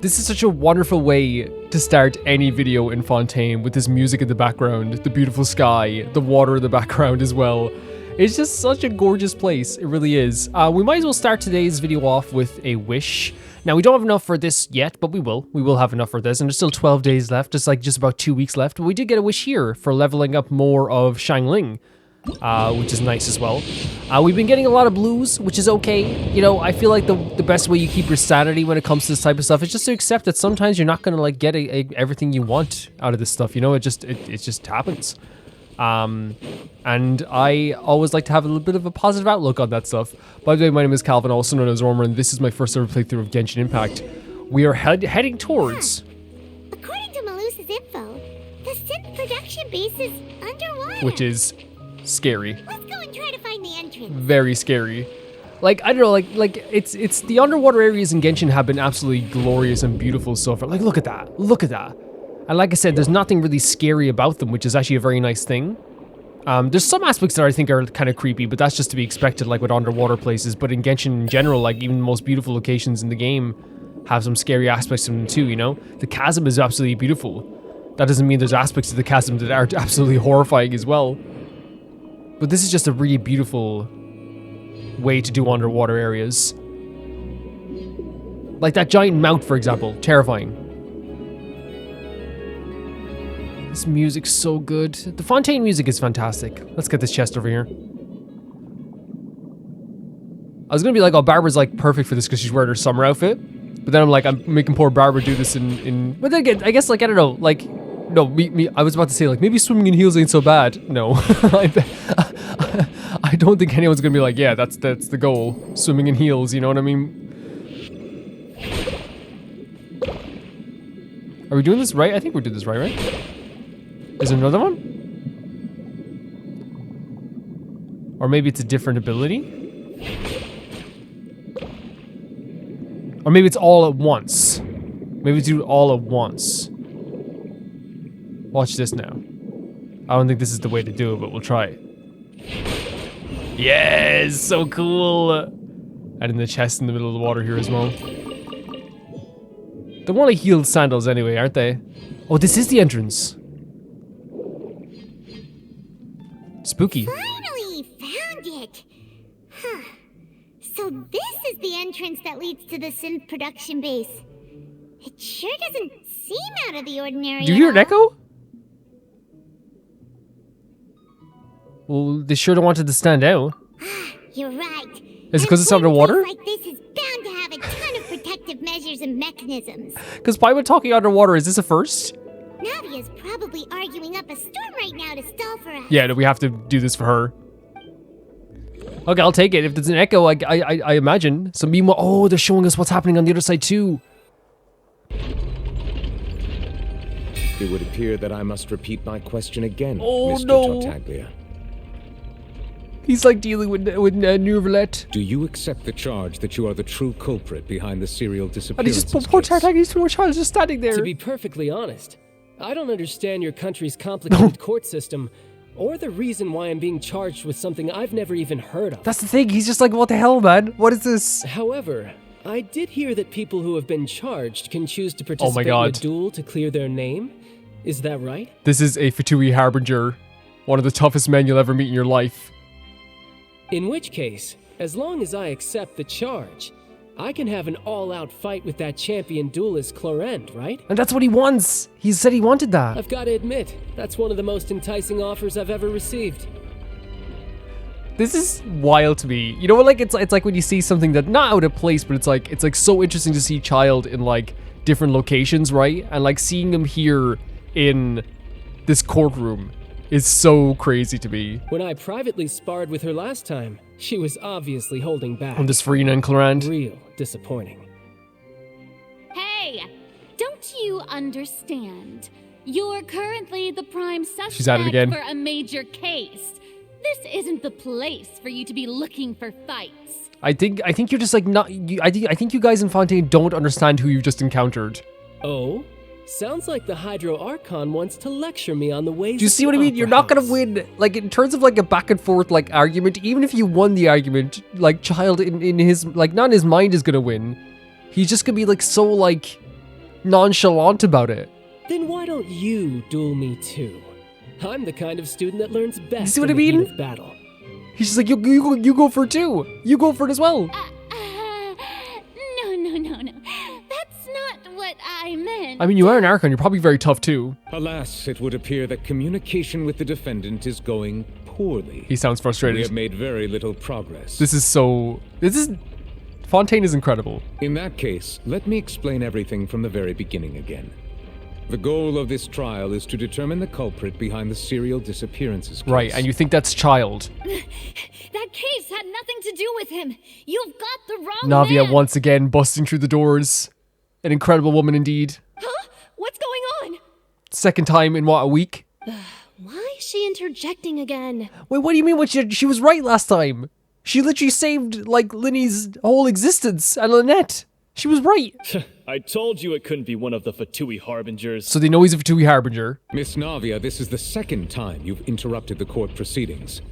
This is such a wonderful way to start any video in Fontaine with this music in the background, the beautiful sky, the water in the background as well. It's just such a gorgeous place. It really is. We might as well start today's video off with a wish. Now, we don't have enough for this yet, but we will. We will have enough for this, and there's still 12 days left. It's like just about 2 weeks left. But we did get a wish here for leveling up more of Xiangling, which is nice as well. We've been getting a lot of blues, which is okay. You know, I feel like the best way you keep your sanity when it comes to this type of stuff is just to accept that sometimes you're not gonna like get everything you want out of this stuff. You know, it just happens. And I always like to have a little bit of a positive outlook on that stuff. By the way, my name is Calvin, also known as Ormer, and this is my first ever playthrough of Genshin Impact. We are heading towards... According to Malusa's info, the synth production base is underwater. Which is scary. Let's go and try to find the entrance. Very scary. Like, I don't know, like it's the underwater areas in Genshin have been absolutely glorious and beautiful so far. Like, look at that. Look at that. And like I said, there's nothing really scary about them, which is actually a very nice thing. There's some aspects that I think are kind of creepy, but that's just to be expected, like with underwater places. But in Genshin in general, like even the most beautiful locations in the game have some scary aspects to them too, you know? The chasm is absolutely beautiful. That doesn't mean there's aspects of the chasm that are absolutely horrifying as well. But this is just a really beautiful way to do underwater areas. Like that giant mount, for example, terrifying. This music's so good. The Fontaine music is fantastic. Let's get this chest over here. I was gonna be like, oh, Barbara's like perfect for this because she's wearing her summer outfit. But then I'm like, I'm making poor Barbara do this in but then again, I guess like, I don't know, like, no, I was about to say like, maybe swimming in heels ain't so bad. No. I don't think anyone's gonna be like, yeah, that's the goal. Swimming in heels, you know what I mean? Are we doing this right? I think we're doing this right? Is there another one? Or maybe it's a different ability? Or maybe it's all at once. Maybe it's do it all at once. Watch this now. I don't think this is the way to do it, but we'll try it. Yes, so cool. And in the chest in the middle of the water here as well. They want to heal sandals anyway, aren't they? Oh, this is the entrance. Spooky. Finally found it. Huh. So this is the entrance that leads to the synth production base. It sure doesn't seem out of the ordinary. Do you hear an echo? Well, they sure don't want it to stand out. You're right. Is it because it's underwater? Like this is bound to have a ton of protective measures and mechanisms. Because why would talking underwater, is this a first? Navia's probably arguing up a storm right now to stall for us. Yeah, no, we have to do this for her. Okay, I'll take it. If there's an echo, I imagine. So meanwhile, oh, they're showing us what's happening on the other side too. It would appear that I must repeat my question again, Oh, Mr. no. Tartaglia. He's like dealing with Neuvillette. Do you accept the charge that you are the true culprit behind the serial And he's disappearances just, poor case? Tartaglia's poor child is just standing there. To be perfectly honest, I don't understand your country's complicated court system, or the reason why I'm being charged with something I've never even heard of. That's the thing, he's just like, what the hell, man? What is this? However, I did hear that people who have been charged can choose to participate in a God. duel to clear their name. Is that right? This is a Fatui Harbinger. One of the toughest men you'll ever meet in your life. In which case, as long as I accept the charge, I can have an all-out fight with that champion duelist Clorend, right? And that's what he wants. He said he wanted that. I've got to admit, that's one of the most enticing offers I've ever received. This is wild to me. You know what, like it's like when you see something that not out of place, but it's like so interesting to see Child in like different locations, right? And like seeing him here in this courtroom is so crazy to me. When I privately sparred with her last time, she was obviously holding back. On this Farina and Clorand. Real disappointing. Hey, don't you understand? You're currently the prime suspect She's at it again. for a major case. This isn't the place for you to be looking for fights. I think you're just like not. I think you guys in Fontaine don't understand who you've just encountered. Oh? Sounds like the Hydro Archon wants to lecture me on the ways. Do you see what I mean? You're not gonna win. Like in terms of like a back and forth like argument. Even if you won the argument, like Child in his like not in his mind is gonna win. He's just gonna be like so like nonchalant about it. Then why don't you duel me too? I'm the kind of student that learns best see what in I the heat mean? of battle. He's just like, you go for it too. You go for it as well. No. That's not what I meant. I mean, you are an Archon. You're probably very tough too. Alas, it would appear that communication with the defendant is going poorly. He sounds We frustrated. have made very little progress. Fontaine is incredible. In that case, let me explain everything from the very beginning again. The goal of this trial is to determine the culprit behind the serial disappearances case. Right, and you think that's Child. That case had nothing to do with him. You've got the wrong Navia man. once again busting through the doors. An incredible woman indeed. Huh? What's going on? Second time in what, a week? Why is she interjecting again? Wait, what do you mean? What she was right last time? She literally saved, like, Linny's whole existence and Lynette. She was right. I told you it couldn't be one of the Fatui Harbingers. So they know he's a Fatui Harbinger. Miss Navia, this is the second time you've interrupted the court proceedings.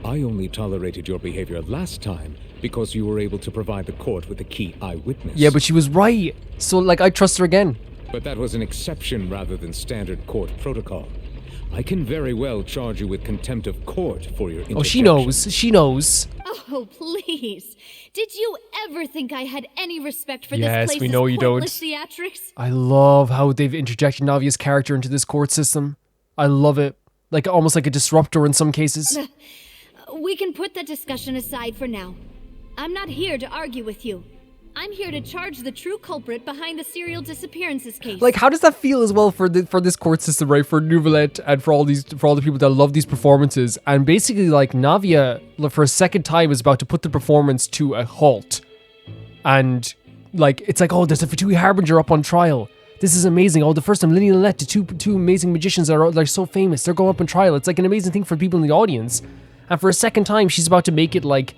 I only tolerated your behavior last time because you were able to provide the court with a key eyewitness. Yeah, but she was right. So, like, I trust her again. But that was an exception rather than standard court protocol. I can very well charge you with contempt of court for your interjection. Oh, she knows. She knows. Oh, please. Did you ever think I had any respect for Yes, this place's we know you don't. pointless theatrics? I love how they've interjected Navia's character into this court system. I love it. Like, almost like a disruptor in some cases. We can put that discussion aside for now. I'm not here to argue with you. I'm here to charge the true culprit behind the serial disappearances case. Like, how does that feel as well for this court system, right? For Nouvellette and for all the people that love these performances, and basically, like, Navia for a second time is about to put the performance to a halt, and like it's like, oh, there's a Fatui Harbinger up on trial. This is amazing. Oh, the first time Lynny and Lynette, the two amazing magicians that are like so famous, they're going up on trial. It's like an amazing thing for people in the audience, and for a second time, she's about to make it like.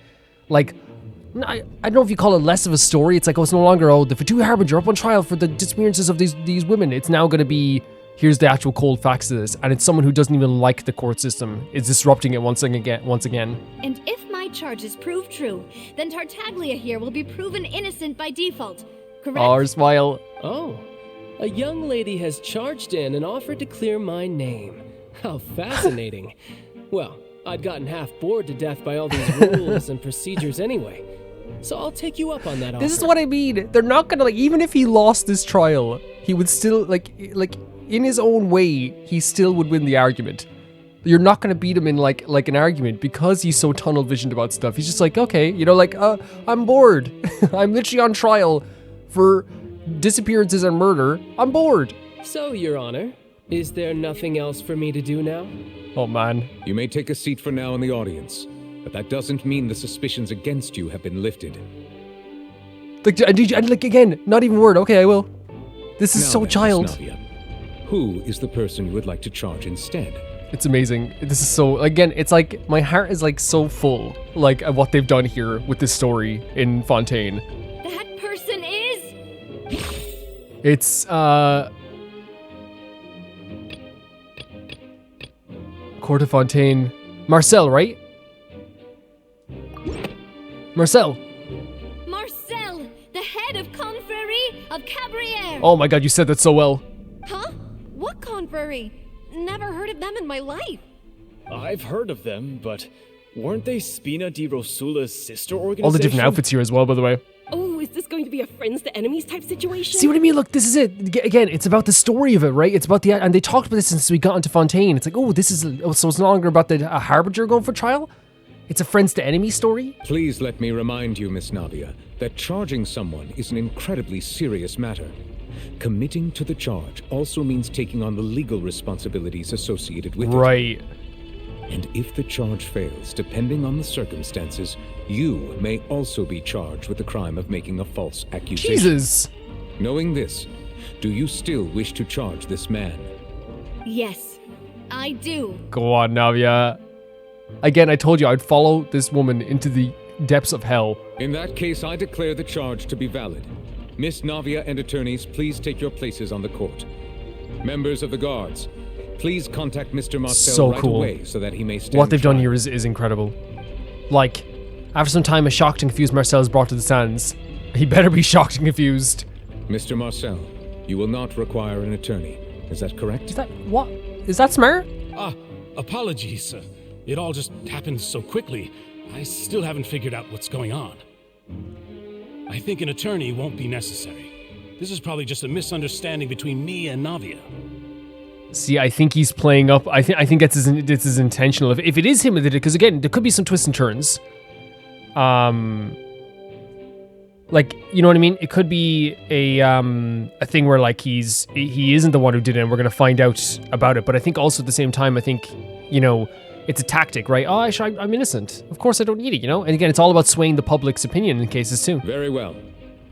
I don't know if you call it less of a story. It's like, oh, it's no longer, oh, the Fatui Harbinger up on trial for the disappearances of these women. It's now going to be, here's the actual cold facts of this. And it's someone who doesn't even like the court system. Is disrupting it once again. And if my charges prove true, then Tartaglia here will be proven innocent by default. Correct? Oh, her smile. Oh, a young lady has charged in and offered to clear my name. How fascinating. Well, I'd gotten half bored to death by all these rules and procedures anyway. So I'll take you up on that offer. This is what I mean. They're not gonna, like, even if he lost this trial, he would still, like in his own way, he still would win the argument. You're not gonna beat him in like an argument because he's so tunnel visioned about stuff. He's just like, okay, you know, like, I'm bored. I'm literally on trial for disappearances and murder. I'm bored. So, Your Honor, is there nothing else for me to do now? Oh man. You may take a seat for now in the audience, but that doesn't mean the suspicions against you have been lifted. Like again, not even word. Okay, I will. This is Now so then, Miss Child. Navia, who is the person you would like to charge instead? It's amazing. This is so, again, it's like my heart is like so full, like, of what they've done here with this story in Fontaine. That person is... It's Court of Fontaine. Marcel, right? Marcel. Marcel, the head of Confrérie of Cabrières. Oh my god, you said that so well. Huh? What confrérie? Never heard of them in my life. I've heard of them, but weren't they Spina di Rosula's sister organization? All the different outfits here as well, by the way. Oh, is this going to be a friends to enemies type situation? See what I mean? Look, this is it. Again, it's about the story of it, right? It's about and they talked about this since we got into Fontaine. It's like, oh, this is, so it's no longer about the Harbinger going for trial? It's a friends to enemy story? Please let me remind you, Miss Navia, that charging someone is an incredibly serious matter. Committing to the charge also means taking on the legal responsibilities associated with it. Right. And if the charge fails, depending on the circumstances, you may also be charged with the crime of making a false accusation. Jesus. Knowing this, do you still wish to charge this man? Yes, I do. Go on, Navia. Again, I told you I'd follow this woman into the depths of hell. In that case, I declare the charge to be valid. Miss Navia and attorneys, please take your places on the court. Members of the guards, please contact Mr. Marcel So right cool. away so that he may stand What they've done trial. here is incredible. Like, after some time, a shocked and confused Marcel is brought to the stands. He better be shocked and confused. Mr. Marcel, You will not require an attorney. Is that correct? Is that what? Is that smart? Apologies. It all just happened so quickly. I still haven't figured out what's going on. I think an attorney won't be necessary. This is probably just a misunderstanding between me and Navia. See, I think he's playing up. I think it's his intentional. If it is him that did it, because again, there could be some twists and turns. Like, you know what I mean? It could be a thing where like he isn't the one who did it, and we're gonna find out about it. But I think also at the same time, I think, you know, it's a tactic, right? Oh, I'm innocent. Of course I don't need it, you know? And again, it's all about swaying the public's opinion in cases too. Very well.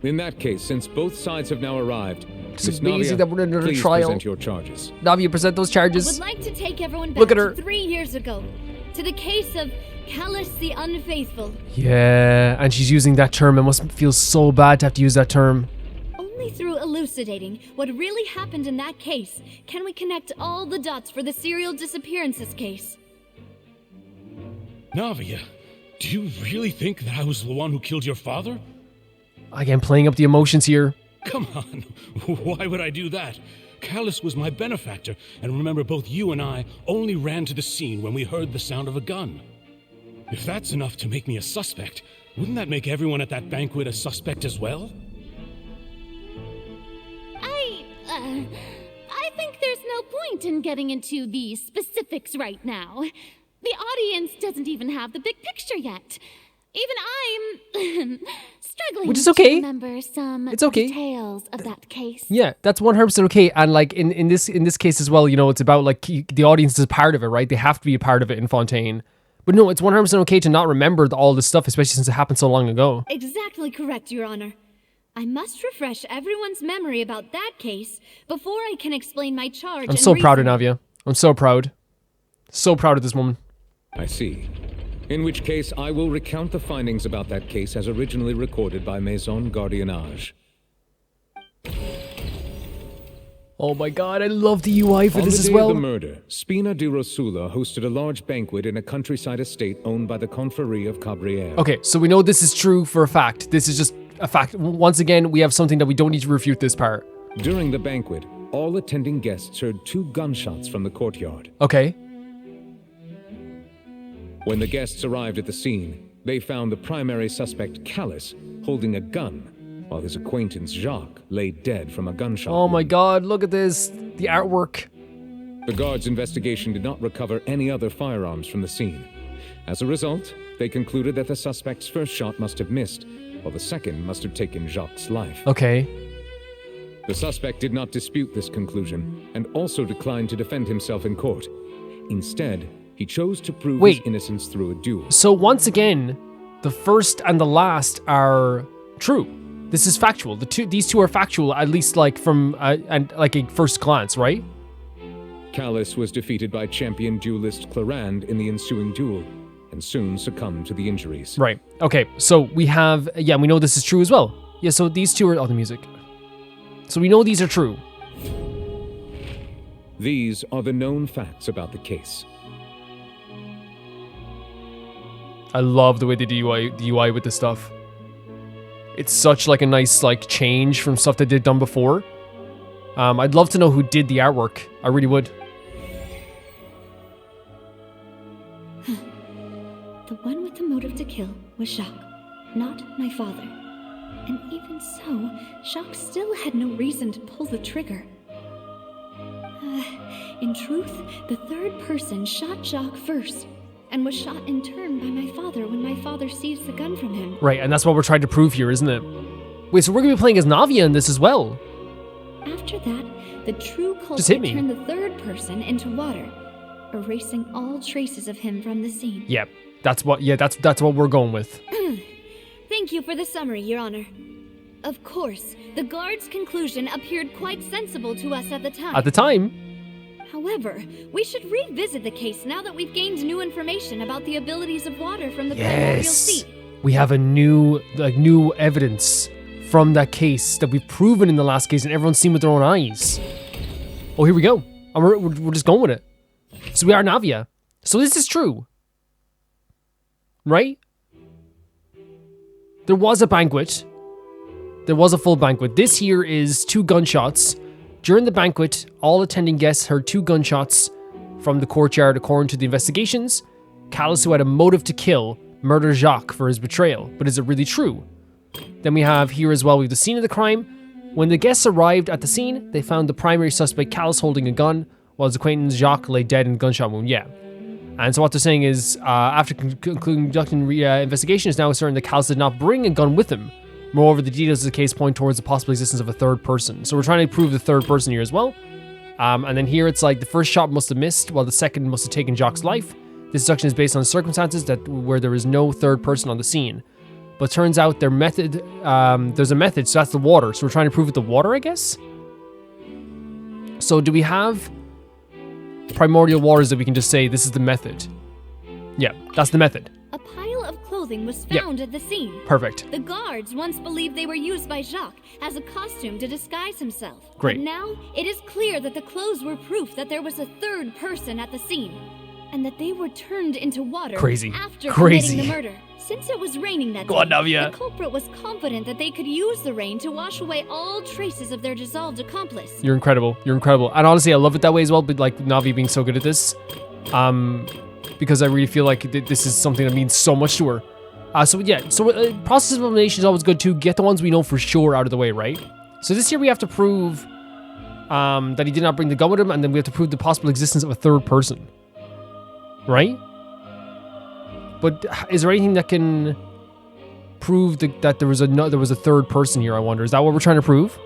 In that case, since both sides have now arrived, It's Miss amazing Navia, that we're in another please trial. present your charges. Navia, present those I charges. would like to take everyone back Look at her. to 3 years ago, to the case of Callus the Unfaithful. Yeah, and she's using that term. It must feel so bad to have to use that term. Only through elucidating what really happened in that case can we connect all the dots for the serial disappearances case. Navia, do you really think that I was the one who killed your father? Again, playing up the emotions here. Come on, why would I do that? Callus was my benefactor, and remember both you and I only ran to the scene when we heard the sound of a gun. If that's enough to make me a suspect, wouldn't that make everyone at that banquet a suspect as well? I think there's no point in getting into the specifics right now. The audience doesn't even have the big picture yet. Even I'm struggling Which is okay. to remember some It's okay. details of that case. Yeah, that's 100% okay. And like in this case as well, you know, it's about like the audience is part of it, right? They have to be a part of it in Fontaine. But no, it's 100% okay to not remember all this stuff, especially since it happened so long ago. Exactly correct, Your Honor. I must refresh everyone's memory about that case before I can explain my charge. I'm so proud of Navia. I'm so proud. So proud of this woman. I see. In which case, I will recount the findings about that case as originally recorded by Maison Gardiennage. Oh my god, I love the UI for this as On the day well. of the murder, Spina di Rosula hosted a large banquet in a countryside estate owned by the Confrérie of Cabrières. Okay, so we know this is true for a fact. This is just a fact. Once again, we have something that we don't need to refute this part. During the banquet, all attending guests heard 2 gunshots from the courtyard. Okay. When the guests arrived at the scene, they found the primary suspect, Callus, holding a gun, while his acquaintance, Jacques, lay dead from a gunshot. Oh my god, look at this. The artwork. The guards' investigation did not recover any other firearms from the scene. As a result, they concluded that the suspect's first shot must have missed, while the second must have taken Jacques' life. Okay. The suspect did not dispute this conclusion, and also declined to defend himself in court. Instead, he chose to prove his innocence through a duel. So once again, the first and the last are true. This is factual. These two are factual, at least like from and like a first glance, right? Callus was defeated by champion duelist Clarande in the ensuing duel, and soon succumbed to the injuries. Right. Okay. So we have, we know this is true as well. Yeah. So these two are the music. So we know these are true. These are the known facts about the case. I love the way they do the UI with this stuff. It's such like a nice like change from stuff that they've done before. I'd love to know who did the artwork. I really would. The one with the motive to kill was Jacques, not my father. And even so, Jacques still had no reason to pull the trigger. In truth, the third person shot Jacques first, and was shot in turn by my father when my father seized the gun from him. Right, and that's what we're trying to prove here, isn't it? Wait, so we're gonna be playing as Navia in this as well? After that, the true Just hit culprit me. turned the third person into water, erasing all traces of him from the scene. Yep, that's what we're going with. Thank you for the summary, Your Honor. Of course, the guard's conclusion appeared quite sensible to us at the time. At the time, However, we should revisit the case now that we've gained new information about the abilities of water from the primordial sea. we have a new evidence from that case that we've proven in the last case and everyone's seen with their own eyes. Oh, here we go. And we're just going with it. So we are Navia. So this is true. Right? There was a banquet. There was a full banquet. This here is 2 gunshots During the banquet, all attending guests heard 2 gunshots from the courtyard. According to the investigations, Callus, who had a motive to kill, murdered Jacques for his betrayal. But is it really true? Then we have here as well, we have the scene of the crime. When the guests arrived at the scene, they found the primary suspect, Callus, holding a gun, while his acquaintance Jacques lay dead in a gunshot wound. Yeah. And so what they're saying is, after conducting investigation, it's now certain that Callus did not bring a gun with him. Moreover, the details of the case point towards the possible existence of a third person. So we're trying to prove the third person here as well. And then here it's like the first shot must have missed, while the second must have taken Jacques' life. This deduction is based on circumstances where there is no third person on the scene. But turns out their method, there's a method, so that's the water. So we're trying to prove with the water, I guess? So do we have primordial waters that we can just say this is the method? Yeah, that's the method. A pile of clothing was found at the scene. Perfect. The guards once believed they were used by Jacques as a costume to disguise himself. Great. But now it is clear that the clothes were proof that there was a third person at the scene, and that they were turned into water after committing the murder. Since it was raining that day, Navia. The culprit was confident that they could use the rain to wash away all traces of their dissolved accomplice. You're incredible. You're incredible. And honestly, I love it that way as well, but like Navi being so good at this. Because I really feel like this is something that means so much to her. Process of elimination is always good too. Get the ones we know for sure out of the way, right? So this here we have to prove that he did not bring the gun with him, and then we have to prove the possible existence of a third person. Right? But is there anything that can prove that there was a third person here, I wonder? Is that what we're trying to prove?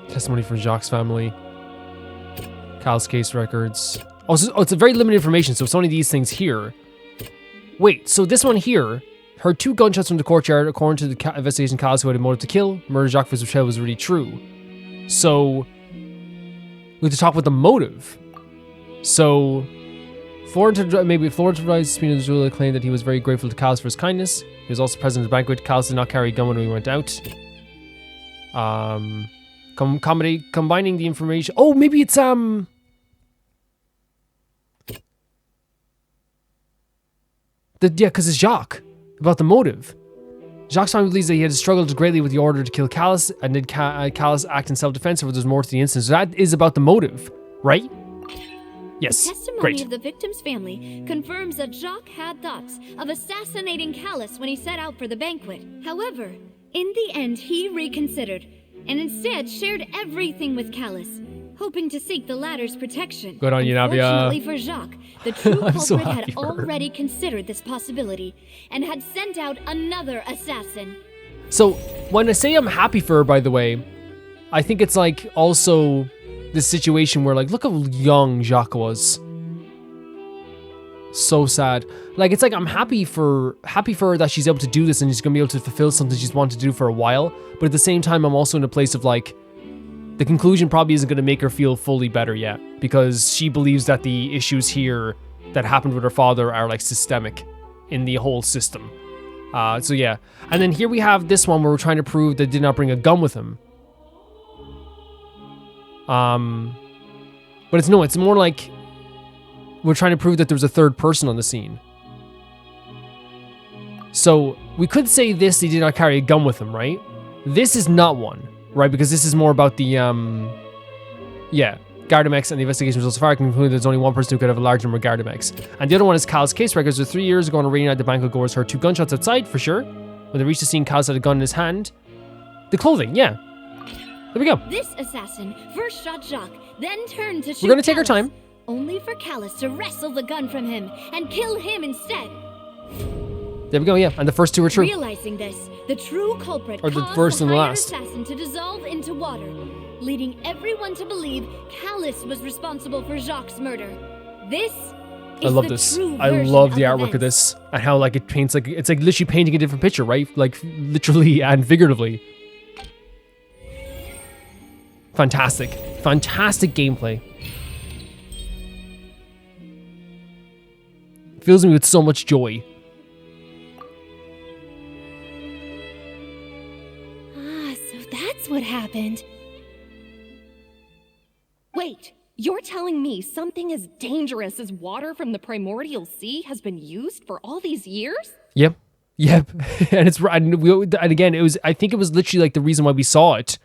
Testimony from Jacques' family. Cal's case records. Oh, it's a very limited information, so it's only these things here. Wait, so this one here heard 2 gunshots from the courtyard. According to the investigation, Cal's, who had a motive to kill, murder Jacques for his betrayal, was really true. So we have to talk about the motive. So Florence provides Spina's ruler claimed that he was very grateful to Calus for his kindness. He was also present at the banquet. Calus did not carry a gun when we went out. Combining the information. Oh, maybe it's because it's Jacques about the motive. Jacques' family believes that he had struggled greatly with the order to kill Calus, and did Calus act in self-defense, or there's more to the incident. So that is about the motive, right? Yes. The testimony of the victim's family confirms that Jacques had thoughts of assassinating Calus when he set out for the banquet. However, in the end, he reconsidered and instead shared everything with Calus, hoping to seek the latter's protection. Good on you, Navia. Unfortunately for Jacques, the true culprit had already considered this possibility and had sent out another assassin. So, when I say I'm happy for her, by the way, I think it's like also this situation where like, look how young Jacques was. So sad. Like, it's like I'm happy for her that she's able to do this and she's gonna be able to fulfill something she's wanted to do for a while. But at the same time, I'm also in a place of like, the conclusion probably isn't going to make her feel fully better yet, because she believes that the issues here that happened with her father are like systemic in the whole system. So yeah. And then here we have this one where we're trying to prove that did not bring a gun with him. But it's more like we're trying to prove that there's a third person on the scene. So we could say this, he did not carry a gun with him, right? This is not one. Right, because this is more about the, Gardamex, and the investigation results so far concluded there's only one person who could have a large number of Gardamex. And the other one is Cal's case records. So 3 years ago on a rainy night, the banquet goers heard 2 gunshots outside, for sure. When they reached the scene, Cal's had a gun in his hand. The clothing, yeah. There we go. This assassin first shot Jacques, then turned to shoot We're gonna take Calus, our time. only for Calus to wrestle the gun from him and kill him instead. There we go, yeah. And the first 2 are true. Realizing this, the true culprit Or the caused first and the hired last. assassin to dissolve into water, leading everyone to believe Calus was responsible for Jacques' murder. This is I love the this. true I version love the of artwork of events. this, and how like it paints like it's like literally painting a different picture, right? Like literally and figuratively. Fantastic, fantastic gameplay. Fills me with so much joy. So that's what happened. Wait, you're telling me something as dangerous as water from the primordial sea has been used for all these years? Yep. Yep, and again, I think it was literally like the reason why we saw it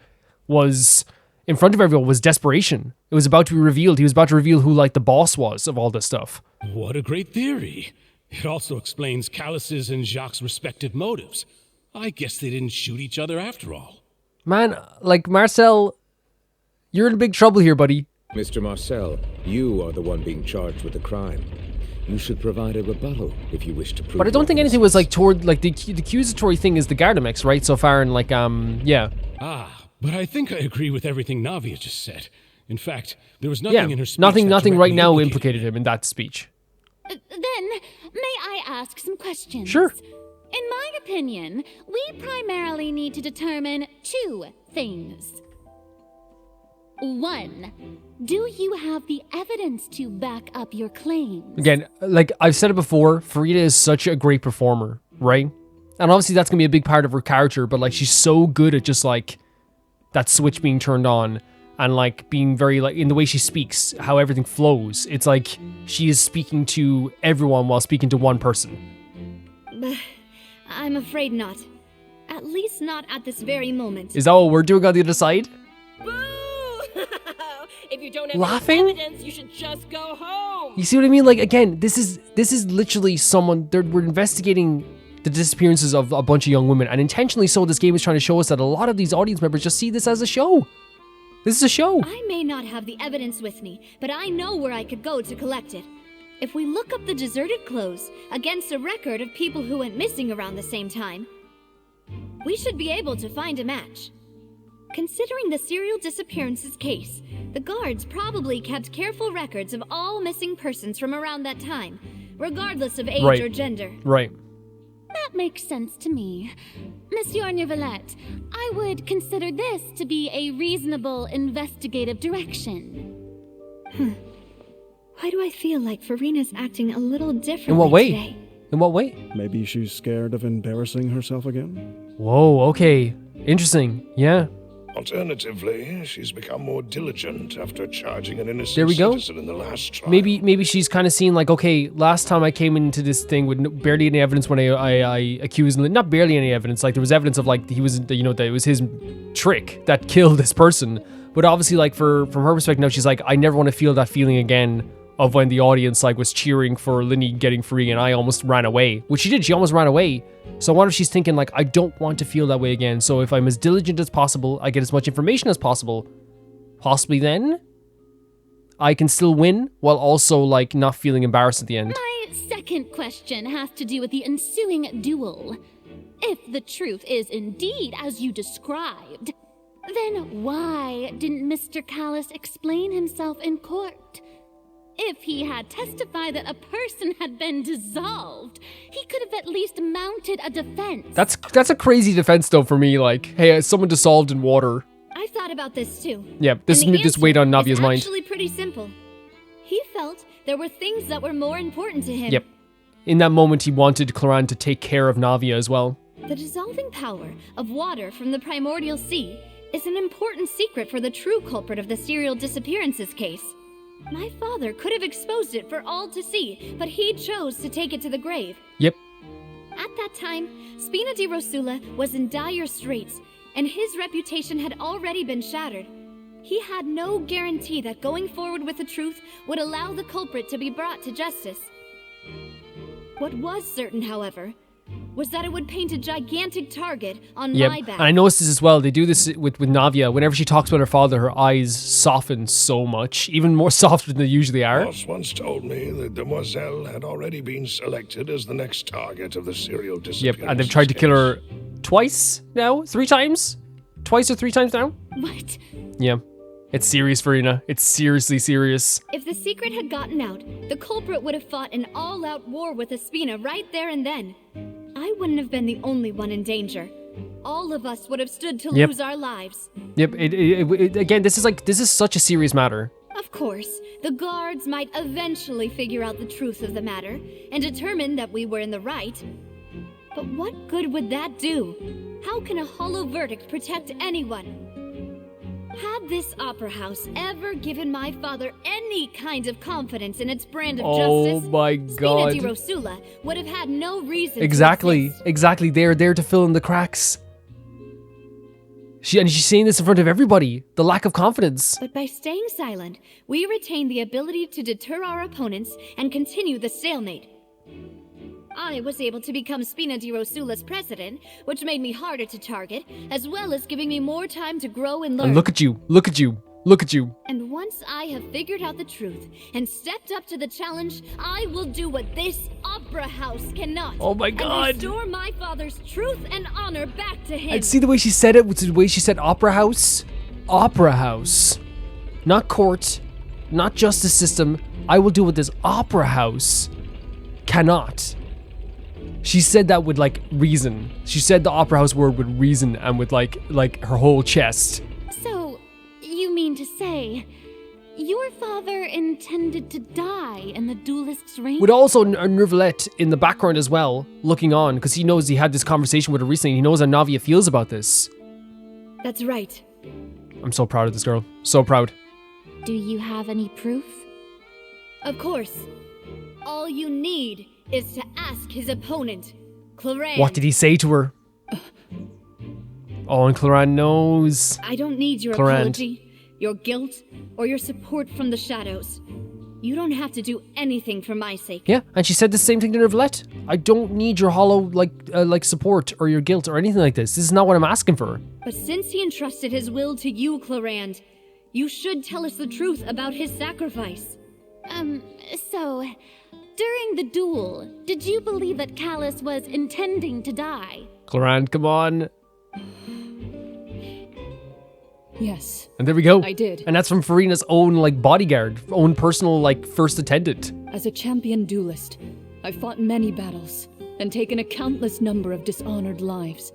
was in front of everyone was desperation. It was about to be revealed. He was about to reveal who like the boss was of all this stuff. What a great theory. It also explains Callus's and Jacques' respective motives. I guess they didn't shoot each other after all. Man, like Marcel, you're in big trouble here, buddy. Mr. Marcel, you are the one being charged with the crime. You should provide a rebuttal if you wish to prove. But I don't think anything was like toward like the accusatory thing is the Gardamex, right? So far, and like yeah. But I think I agree with everything Navia just said. In fact, there was nothing in her speech. Nothing right directly now implicated him in that speech. Then, may I ask some questions? Sure. In my opinion, we primarily need to determine two things. 1, do you have the evidence to back up your claims? Again, like I've said it before, Farida is such a great performer, right? And obviously that's going to be a big part of her character, but like she's so good at just like that switch being turned on and like being very like in the way she speaks, how everything flows. It's like she is speaking to everyone while speaking to one person. I'm afraid not. At least not at this very moment. Is that what we're doing on the other side? If you don't have Laughing? evidence, you should just go home. You see what I mean? Like again, this is literally someone we're investigating the disappearances of a bunch of young women, and intentionally so this game is trying to show us that a lot of these audience members just see this as a show. This is a show. I may not have the evidence with me, but I know where I could go to collect it. If we look up the deserted clothes against a record of people who went missing around the same time, we should be able to find a match. Considering the serial disappearances case, the guards probably kept careful records of all missing persons from around that time, regardless of age or gender. Right. That makes sense to me. Monsieur Neuvillette, I would consider this to be a reasonable investigative direction. Why do I feel like Farina's acting a little differently In what way? today? In what way? Maybe she's scared of embarrassing herself again? Whoa, okay. Interesting. Yeah. Alternatively, she's become more diligent after charging an innocent There we go. citizen in the last trial. Maybe she's kind of seen like, okay, last time I came into this thing with barely any evidence when I accused, not barely any evidence, like there was evidence of like he was, you know, that it was his trick that killed this person. But obviously, like from her perspective now, she's like, I never want to feel that feeling again of when the audience like was cheering for Linny getting free and I almost ran away, which she did. She almost ran away. So I wonder if she's thinking like, I don't want to feel that way again. So if I'm as diligent as possible, I get as much information as possible, possibly then I can still win while also like not feeling embarrassed at the end. My second question has to do with the ensuing duel. If the truth is indeed as you described, then why didn't Mr. Callus explain himself in court? If he had testified that a person had been dissolved, he could have at least mounted a defense. That's a crazy defense though for me. Like, hey, someone dissolved in water. I've thought about this too. Yeah, this weighed on Navia's mind. It's actually pretty simple. He felt there were things that were more important to him. Yep. In that moment, he wanted Cloran to take care of Navia as well. The dissolving power of water from the primordial sea is an important secret for the true culprit of the serial disappearances case. My father could have exposed it for all to see, but he chose to take it to the grave. Yep. At that time, Spina di Rosula was in dire straits, and his reputation had already been shattered. He had no guarantee that going forward with the truth would allow the culprit to be brought to justice. What was certain, however, was that it would paint a gigantic target on my back. And I noticed this as well. They do this with Navia. Whenever she talks about her father, her eyes soften so much, even more softer than they usually are. Boss once told me that Demoiselle had already been selected as the next target of the serial disappearance. Yep, and they've tried to kill her twice now? 3 times? Twice or 3 times now? What? Yeah. It's serious, Farina. It's seriously serious. If the secret had gotten out, the culprit would have fought an all-out war with Espina right there and then. I wouldn't have been the only one in danger. All of us would have stood to lose our lives. Yep, again, this is such a serious matter. Of course, the guards might eventually figure out the truth of the matter and determine that we were in the right. But what good would that do? How can a hollow verdict protect anyone? Had this opera house ever given my father any kind of confidence in its brand of Oh justice, my Spina god. di Rosula would have had no reason Exactly. to exist. Exactly. They're there to fill in the cracks. She's saying this in front of everybody. The lack of confidence. But by staying silent, we retain the ability to deter our opponents and continue the stalemate. I was able to become Spina di Rosula's president, which made me harder to target, as well as giving me more time to grow and learn. And look at you. Look at you. Look at you. And once I have figured out the truth and stepped up to the challenge, I will do what this opera house cannot. Oh my god. And restore my father's truth and honor back to him. And see the way she said it, the way she said opera house? Opera house. Not court, not justice system. I will do what this opera house cannot. She said that with like reason. She said the opera house word with reason and with like her whole chest. So, you mean to say, your father intended to die in the duelist's ring? With also Nervalette in the background as well, looking on, because he knows he had this conversation with her recently. He knows how Navia feels about this. That's right. I'm so proud of this girl. So proud. Do you have any proof? Of course. All you need is to ask his opponent, Cloran. What did he say to her? Oh, and Cloran knows. I don't need your Cloran. apology, your guilt, or your support from the shadows. You don't have to do anything for my sake. Yeah, and she said the same thing to Nervalette. I don't need your hollow like support or your guilt or anything like this. This is not what I'm asking for. But since he entrusted his will to you, Clorand, you should tell us the truth about his sacrifice. So, during the duel, did you believe that Callus was intending to die? Cloran, come on. Yes. And there we go. I did. And that's from Farina's own like bodyguard, own personal like first attendant. As a champion duelist, I've fought many battles and taken a countless number of dishonored lives.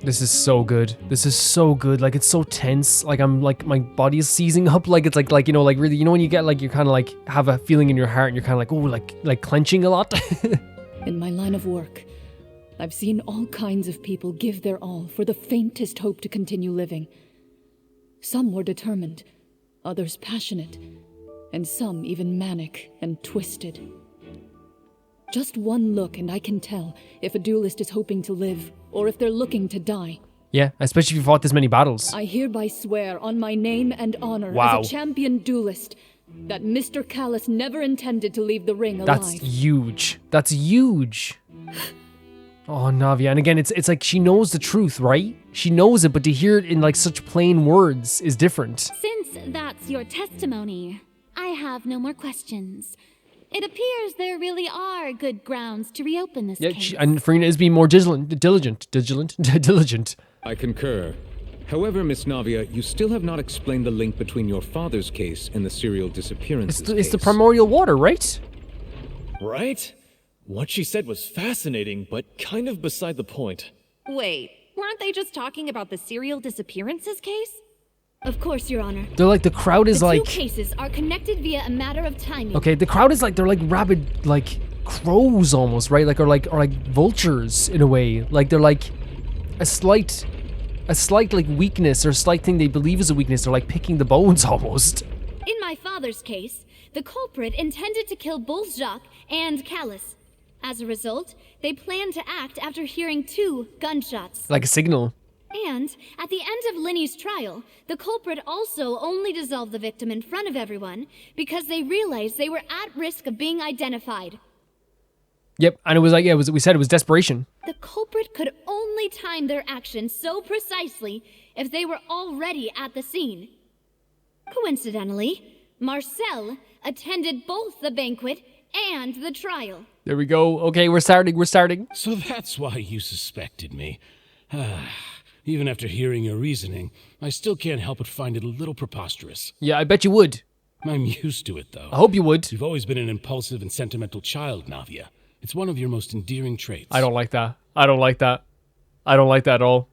This is so good. This is so good. Like it's so tense. Like I'm like my body is seizing up. Like it's like you know like really when you get like you kind of like have a feeling in your heart and you're kind of like oh like clenching a lot. In my line of work, I've seen all kinds of people give their all for the faintest hope to continue living. Some were determined, others passionate, and some even manic and twisted. Just one look and I can tell if a duelist is hoping to live or if they're looking to die. Yeah, especially if you fought this many battles. I hereby swear on my name and honor Wow. as a champion duelist that Mr. Callus never intended to leave the ring alive. That's huge. That's huge. Oh, Navia. And again, it's like she knows the truth, right? She knows it, but to hear it in like such plain words is different. Since that's your testimony, I have no more questions. It appears there really are good grounds to reopen this Yeah, case. and Farina is being more diligent. I concur. However, Miss Navia, you still have not explained the link between your father's case and the serial disappearances It's the case. primordial water, right? Right? What she said was fascinating, but kind of beside the point. Wait, weren't they just talking about the serial disappearances case? Of course, Your Honor. They're like the crowd is The like two cases are connected via a matter of timing. okay, the crowd is like they're like rabid like crows almost, right? Or like vultures in a way. Like they're like a slight like weakness or a slight thing they believe is a weakness. They're like picking the bones almost. In my father's case, the culprit intended to kill both Jacques and Callus. As a result, they planned to act after hearing 2 gunshots. Like a signal. And at the end of Linny's trial, the culprit also only dissolved the victim in front of everyone because they realized they were at risk of being identified. Yep, and it was like we said it was desperation. The culprit could only time their actions so precisely if they were already at the scene. Coincidentally, Marcel attended both the banquet and the trial. There we go. Okay, we're starting. So that's why you suspected me. Even after hearing your reasoning, I still can't help but find it a little preposterous. Yeah, I bet you would. I'm used to it, though. I hope you would. You've always been an impulsive and sentimental child, Navia. It's one of your most endearing traits. I don't like that. I don't like that at all.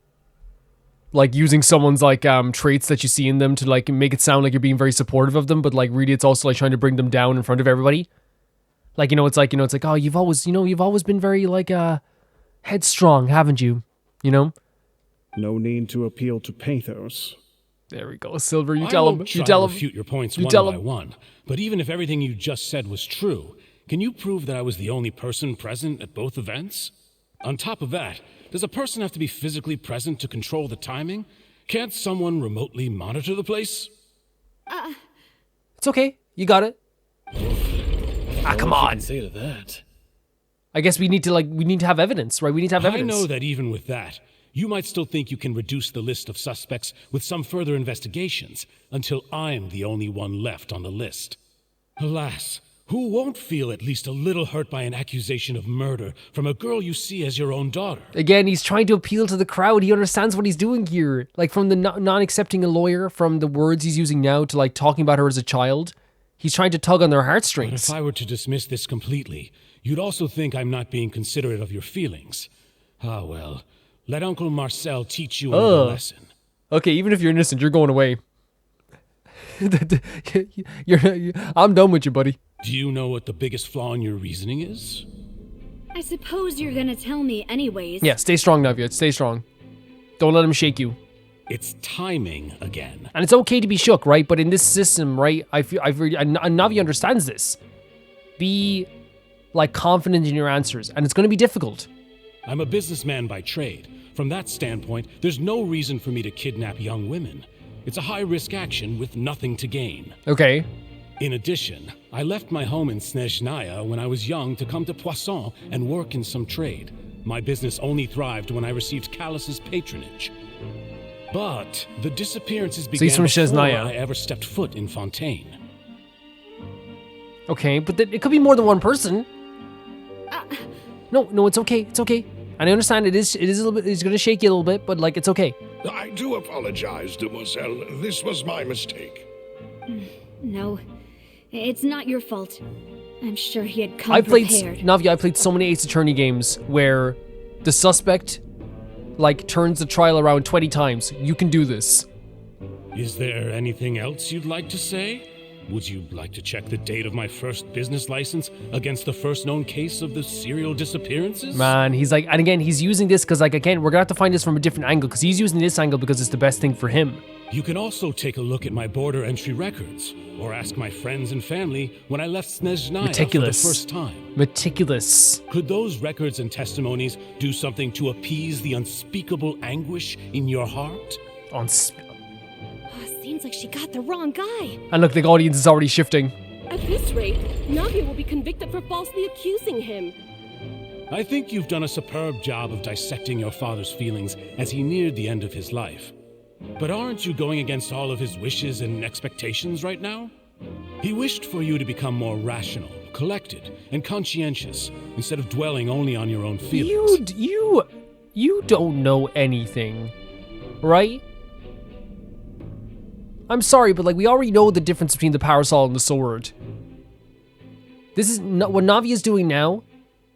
Like using someone's like traits that you see in them to like make it sound like you're being very supportive of them, but like really it's also like trying to bring them down in front of everybody. Like it's like oh you've always been very like headstrong, haven't you? You know? No need to appeal to pathos. There we go. Silver, you I tell him. won't You try tell to him. refute your points You one tell by him. one. But even if everything you just said was true, can you prove that I was the only person present at both events? On top of that, does a person have to be physically present to control the timing? Can't someone remotely monitor the place? It's okay. You got it. Come What on. you can say to that? I guess we need to have evidence, right? We need to have evidence. I know that even with that, you might still think you can reduce the list of suspects with some further investigations until I'm the only one left on the list. Alas, who won't feel at least a little hurt by an accusation of murder from a girl you see as your own daughter? Again, he's trying to appeal to the crowd. He understands what he's doing here. Like, from the not accepting a lawyer, from the words he's using now to, like, talking about her as a child. He's trying to tug on their But heartstrings. if I were to dismiss this completely, you'd also think I'm not being considerate of your feelings. Ah, well, let Uncle Marcel teach you another lesson. Okay, even if you're innocent, you're going away. I'm done with you, buddy. Do you know what the biggest flaw in your reasoning is? I suppose you're gonna ttell me anyways. Yeah, stay strong, Navia. Stay strong. Don't let him shake you. It's timing again. And it's okay to be shook, right? But in this system, right, and Navia understands this. Be, like, confident in your answers, and it's going to be difficult. I'm a businessman by trade. From that standpoint, there's no reason for me to kidnap young women. It's a high-risk action with nothing to gain. Okay. In addition, I left my home in Snezhnaya when I was young to come to Poisson and work in some trade. My business only thrived when I received Callus's patronage. But the disappearances began he's from before Snezhnaya. I ever stepped foot in Fontaine. Okay, but it could be more than one person. No, it's okay. It's okay. And I understand it is a little bit, it's going to shake you a little bit, but, like, it's okay. I do apologize, Demoiselle. This was my mistake. No, it's not your fault. I'm sure he had come I played prepared. so many Ace Attorney games where the suspect, like, turns the trial around 20 times. You can do this. Is there anything else you'd like to say? Would you like to check the date of my first business license against the first known case of the serial disappearances? Man, he's like, and again, he's using this because, like, again, we're gonna have to find this from a different angle because he's using this angle because it's the best thing for him. You can also take a look at my border entry records, or ask my friends and family when I left Snezhnaya for the first time. Meticulous. Could those records and testimonies do something to appease the unspeakable anguish in your heart? Seems like she got the wrong guy. And look, the audience is already shifting. At this rate, Navia will be convicted for falsely accusing him. I think you've done a superb job of dissecting your father's feelings as he neared the end of his life. But aren't you going against all of his wishes and expectations right now? He wished for you to become more rational, collected, and conscientious, instead of dwelling only on your own feelings. You don't know anything, right? I'm sorry, but, like, we already know the difference between the parasol and the sword. This is not what Navia is doing now,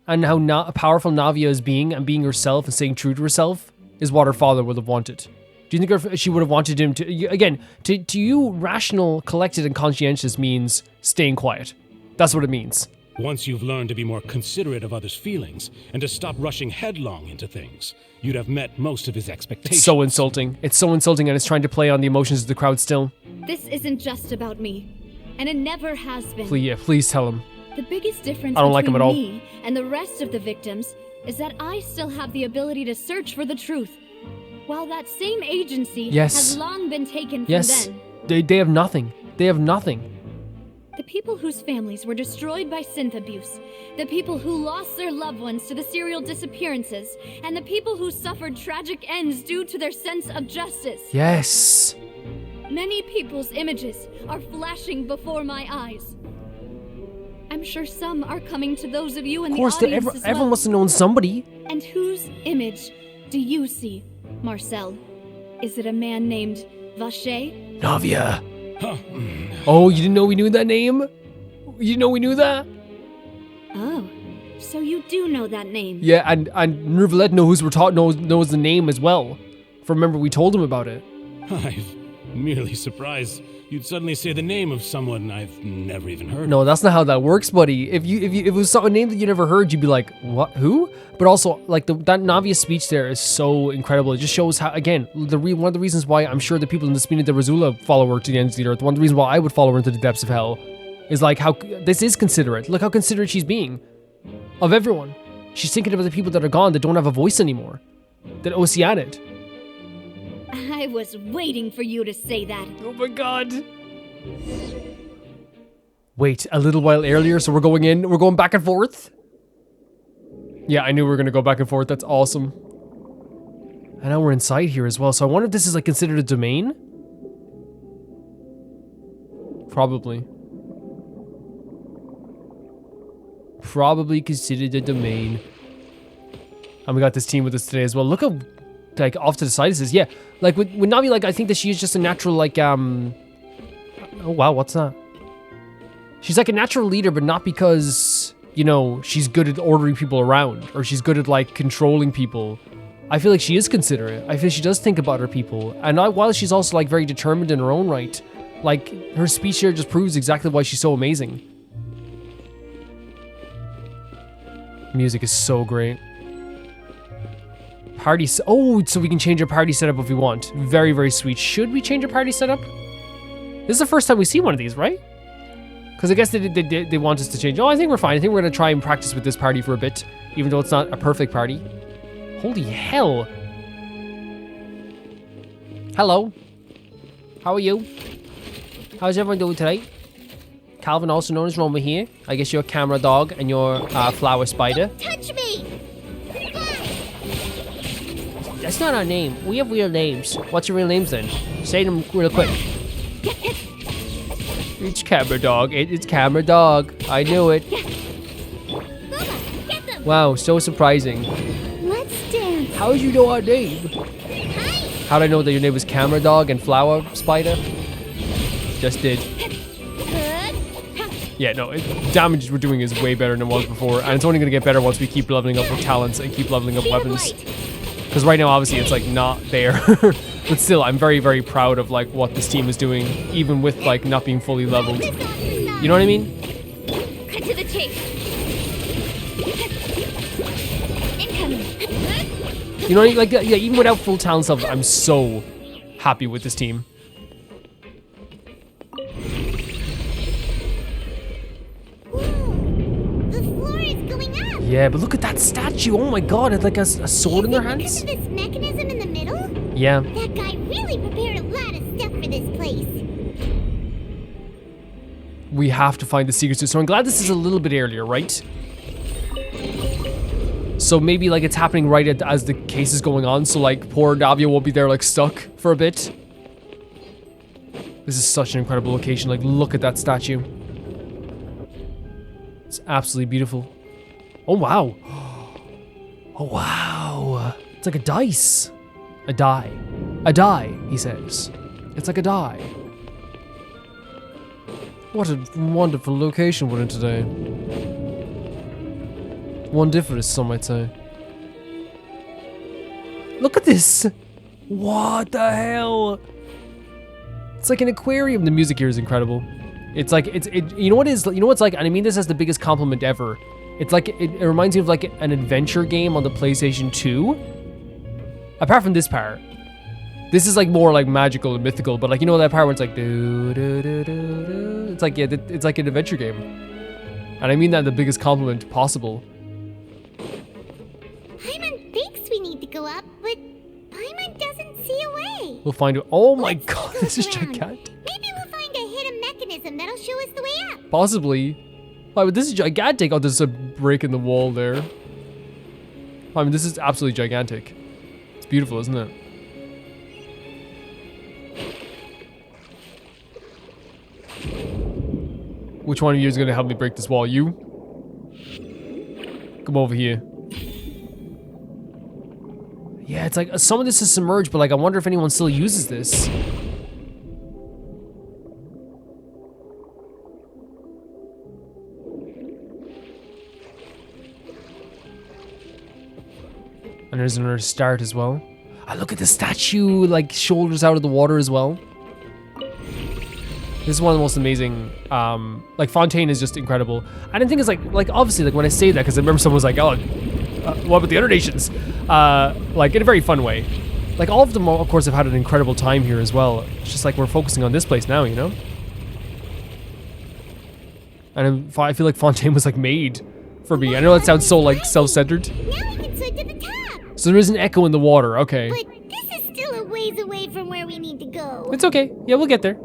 and how not powerful Navia is being, and being herself and staying true to herself, is what her father would have wanted. Do you think she would have wanted him to, again, to you, rational, collected, and conscientious means staying quiet. That's what it means. Once you've learned to be more considerate of others' feelings, and to stop rushing headlong into things, you'd have met most of his expectations. It's so insulting. It's so insulting, and it's trying to play on the emotions of the crowd still. This isn't just about me, and it never has been. Please tell him. The biggest difference I don't like him between at all. me and the rest of the victims is that I still have the ability to search for the truth, while that same agency has long been taken from them. They have nothing. They have nothing. The people whose families were destroyed by synth abuse, the people who lost their loved ones to the serial disappearances, and the people who suffered tragic ends due to their sense of justice. Yes. Many people's images are flashing before my eyes. I'm sure some are coming to those of you in the audience as well. Everyone must have known somebody. And whose image do you see, Marcel? Is it a man named Vacher? Navia. Oh, you didn't know we knew that name? You didn't know we knew that? Oh, so you do know that name. Yeah, and Nervalette knows the name as well. Remember, we told him about it. I'm merely surprised you'd suddenly say the name of someone I've never even heard of. No, that's not how that works, buddy. If it was a name that you never heard, you'd be like, what? Who? But also, like that Navia speech there is so incredible. It just shows how, again, one of the reasons why I'm sure the people in the Spina de Rosula follow her to the ends of the earth. One of the reasons why I would follow her into the depths of hell is like how this is considerate. Look how considerate she's being of everyone. She's thinking about the people that are gone, that don't have a voice anymore, that oceaned. I was waiting for you to say that. Oh my god. Wait, a little while earlier, so we're going back and forth? Yeah, I knew we were gonna go back and forth. That's awesome. And now we're inside here as well, so I wonder if this is like considered a domain? Probably. Probably considered a domain. And we got this team with us today as well. Look how, like, off to the side this is. Yeah, like with Navi, like, I think that she is just a natural, like, oh wow, what's that? She's like a natural leader, but not because, you know, she's good at ordering people around, or she's good at, like, controlling people. I feel like she is considerate. I feel she does think about her people. And while she's also, like, very determined in her own right, like, her speech here just proves exactly why she's so amazing. Music is so great. Party, oh, so we can change our party setup if we want. Very, very sweet. Should we change our party setup? This is the first time we see one of these, right? Because I guess they want us to change. Oh, I think we're fine. I think we're going to try and practice with this party for a bit, even though it's not a perfect party. Holy hell. Hello. How are you? How's everyone doing today? Calvin, also known as Roma here. I guess you're a camera dog and you're a flower spider. Touch me! That's not our name. We have real names. What's your real names then? Say them real quick. It's camera dog. It's camera dog. I knew it. Wow, so surprising. Let's dance. How did you know our name? How did I know that your name was camera dog and flower spider? Just did. Yeah, no, the damage we're doing is way better than it was before, and it's only going to get better once we keep leveling up our talents and keep leveling up weapons. Because right now, obviously, it's, like, not there. But still, I'm very, very proud of, like, what this team is doing, even with, like, not being fully leveled. You know what I mean? Cut to the chase. Incoming. You know, like, yeah, even without full talent level, I'm so happy with this team. Yeah, but look at that statue. Oh my god, it's like a sword in their hands. Because of this mechanism in the middle? Yeah. That guy really prepared a lot of stuff for this place. We have to find the secret suit. So I'm glad this is a little bit earlier, right? So maybe like it's happening right as the case is going on. So like poor Navia won't be there like stuck for a bit. This is such an incredible location. Like look at that statue. It's absolutely beautiful. Oh, wow. Oh, wow. It's like a dice. A die. A die, he says. It's like a die. What a wonderful location we're in today. Wondiferous, some might say. Look at this. What the hell? It's like an aquarium. The music here is incredible. It's like, you know what it is? You know what's like, and I mean this as the biggest compliment ever. It's like, it reminds me of like an adventure game on the PlayStation 2. Apart from this part. This is like more like magical and mythical, but like, you know that part where it's like, do, do, do, do, do. It's like, yeah, it's like an adventure game. And I mean that in the biggest compliment possible. Paimon thinks we need to go up, but Paimon doesn't see a way. We'll find it. Oh my god, this is gigantic. Maybe we'll find a hidden mechanism that'll show us the way up. Possibly. Why, but this is gigantic. Oh, there's a break in the wall there. I mean, this is absolutely gigantic. It's beautiful, isn't it? Which one of you is going to help me break this wall? You? Come over here. Yeah, it's like some of this is submerged, but like I wonder if anyone still uses this. And there's another start as well. Ah, look at the statue, like shoulders out of the water as well. This is one of the most amazing, like Fontaine is just incredible. And the thing is like obviously like when I say that, because I remember someone was like, oh, what about the other nations? Like in a very fun way. Like all of them, of course, have had an incredible time here as well. It's just like we're focusing on this place now, you know? And I feel like Fontaine was like made for me. I know that sounds so like self-centered. Now we can swim to the top. So there is an echo in the water, okay. But this is still a ways away from where we need to go. It's okay. Yeah, we'll get there.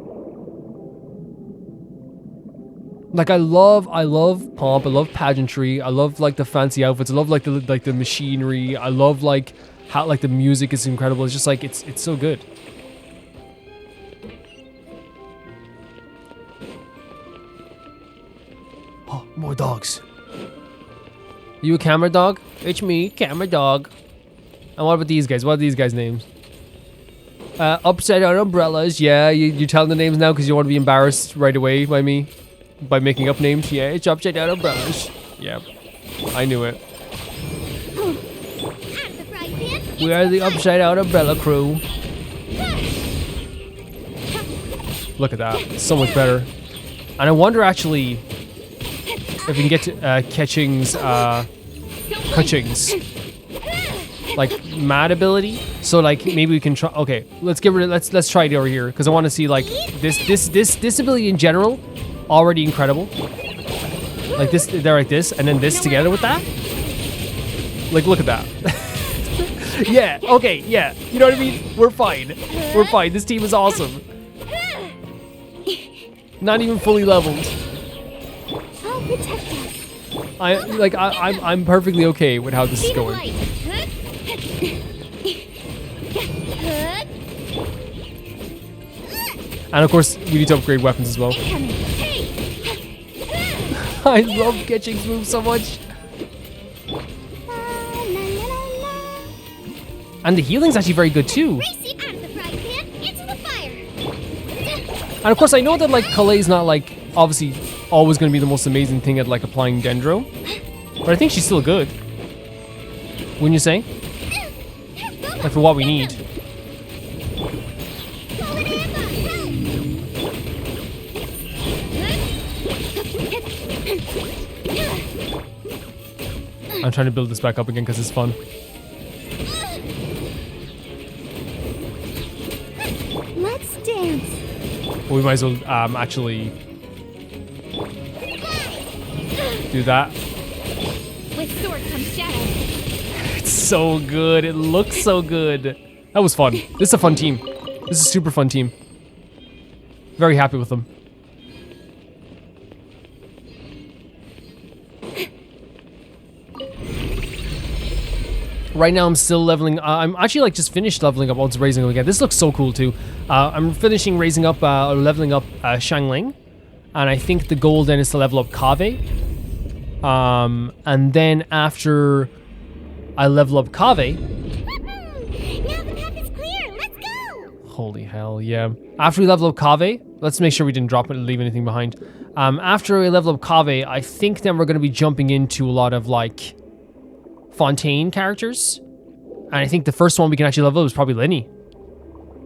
Like I love pomp. I love pageantry. I love like the fancy outfits. I love like the machinery. I love like how like the music is incredible. It's just like it's so good. Oh, more dogs. You a camera dog? It's me, camera dog. And what about these guys? What are these guys' names? Upside down umbrellas. Yeah, you telling the names now because you want to be embarrassed right away by me? By making up names? Yeah, it's upside down umbrellas. Yeah, I knew it. We are the upside down umbrella crew. Look at that. It's so much better. And I wonder actually if we can get to Ketching's like mad ability. So like maybe we can try. Okay, let's get rid of. Let's try it over here because I want to see like this ability in general. Already incredible. Like this, they're like this, and then this together with that. Like look at that. Yeah. Okay. Yeah. You know what I mean? We're fine. We're fine. This team is awesome. Not even fully leveled. I'm perfectly okay with how this is going. And of course, we need to upgrade weapons as well. I love Ketching's move so much. And the healing's actually very good too. And of course, I know that like Kalei's not like obviously always going to be the most amazing thing at like applying Dendro, but I think she's still good. Wouldn't you say? Like for what we need. I'm trying to build this back up again because it's fun. Let's dance. Well, we might as well actually do that. With sword comes shadow. It's so good. It looks so good. That was fun. This is a fun team. This is a super fun team. Very happy with them. Right now I'm still leveling. I'm actually like just finished leveling up onto raising up again. This looks so cool too. I'm finishing raising up or leveling up Xiangling, and I think the goal then is to level up Kaveh. And then after I level up Kaveh, Now the path is clear. Let's go. holy hell, yeah. After we level up Kaveh, let's make sure we didn't drop it and leave anything behind. After we level up Kaveh, I think then we're going to be jumping into a lot of like Fontaine characters, and I think the first one we can actually level is probably Lenny,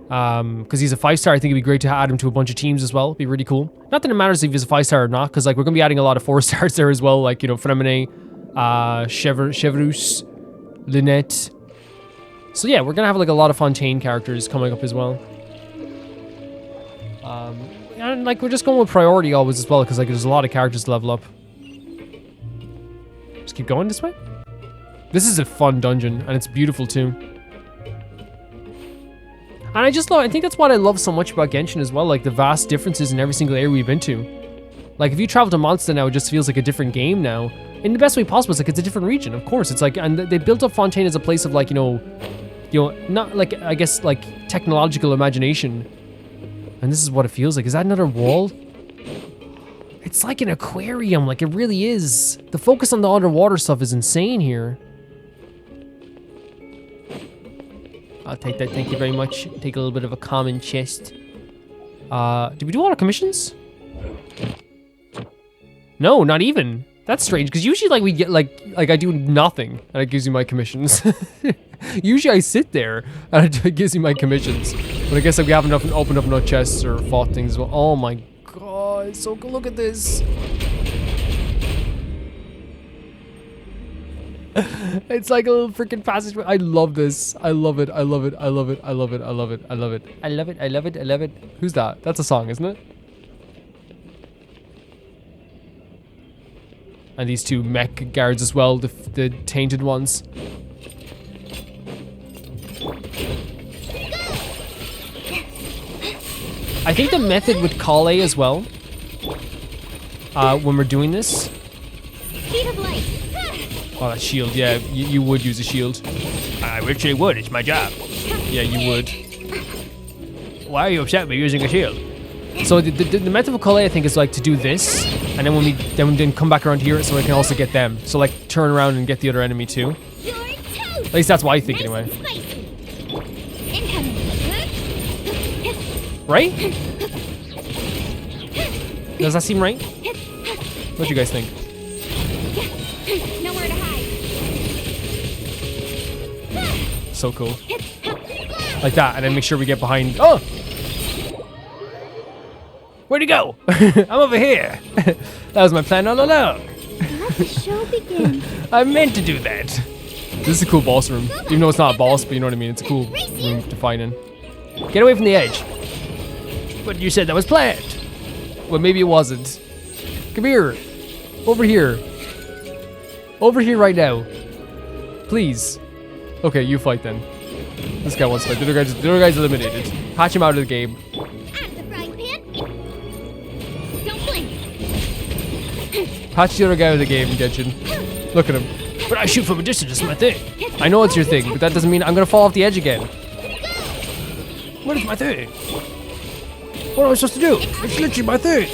because he's a 5-star. I think it'd be great to add him to a bunch of teams as well. It'd be really cool. Not that it matters if he's a 5-star or not, because like we're gonna be adding a lot of 4-stars there as well, like, you know, Fremine, Chevrus, Lynette. So yeah, we're gonna have like a lot of Fontaine characters coming up as well. And like we're just going with priority always as well, because like there's a lot of characters to level up. Just keep going this way. This is a fun dungeon, and it's beautiful too. And I think that's what I love so much about Genshin as well, like the vast differences in every single area we've been to. Like if you travel to Mondstadt now, it just feels like a different game now. In the best way possible, it's like it's a different region, of course. It's like, and they built up Fontaine as a place of like, you know, not like, I guess like technological imagination. And this is what it feels like. Is that another wall? It's like an aquarium, like it really is. The focus on the underwater stuff is insane here. I'll take that, thank you very much. Take a little bit of a common chest. Did we do all our commissions? No, not even. That's strange, because usually like we get like I do nothing and it gives you my commissions. Usually I sit there and it gives you my commissions. But I guess like we haven't opened up enough chests or fought things as well. Oh my it's so cool. Look at this. It's like a little freaking passageway. I love this. I love it. I love it. I love it. I love it. I love it. I love it. I love it. I love it. I love it. Who's that? That's a song, isn't it? And these two mech guards as well, the tainted ones. I think the method with Kale as well, when we're doing this. Speed of light. Oh, that shield, yeah, you would use a shield. I actually would, it's my job. Yeah, you would. Why are you upset with using a shield? So the method of Kale, I think, is like to do this, and then when we then come back around here so we can also get them. So like turn around and get the other enemy too. At least that's what I think anyway. Right? Does that seem right? What do you guys think? Nowhere to hide. So cool. Like that, and then make sure we get behind. Oh! Where'd he go? I'm over here. That was my plan all along. Let the show begin. I meant to do that. This is a cool boss room. Even though it's not a boss, but you know what I mean. It's a cool room to fight in. Get away from the edge. But you said that was planned. Well, maybe it wasn't. Come here. Over here. Over here right now. Please. Okay, you fight then. This guy wants to fight. The other guy's eliminated. Patch him out of the game. Out of the frying pan. Don't blink. Patch the other guy out of the game, Genshin. Look at him. But I shoot from a distance, it's my thing. I know it's your thing, but that doesn't mean I'm gonna fall off the edge again. What is my thing? What am I supposed to do? It's literally my thing.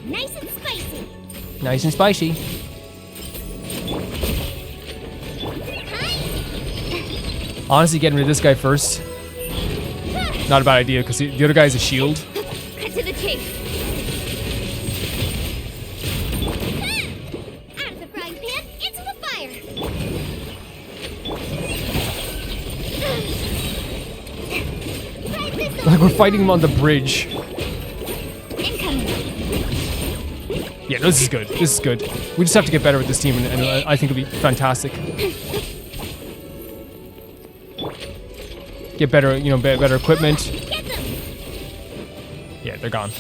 Nice and spicy. Nice and spicy. Honestly, getting rid of this guy first. Not a bad idea, because the other guy has a shield. Cut to the chase. Out of the frying pan, into the fire. Like we're fighting him on the bridge. Yeah, no, this is good. This is good. We just have to get better with this team, and I think it'll be fantastic. Get better, you know, better equipment. Yeah, they're gone.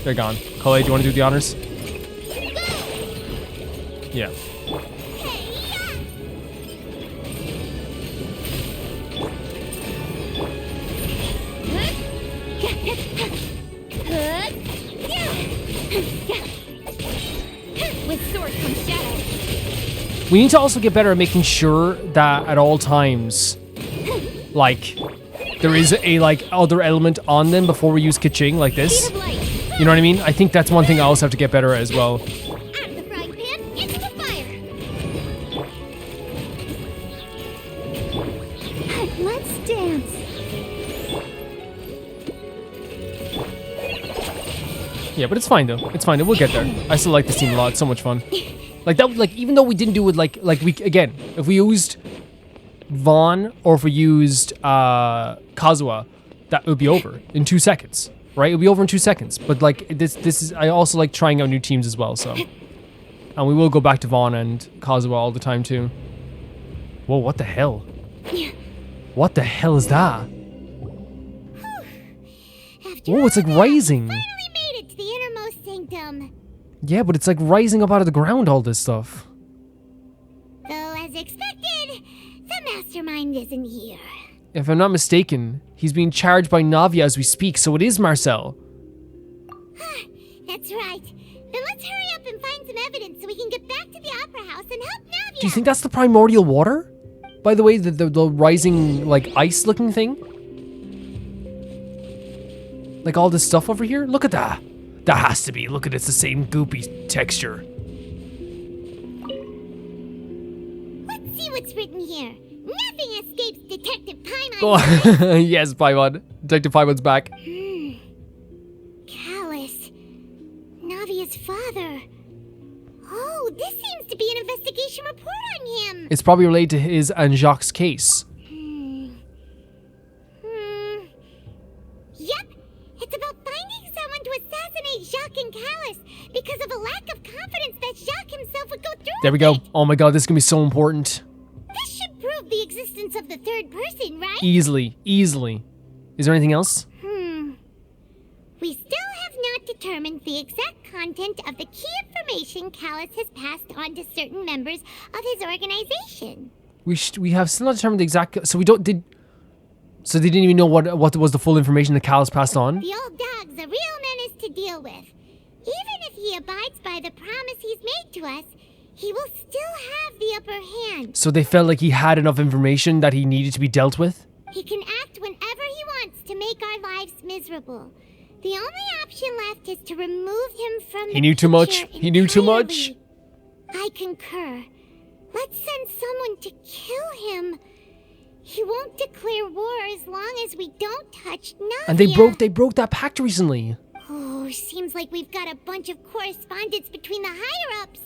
They're gone. Kale, do you want to do the honors? Yeah. With sword comes shadow. We need to also get better at making sure that at all times, like, there is a, like, other element on them before we use Kaching, like this. You know what I mean? I think that's one thing I also have to get better at as well. Out of the frying pan, into the fire. Let's dance. Yeah, but it's fine though. It's fine. We'll get there. I still like this team a lot. It's so much fun. Like that. Like even though we didn't do it like we again, if we used Vaughn or if we used Kazuha, that would be over in 2 seconds, right? It'll be over in 2 seconds. But like this is I also like trying out new teams as well. So, and we will go back to Vaughn and Kazuha all the time too. Whoa! What the hell? What the hell is that? Whoa! It's like rising. To the innermost sanctum. Yeah, but it's like rising up out of the ground, all this stuff. Though, as expected, the mastermind isn't here. If I'm not mistaken, he's being charged by Navia as we speak, so it is Marcel. That's right. Then let's hurry up and find some evidence so we can get back to the opera house and help Navia. Do you think that's the primordial water? By the way, the rising, like, ice-looking thing? Like all this stuff over here? Look at that. That has to be. Look at it. It's the same goopy texture. Let's see what's written here. Nothing escapes Detective Paimon. Oh, yes, Paimon. Detective Paimon's back. Callus. Navia's father. Oh, this seems to be an investigation report on him. It's probably related to his and Jacques' case. There we go. Oh my god, this is gonna be so important. This should prove the existence of the third person, right? Easily. Is there anything else? We still have not determined the exact content of the key information Callus has passed on to certain members of his organization. We have still not determined the exact. So we don't So they didn't even know what was the full information that Callus passed on. The old dog's a real menace to deal with. Even if he abides by the promise he's made to us, he will still have the upper hand. So they felt like he had enough information that he needed to be dealt with. He can act whenever he wants to make our lives miserable. The only option left is to remove him from the He knew too much. picture He knew too much. entirely. I concur. Let's send someone to kill him. He won't declare war as long as we don't touch Navia. And they broke that pact recently. Oh, seems like we've got a bunch of correspondence between the higher-ups.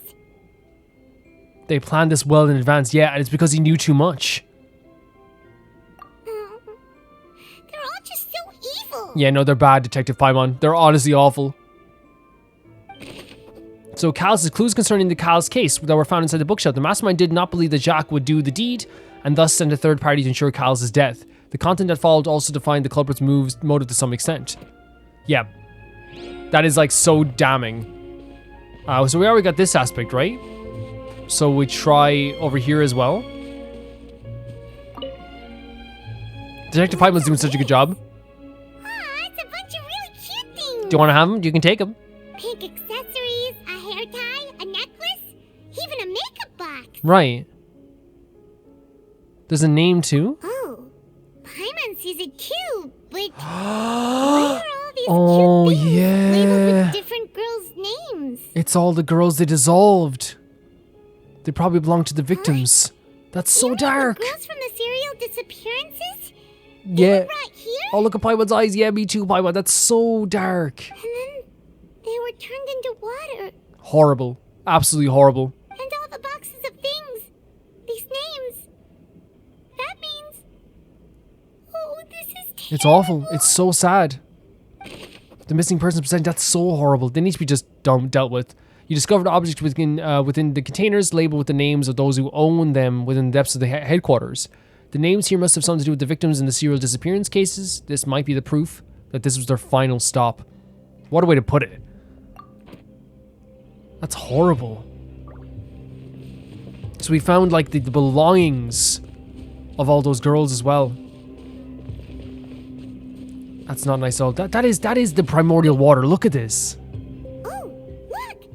They planned this well in advance, yeah, and it's because he knew too much. They're all just so evil. Yeah, no, they're bad, Detective Paimon. They're honestly awful. So Callus' clues concerning the Callus case that were found inside the bookshelf. The mastermind did not believe that Jacques would do the deed, and thus send a third party to ensure Callus' death. The content that followed also defined the culprit's motive to some extent. Yeah. That is like so damning. So we already got this aspect, right? So we try over here as well. Detective Paimon's doing such a good job. It's a bunch of really cute things. Do you want to have them? You can take them. Pink accessories, a hair tie, a necklace, even a makeup box. Right. There's a name too. Oh, Paimon sees it too, but why are all these Oh, cute things yeah. labeled with different girls' names? It's all the girls they dissolved. They probably belong to the victims. That's so dark. The girls from the serial disappearances? Yeah. Right here? Oh, look at Paimon's eyes. Yeah, me too, Paimon. That's so dark. And then they were turned into water. Horrible. Absolutely horrible. And all the boxes of things. These names. That means... Oh, this is terrible. It's awful. It's so sad. The missing persons percentage, that's so horrible. They need to be just dealt with. You discovered objects within the containers labeled with the names of those who own them within the depths of the headquarters. The names here must have something to do with the victims in the serial disappearance cases. This might be the proof that this was their final stop. What a way to put it. That's horrible. So we found like the belongings of all those girls as well. That's not nice at all. That is the primordial water. Look at this. Oh, look!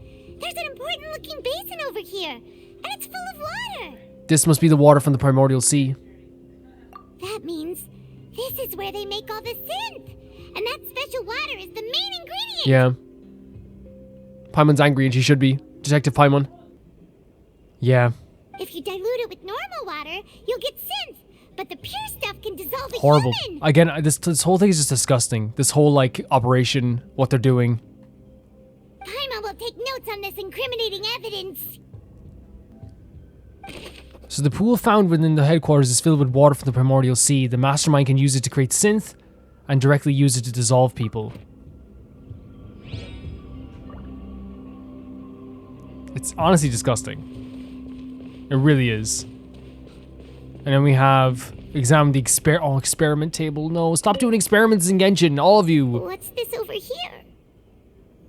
There's an important looking basin over here. And it's full of water. This must be the water from the primordial sea. That means this is where they make all the synth. And that special water is the main ingredient. Yeah. Paimon's angry and she should be. Detective Paimon. Yeah. If you dilute it with normal water, you'll get synth. But the pure stuff can dissolve a Horrible. human. Again, this whole thing is just disgusting. This whole, like, operation, what they're doing. Paimon will take notes on this incriminating evidence. So the pool found within the headquarters is filled with water from the primordial sea. The mastermind can use it to create synth and directly use it to dissolve people. It's honestly disgusting. It really is. And then we have examined the experiment table. No, stop doing experiments in Genshin, all of you. What's this over here?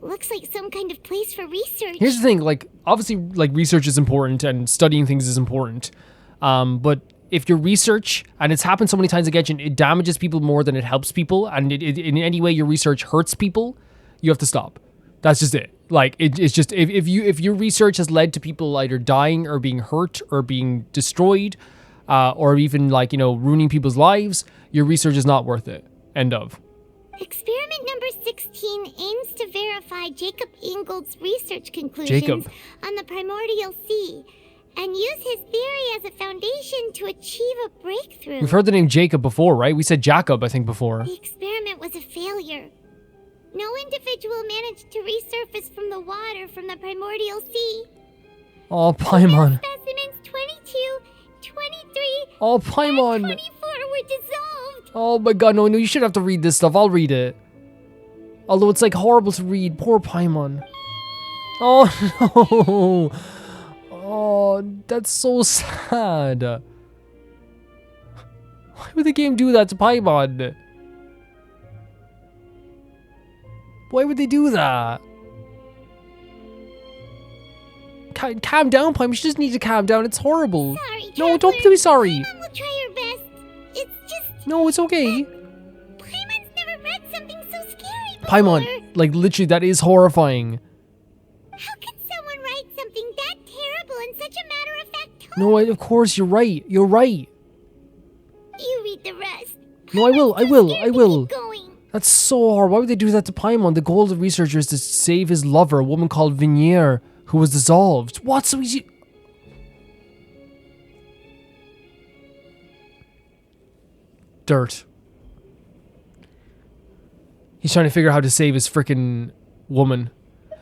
Looks like some kind of place for research. Here's the thing, like, obviously, like, research is important and studying things is important. But if your research, and it's happened so many times in Genshin, it damages people more than it helps people, and in any way your research hurts people, you have to stop. That's just it. Like, it's just, if your research has led to people either dying or being hurt or being destroyed, or even, like, you know, ruining people's lives, your research is not worth it. End of. Experiment number 16 aims to verify Jacob Ingold's research conclusions on the primordial sea and use his theory as a foundation to achieve a breakthrough. We've heard the name Jacob before, right? We said Jacob, I think, before. The experiment was a failure. No individual managed to resurface from the water from the primordial sea. Oh, Paimon. Specimens 22, 23, Oh, Paimon. 24 were dissolved. Oh my god, no, you shouldn't have to read this stuff. I'll read it. Although it's like horrible to read. Poor Paimon. Oh no. Oh, that's so sad. Why would the game do that to Paimon? Why would they do that? Calm down, Paimon. She just needs to calm down. It's horrible. Sorry, no, don't be sorry. Paimon will try her best. It's just... No, it's okay. Paimon's never read something so scary before. Paimon, like literally, that is horrifying. How could someone write something that terrible in such a matter-of-fact tone? No, of course, you're right. You're right. You read the rest. No, I will. I will. Keep going. That's so hard. Why would they do that to Paimon? The goal of the researcher is to save his lover, a woman called Vignier, who was dissolved. What? So easy. Dirt. He's trying to figure out how to save his freaking woman.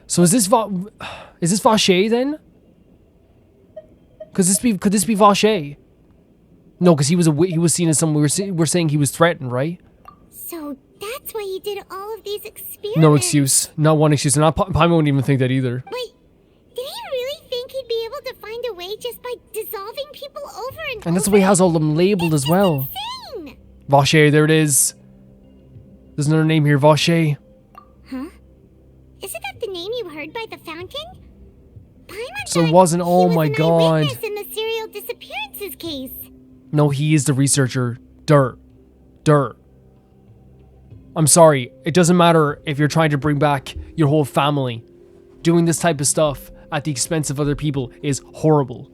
So is this Vacher then? Could this be Vacher? No, because he was seen as someone we're saying he was threatened, right? So that's why he did all of these experiments. No excuse. Not one excuse. And Paimon wouldn't even think that either. But did he really think he'd be able to find a way just by dissolving people over and over? And that's why he has all them labeled as well. Insane. Vacher, there it is. There's another name here, Vacher. Huh? Isn't that the name you heard by the fountain? Paimon So it wasn't. Oh my was an god. eyewitness in the serial disappearances case. No, he is the researcher. Dirt. I'm sorry. It doesn't matter if you're trying to bring back your whole family. Doing this type of stuff at the expense of other people is horrible.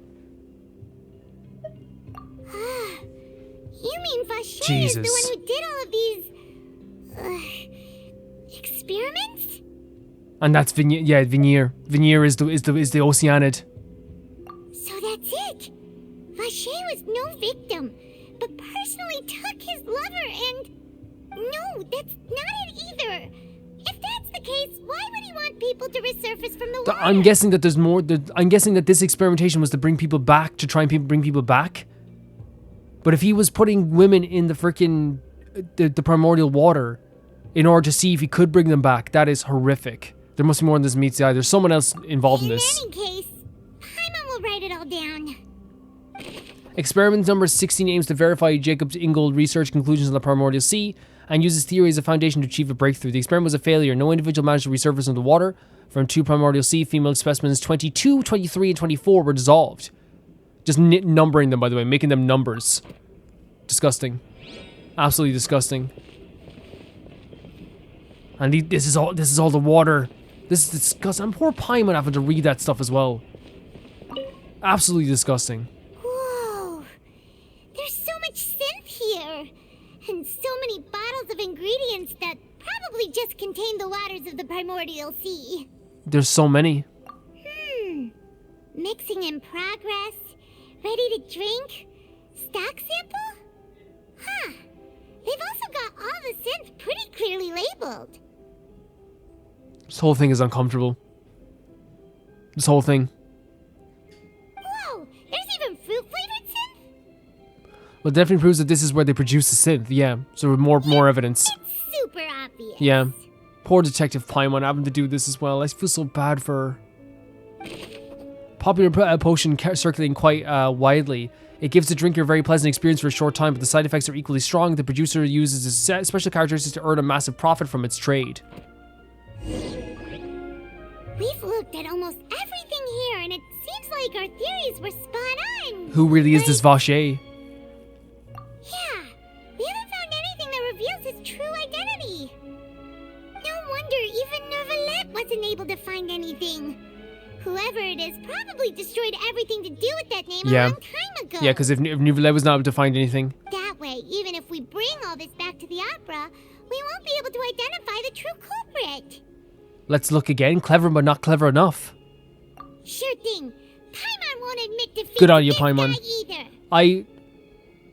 You mean Vacher Jesus. is the one who did all of these experiments? And that's Vignier. Yeah, Vignier. Vignier is the Oceanid. So that's it. Vacher was no victim, but personally took his lover and... No, that's not it either. If that's the case, why would he want people to resurface from the water? I'm guessing that there's more. I'm guessing that this experimentation was to bring people back, to try and bring people back. But if he was putting women in the freaking the primordial water in order to see if he could bring them back, that is horrific. There must be more than this meets the eye. There's someone else involved in this. In any case, Paimon will write it all down. Experiment number 16 aims to verify Jacob Ingold research conclusions on the primordial sea and uses theory as a foundation to achieve a breakthrough. The experiment was a failure. No individual managed to resurface from the water. From 2 primordial sea, female specimens 22, 23, and 24 were dissolved. Just numbering them, by the way, making them numbers. Disgusting. Absolutely disgusting. And this is all the water. This is disgusting. And poor Paimon having to read that stuff as well. Absolutely disgusting. Whoa. There's so much synth here. And so many bottles of ingredients that probably just contain the waters of the primordial sea. There's so many. Mixing in progress. Ready to drink. Stock sample? Huh. They've also got all the synth pretty clearly labeled. This whole thing is uncomfortable. This whole thing. Whoa, there's even fruit-flavored synth? Well, it definitely proves that this is where they produce the synth, yeah. So more evidence. It's super obvious. Yeah. Poor Detective Paimon having to do this as well. I feel so bad for her. Popular potion circulating quite widely. It gives the drinker a very pleasant experience for a short time, but the side effects are equally strong. The producer uses a special characteristics to earn a massive profit from its trade. We've looked at almost everything here, and it seems like our theories were spot on. Who really is this Vacher? Yeah, we haven't found anything that reveals his true identity. No wonder even Neuvillette wasn't able to find anything. Whoever it is probably destroyed everything to do with that name a long time ago. Yeah, because if Neuvillette was not able to find anything. That way, even if we bring all this back to the opera, we won't be able to identify the true culprit. Let's look again. Clever, but not clever enough. Sure thing. Paimon won't admit defeat. Good on you, this Paimon. guy either.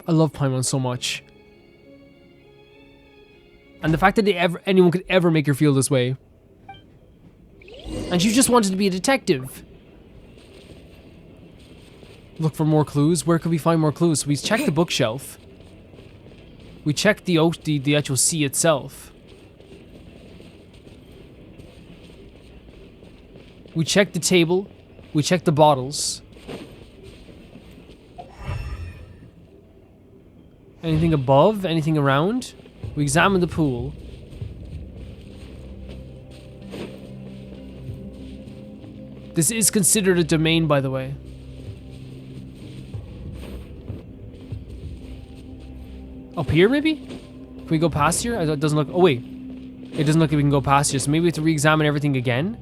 I love Paimon so much. And the fact that anyone could ever make her feel this way. And she just wanted to be a detective. Look for more clues. Where could we find more clues? So we checked the bookshelf. We checked the actual sea itself. We checked the table. We checked the bottles. Anything above? Anything around? We examine the pool. This is considered a domain, by the way. Up here, maybe? Can we go past here? It doesn't look... Oh, wait. It doesn't look like we can go past here, so maybe we have to re-examine everything again?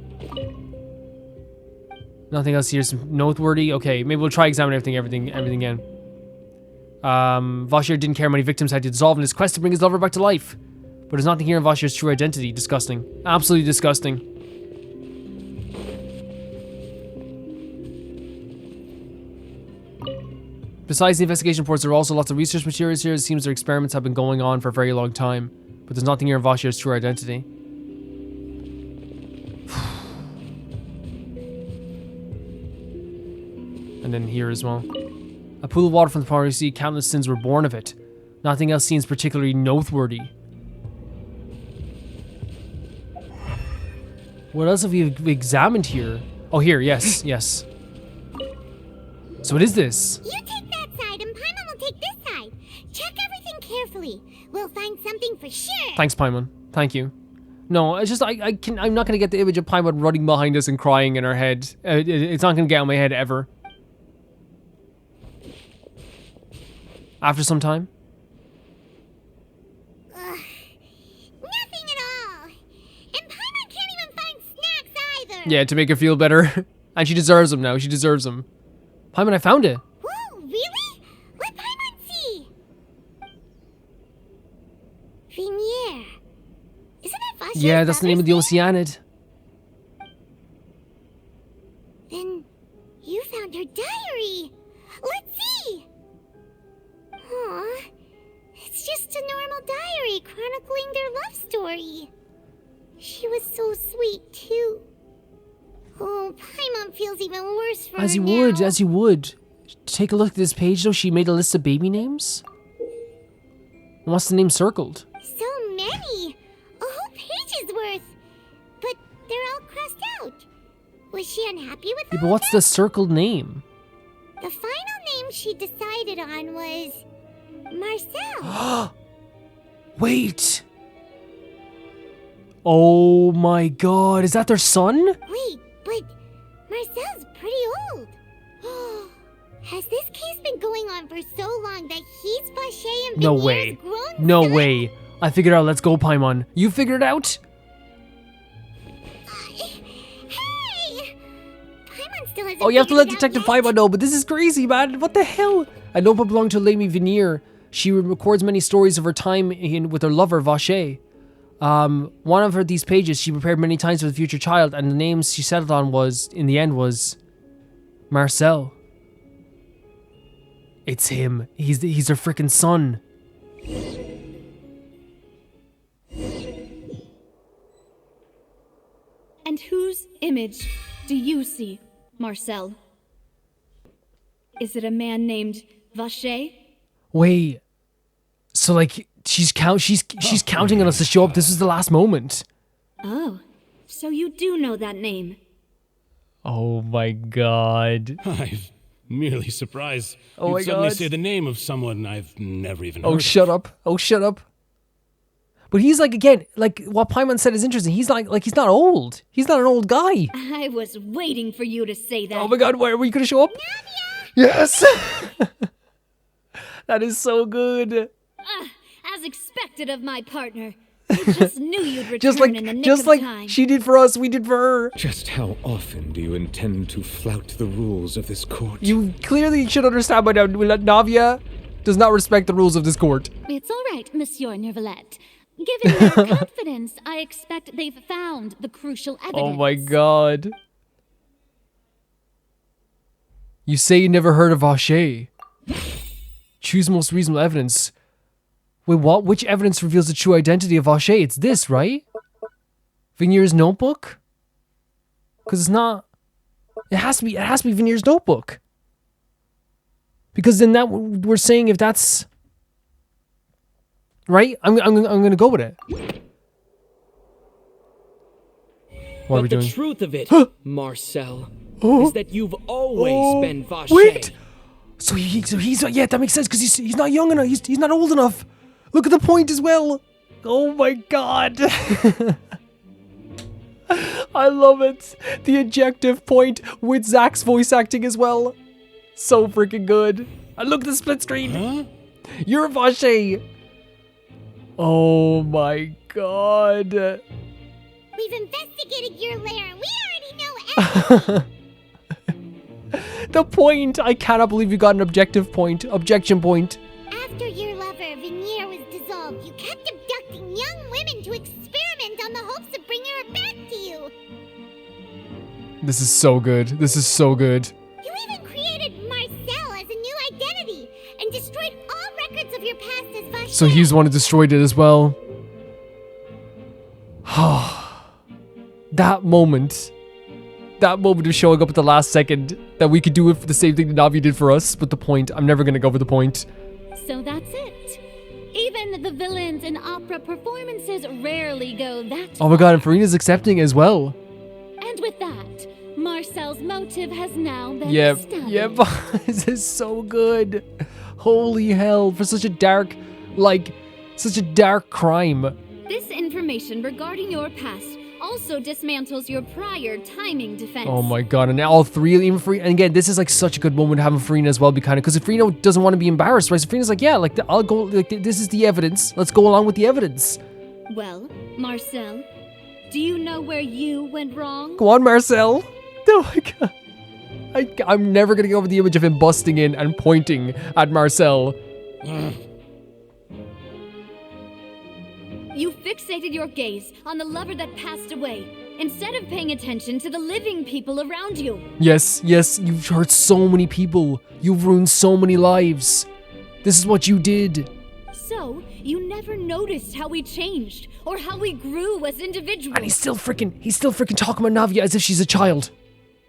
Nothing else here is noteworthy. Okay, maybe we'll try examining everything again. Vashir didn't care how many victims had to dissolve in his quest to bring his lover back to life. But there's nothing here in Vashir's true identity. Disgusting. Absolutely disgusting. Besides the investigation reports, there are also lots of research materials here. It seems their experiments have been going on for a very long time. But there's nothing here in Vashir's true identity. And then here as well. A pool of water from the primary sea, countless sins were born of it. Nothing else seems particularly noteworthy. What else have we examined here? Oh, here, yes, yes. So what is this? You take that side and Paimon will take this side. Check everything carefully. We'll find something for sure. Thanks, Paimon. Thank you. No, it's just, I'm not going to get the image of Paimon running behind us and crying in our head. It's not going to get out of my head ever. After some time? Nothing at all. And Paimon can't even find snacks either. Yeah, to make her feel better. And she deserves them now. She deserves them. Paimon, I found it. Whoa, really? Let Paimon see. Vinier. Isn't it Vashir's Yeah, that's the name of the Oceanid. Then you found her diary. Let's see. Aw, it's just a normal diary chronicling their love story. She was so sweet, too. Oh, Paimon feels even worse for her now. As you would. Take a look at this page, though. She made a list of baby names. And what's the name circled? So many. A whole page's worth. But they're all crossed out. Was she unhappy with Yeah, but what's the circled name? The final name she decided on was Marcel. Wait. Oh my god, is that their son? Wait, but Marcel's pretty old. Has this case been going on for so long that he's Vache and No Vinier's way. grown No son? way. I figured it out. Let's go, Paimon. You figured it out? Hey! Paimon still hasn't Oh, you have to let figured it out Detective yet. Paimon know, but this is crazy, man. What the hell? I know but belonged to Lady Vinier. She records many stories of her time with her lover, Vache. One of these pages she prepared many times for the future child, and the names she settled on was, in the end, was Marcel. It's him. He's her freaking son. And whose image do you see, Marcel? Is it a man named Vache? Wait. So like she's counting on us to show up. This is the last moment. Oh, so you do know that name. Oh my god. I'm merely surprised Oh you'd my suddenly God. say the name of someone I've never even heard Oh, of. shut up. Oh, shut up. But he's like, again, like what Paimon said is interesting. He's like he's not old. He's not an old guy. I was waiting for you to say that. Oh my god, where were you gonna show up? Yes. That is so good. As expected of my partner. I just knew you'd return Just like in the nick just of like time. she did for us, we did for her. Just how often do you intend to flout the rules of this court? You clearly should understand by now. Navia does not respect the rules of this court. It's all right, Monsieur Neuvillette. Given their confidence, I expect they've found the crucial evidence. Oh my god. You say you never heard of Vache. Choose most reasonable evidence. Wait, what? Which evidence reveals the true identity of Vache? It's this, right? Vinier's notebook? Because it's not... It has to be Vinier's notebook. Because then that we're saying if that's... Right? I'm gonna go with it. What are we But the doing? truth of it, Marcel, Oh. is that you've always been Vache. Wait! So he's yeah, that makes sense because he's not young enough. He's not old enough. Look at the point as well. Oh my god. I love it. The objective point with Zach's voice acting as well. So freaking good. And look at the split screen. Huh? You're Vache. Oh my god. We've investigated your lair. We already know everything. The point. I cannot believe you got an objective point. Objection point. After your lover, Veneer, was dissolved, you kept abducting young women to experiment on the hopes of bringing her back to you. This is so good. This is so good. You even created Marcel as a new identity and destroyed all records of your past as Vache. So he's the one who destroyed it as well. That moment of showing up at the last second, that we could do it for the same thing that Navia did for us, but the point, I'm never gonna go for the point. So that's it. Even the villains in opera performances rarely go that Oh my god, and Farina's accepting as well. And with that, Marcel's motive has now been established. Yep, this is so good. Holy hell, for such a dark crime. This information regarding your past also dismantles your prior timing defense. Oh my god, and all three, even Farina, and again, this is like such a good moment having Farina as well, because if Farina doesn't want to be embarrassed, right? So Farina's like, yeah, like, I'll go, like, this is the evidence. Let's go along with the evidence. Well, Marcel, do you know where you went wrong? Go on, Marcel. Oh my god. I'm never gonna get over the image of him busting in and pointing at Marcel. You fixated your gaze on the lover that passed away, instead of paying attention to the living people around you. Yes, you've hurt so many people. You've ruined so many lives. This is what you did. So, you never noticed how we changed, or how we grew as individuals. And he's still freaking talking about Navia as if she's a child.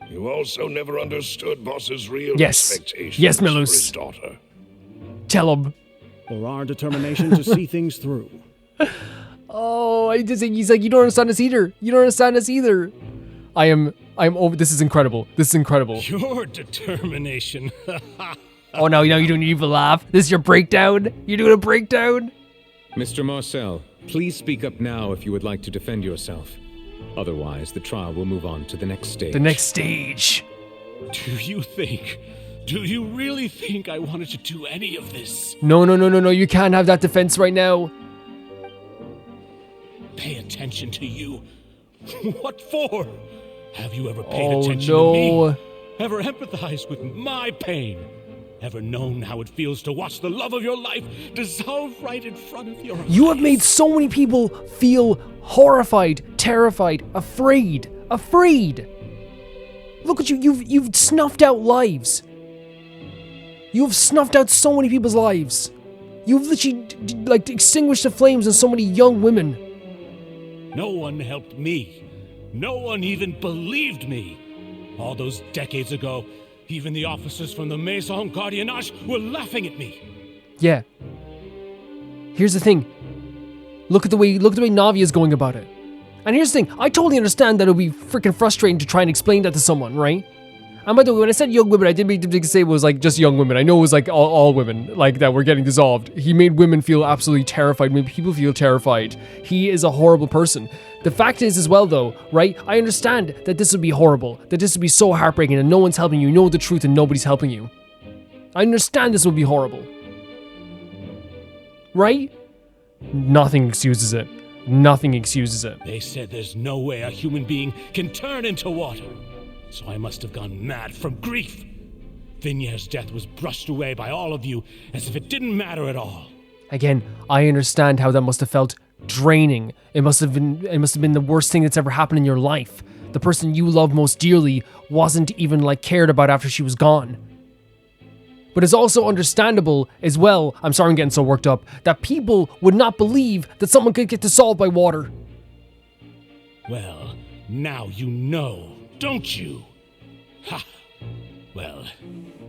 You also never understood Boss's real Yes, expectations for Melus. his daughter. Tell him. For our determination to see things through. Oh, he's like, you don't understand us either. You don't understand us either. I'm over. This is incredible. Your determination. Oh no, you don't even laugh. This is your breakdown? You doing a breakdown? Mr. Marcel, please speak up now if you would like to defend yourself. Otherwise, the trial will move on to the next stage. The next stage. Do you really think I wanted to do any of this? No. You can't have that defense right now. Pay attention to you. What for? Have you ever paid attention no. to me? Ever empathized with my pain? Ever known how it feels to watch the love of your life dissolve right in front of your eyes? You have made so many people feel horrified, terrified, afraid. Look at you. You've snuffed out lives. You've snuffed out so many people's lives. You've literally like extinguished the flames in so many young women. No one helped me. No one even believed me. All those decades ago, even the officers from the Maison Gardiennage were laughing at me. Yeah. Here's the thing. Look at the way Navia's going about it. And here's the thing. I totally understand that it would be freaking frustrating to try and explain that to someone, right? And by the way, when I said young women, I didn't mean to say it was like just young women. I know it was like all women like that were getting dissolved. He made women feel absolutely terrified, made people feel terrified. He is a horrible person. The fact is as well though, right? I understand that this would be horrible, that this would be so heartbreaking and no one's helping you. You know the truth and nobody's helping you. I understand this would be horrible. Right? Nothing excuses it. They said there's no way a human being can turn into water. So I must have gone mad from grief. Vignere's death was brushed away by all of you as if it didn't matter at all. Again, I understand how that must have felt draining. It must have been the worst thing that's ever happened in your life. The person you love most dearly wasn't even like cared about after she was gone. But it's also understandable as well, I'm sorry I'm getting so worked up, that people would not believe that someone could get dissolved by water. Well, now you know. Don't you? Ha! Well,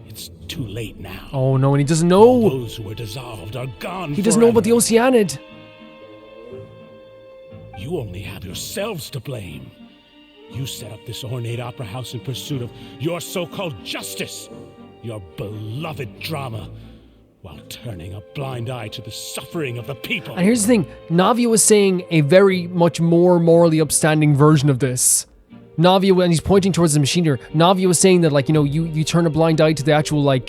it's too late now. Oh no, and he doesn't know. All those who were dissolved are gone. He doesn't know about the Oceanid. You only have yourselves to blame. You set up this ornate opera house in pursuit of your so-called justice. your beloved drama, while turning a blind eye to the suffering of the people. And here's the thing, Navia was saying a very much more morally upstanding version of this. Navia, when he's pointing towards the machine here, Navia was saying that, like, you know, you turn a blind eye to the actual, like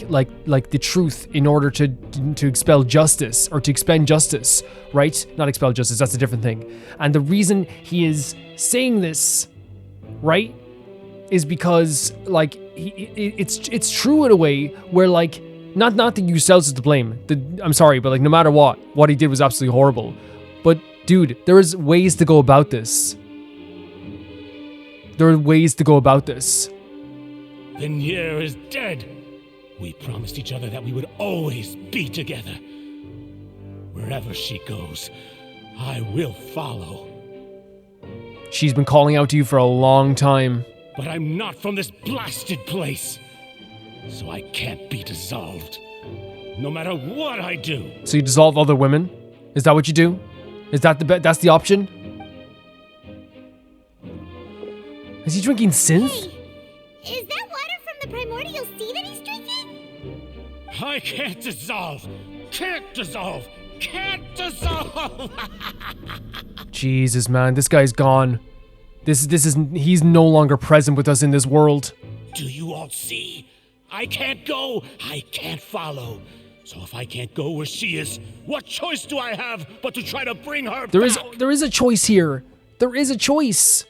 the truth in order to expel justice, or to expend justice, right? Not expel justice, that's a different thing. And the reason he is saying this, right, is because, like, it's true in a way where, like, not that yourselves is to blame. I'm sorry, but, like, no matter what he did was absolutely horrible. But, dude, there is ways to go about this. There are ways to go about this. Vignier is dead. We promised each other that we would always be together. Wherever she goes, I will follow. She's been calling out to you for a long time. But I'm not from this blasted place, so I can't be dissolved, no matter what I do. So you dissolve other women? Is that what you do? Is that that's the option? Is he drinking synth? Hey, is that water from the primordial sea that he's drinking? I can't dissolve! Can't dissolve! Can't dissolve! Jesus, man, this guy's gone. He's no longer present with us in this world. Do you all see? I can't go, I can't follow. So if I can't go where she is, what choice do I have but to try to bring her back? There is a choice here. There is a choice.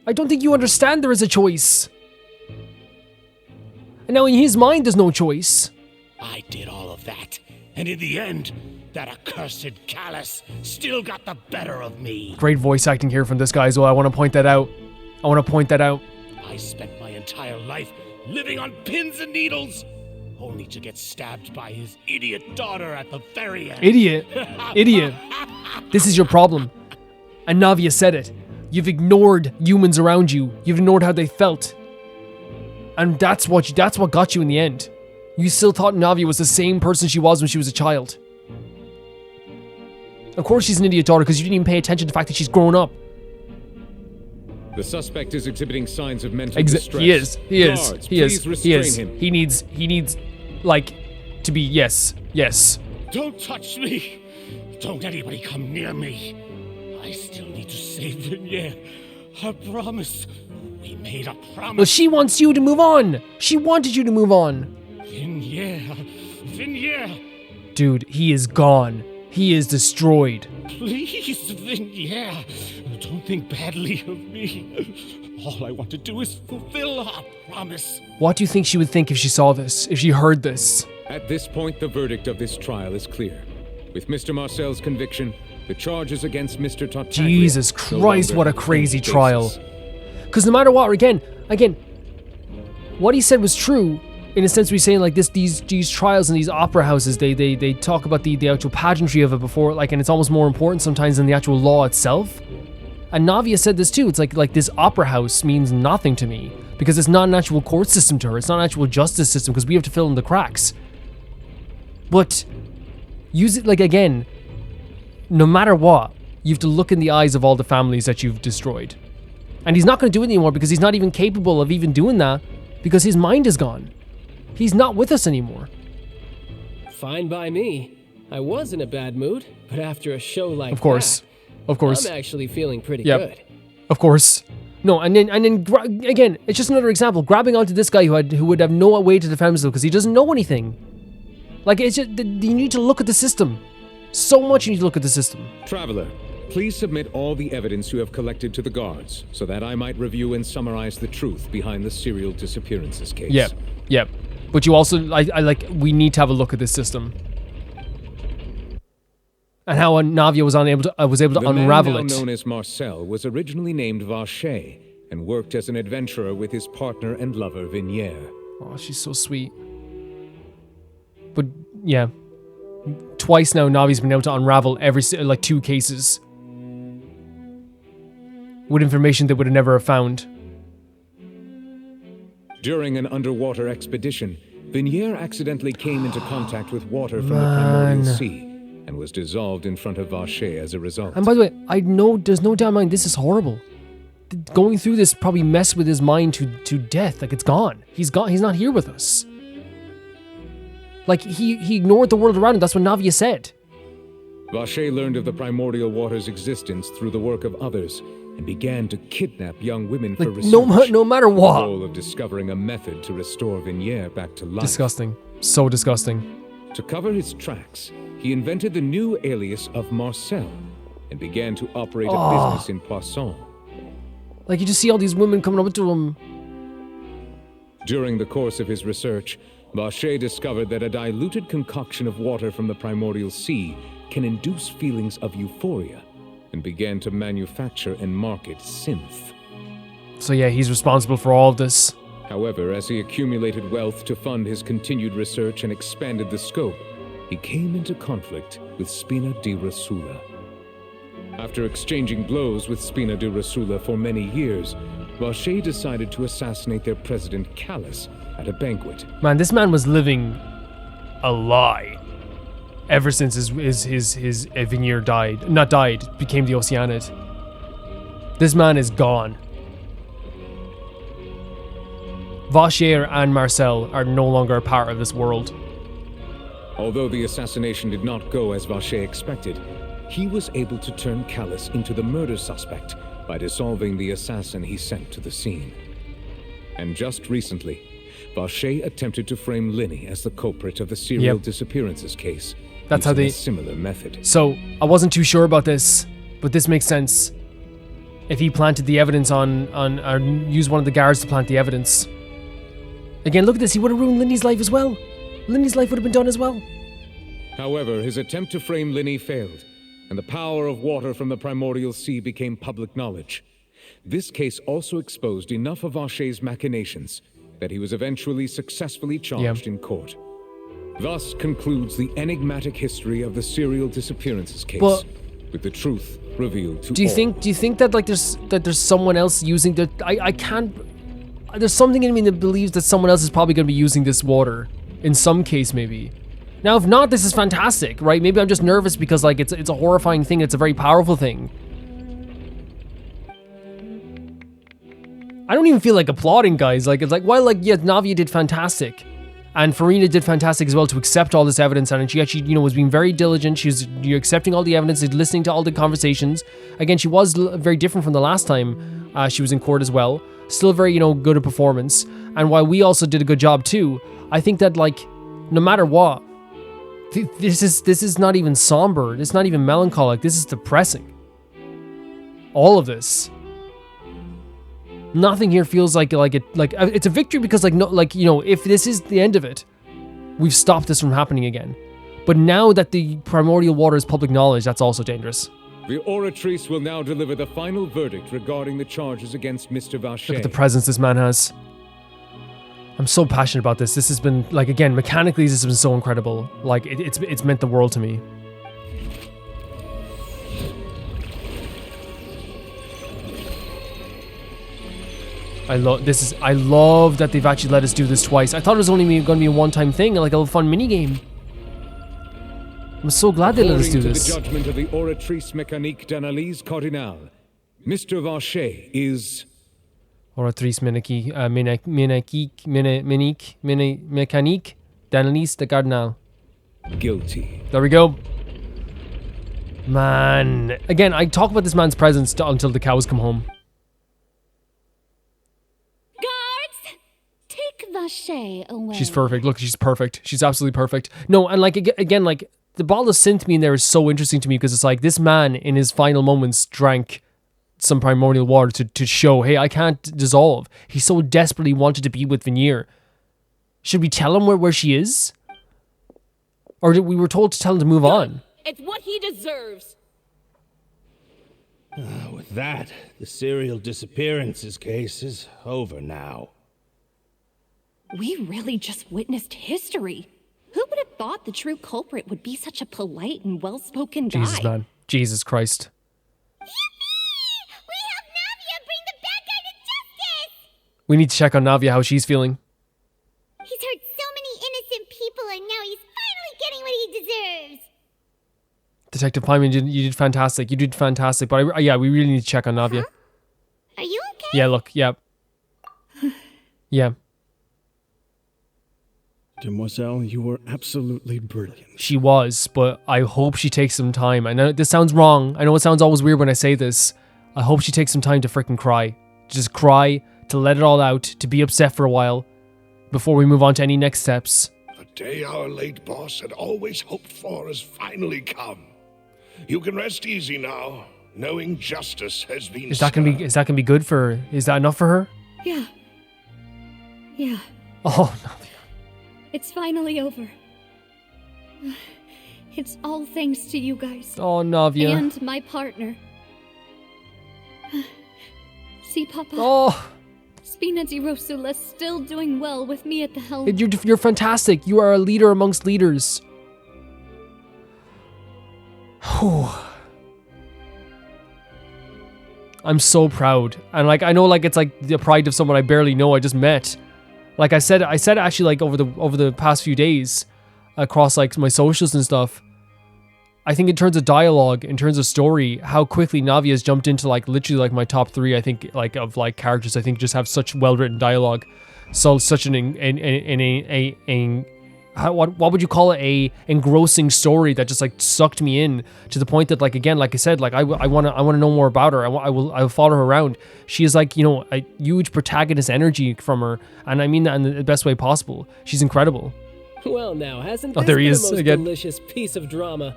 I don't think you understand there is a choice. And now in his mind, there's no choice. I did all of that, and in the end, that accursed Callus still got the better of me. Great voice acting here from this guy as well. I want to point that out. I spent my entire life living on pins and needles, only to get stabbed by his idiot daughter at the very end. Idiot. This is your problem. And Navia said it. You've ignored humans around you. You've ignored how they felt. And that's what got you in the end. You still thought Navia was the same person she was when she was a child. Of course she's an idiot daughter because you didn't even pay attention to the fact that she's grown up. The suspect is exhibiting signs of mental distress. He is. Guards, please restrain him. He needs, like, to be, yes. Don't touch me. Don't anybody come near me. I still need to save Vignier. I promise. We made a promise. Well, she wants you to move on. She wanted you to move on. Vignier. Dude, he is gone. He is destroyed. Please, Vignier. Don't think badly of me. All I want to do is fulfill our promise. What do you think she would think if she saw this? If she heard this? At this point, the verdict of this trial is clear. With Mr. Marcel's conviction, the charges against Mr. Tartaglia. Jesus Christ, what a crazy trial. Because no matter what, again, what he said was true. In a sense, we're saying like these trials in these opera houses, they talk about the actual pageantry of it before, like, and it's almost more important sometimes than the actual law itself. And Navia said this too. It's like this opera house means nothing to me because it's not an actual court system to her. It's not an actual justice system because we have to fill in the cracks. But use it, like, again, no matter what, you have to look in the eyes of all the families that you've destroyed. And he's not going to do it anymore because he's not even capable of even doing that because his mind is gone. He's not with us anymore. Fine by me. I was in a bad mood, but after a show like Of course. I'm actually feeling pretty good. Of course. No, and then again, it's just another example. Grabbing onto this guy who would have no way to defend himself because he doesn't know anything. Like, it's just, you need to look at the system. So much you need to look at the system. Traveler, please submit all the evidence you have collected to the guards so that I might review and summarize the truth behind the serial disappearances case. Yep. But you also, we need to have a look at this system. And how Navia was able to unravel it. The man now known as Marcel was originally named Vache and worked as an adventurer with his partner and lover Vignier. Oh, she's so sweet. But yeah, twice now Navi's been able to unravel two cases with information they would have never found. During an underwater expedition, Vignier accidentally came into contact with water from the primordial sea and was dissolved in front of Vache as a result. And by the way, there's no doubt in mind, this is horrible. going through this probably messed with his mind to death. Like, it's gone. He's gone. He's not here with us. Like, he ignored the world around him. That's what Navia said. Vache learned of the primordial water's existence through the work of others and began to kidnap young women for research. No matter what. The goal of discovering a method to restore Vignier back to life. Disgusting. So disgusting. To cover his tracks, he invented the new alias of Marcel and began to operate a business in Poisson. Like, you just see all these women coming up to him. During the course of his research, Vache discovered that a diluted concoction of water from the primordial sea can induce feelings of euphoria, and began to manufacture and market synth. So yeah, he's responsible for all of this. However, as he accumulated wealth to fund his continued research and expanded the scope, he came into conflict with Spina di Rosula. After exchanging blows with Spina di Rosula for many years, Vache decided to assassinate their president Callus at a banquet. Man, this man was living a lie ever since his Vignier died. Not died, became the Oceanid. This man is gone. Vache and Marcel are no longer a part of this world. Although the assassination did not go as Vache expected, he was able to turn Callus into the murder suspect by dissolving the assassin he sent to the scene. And just recently, Vache attempted to frame Linny as the culprit of the serial disappearances case. That's how they... a similar method. So, I wasn't too sure about this, but this makes sense. If he planted the evidence or used one of the guards to plant the evidence. Again, look at this, he would have ruined Linny's life as well. Linny's life would have been done as well. However, his attempt to frame Linny failed, and the power of water from the primordial sea became public knowledge. This case also exposed enough of Vache's machinations that he was eventually successfully charged in court. Thus concludes the enigmatic history of the serial disappearances case, with the truth revealed to all. Do you think that like there's someone else using the... I can't... There's something in me that believes that someone else is probably going to be using this water. In some case, maybe. Now, if not, this is fantastic, right? Maybe I'm just nervous because, like, it's a horrifying thing. It's a very powerful thing. I don't even feel like applauding, guys. Like, it's like, well, like, yeah, Navia did fantastic. And Farina did fantastic as well to accept all this evidence. And she actually, was being very diligent. She was accepting all the evidence, listening to all the conversations. Again, she was very different from the last time she was in court as well. Still very, good at performance. And while we also did a good job too, I think that, like, no matter what, this is not even somber. It's not even melancholic. This is depressing. All of this. Nothing here feels like it's a victory because, like, no, like, if this is the end of it, we've stopped this from happening again. But now that the primordial water is public knowledge, that's also dangerous. The Oricatrice will now deliver the final verdict regarding the charges against Mr. Vache. Look at the presence this man has. I'm so passionate about this. This has been, like, again, mechanically, this has been so incredible. Like, it's meant the world to me. I love that they've actually let us do this twice. I thought it was only going to be a one-time thing, like a little fun mini-game. I'm so glad they let us do this. According to the judgment of the Oricatrice Mécanique d'Analyse Cardinale, Mr. Vache is... Oricatrice Mécanique d'Analyse de Cardinal. Guilty. There we go. Man. Again, I talk about this man's presence until the cows come home. Guards! Take Vache away. She's perfect. Look, she's perfect. She's absolutely perfect. No, and like, again, like, the ball of synth in there is so interesting to me because it's like this man in his final moments drank some primordial water to show, hey, I can't dissolve. He so desperately wanted to be with Vignier. Should we tell him where she is? Or we were told to tell him to move on? It's what he deserves. With that, the serial disappearances case is over now. We really just witnessed history. Who would have thought the true culprit would be such a polite and well-spoken guy? Jesus, man. Jesus Christ. Yippee! We helped Navia bring the bad guy to justice! We need to check on Navia, how she's feeling. He's hurt so many innocent people, and now he's finally getting what he deserves. Detective Pyman, you did fantastic. You did fantastic. But yeah, we really need to check on Navia. Huh? Are you Yeah, look, yeah. Yeah. Demoiselle, you were absolutely brilliant. She was, but I hope she takes some time. I know this sounds wrong. I know it sounds always weird when I say this. I hope she takes some time to freaking cry. Just cry, to let it all out, to be upset for a while, before we move on to any next steps. The day our late boss had always hoped for has finally come. You can rest easy now, knowing justice has been Is that gonna be good for her? Is that enough for her? Yeah. Yeah. Oh, no. It's finally over. It's all thanks to you guys. Oh, Navia. And my partner. See, Papa? Oh. Spina di Rosula's still doing well with me at the helm. You're fantastic. You are a leader amongst leaders. Whew. I'm so proud. And like, I know like it's like the pride of someone I barely know, I just met. Like I said actually like over the past few days across like my socials and stuff. I think in terms of dialogue, in terms of story, how quickly Navia has jumped into like literally like my top 3, I think, like of like characters I think just have such well-written dialogue. So such what would you call it, a engrossing story that just like sucked me in to the point that like, again, like I said, like I want to know more about her. I will follow her around. She is like, you know, a huge protagonist energy from her, and I mean that in the best way possible. She's incredible. Well, now hasn't Oh, this there he been is a most again. delicious piece of drama?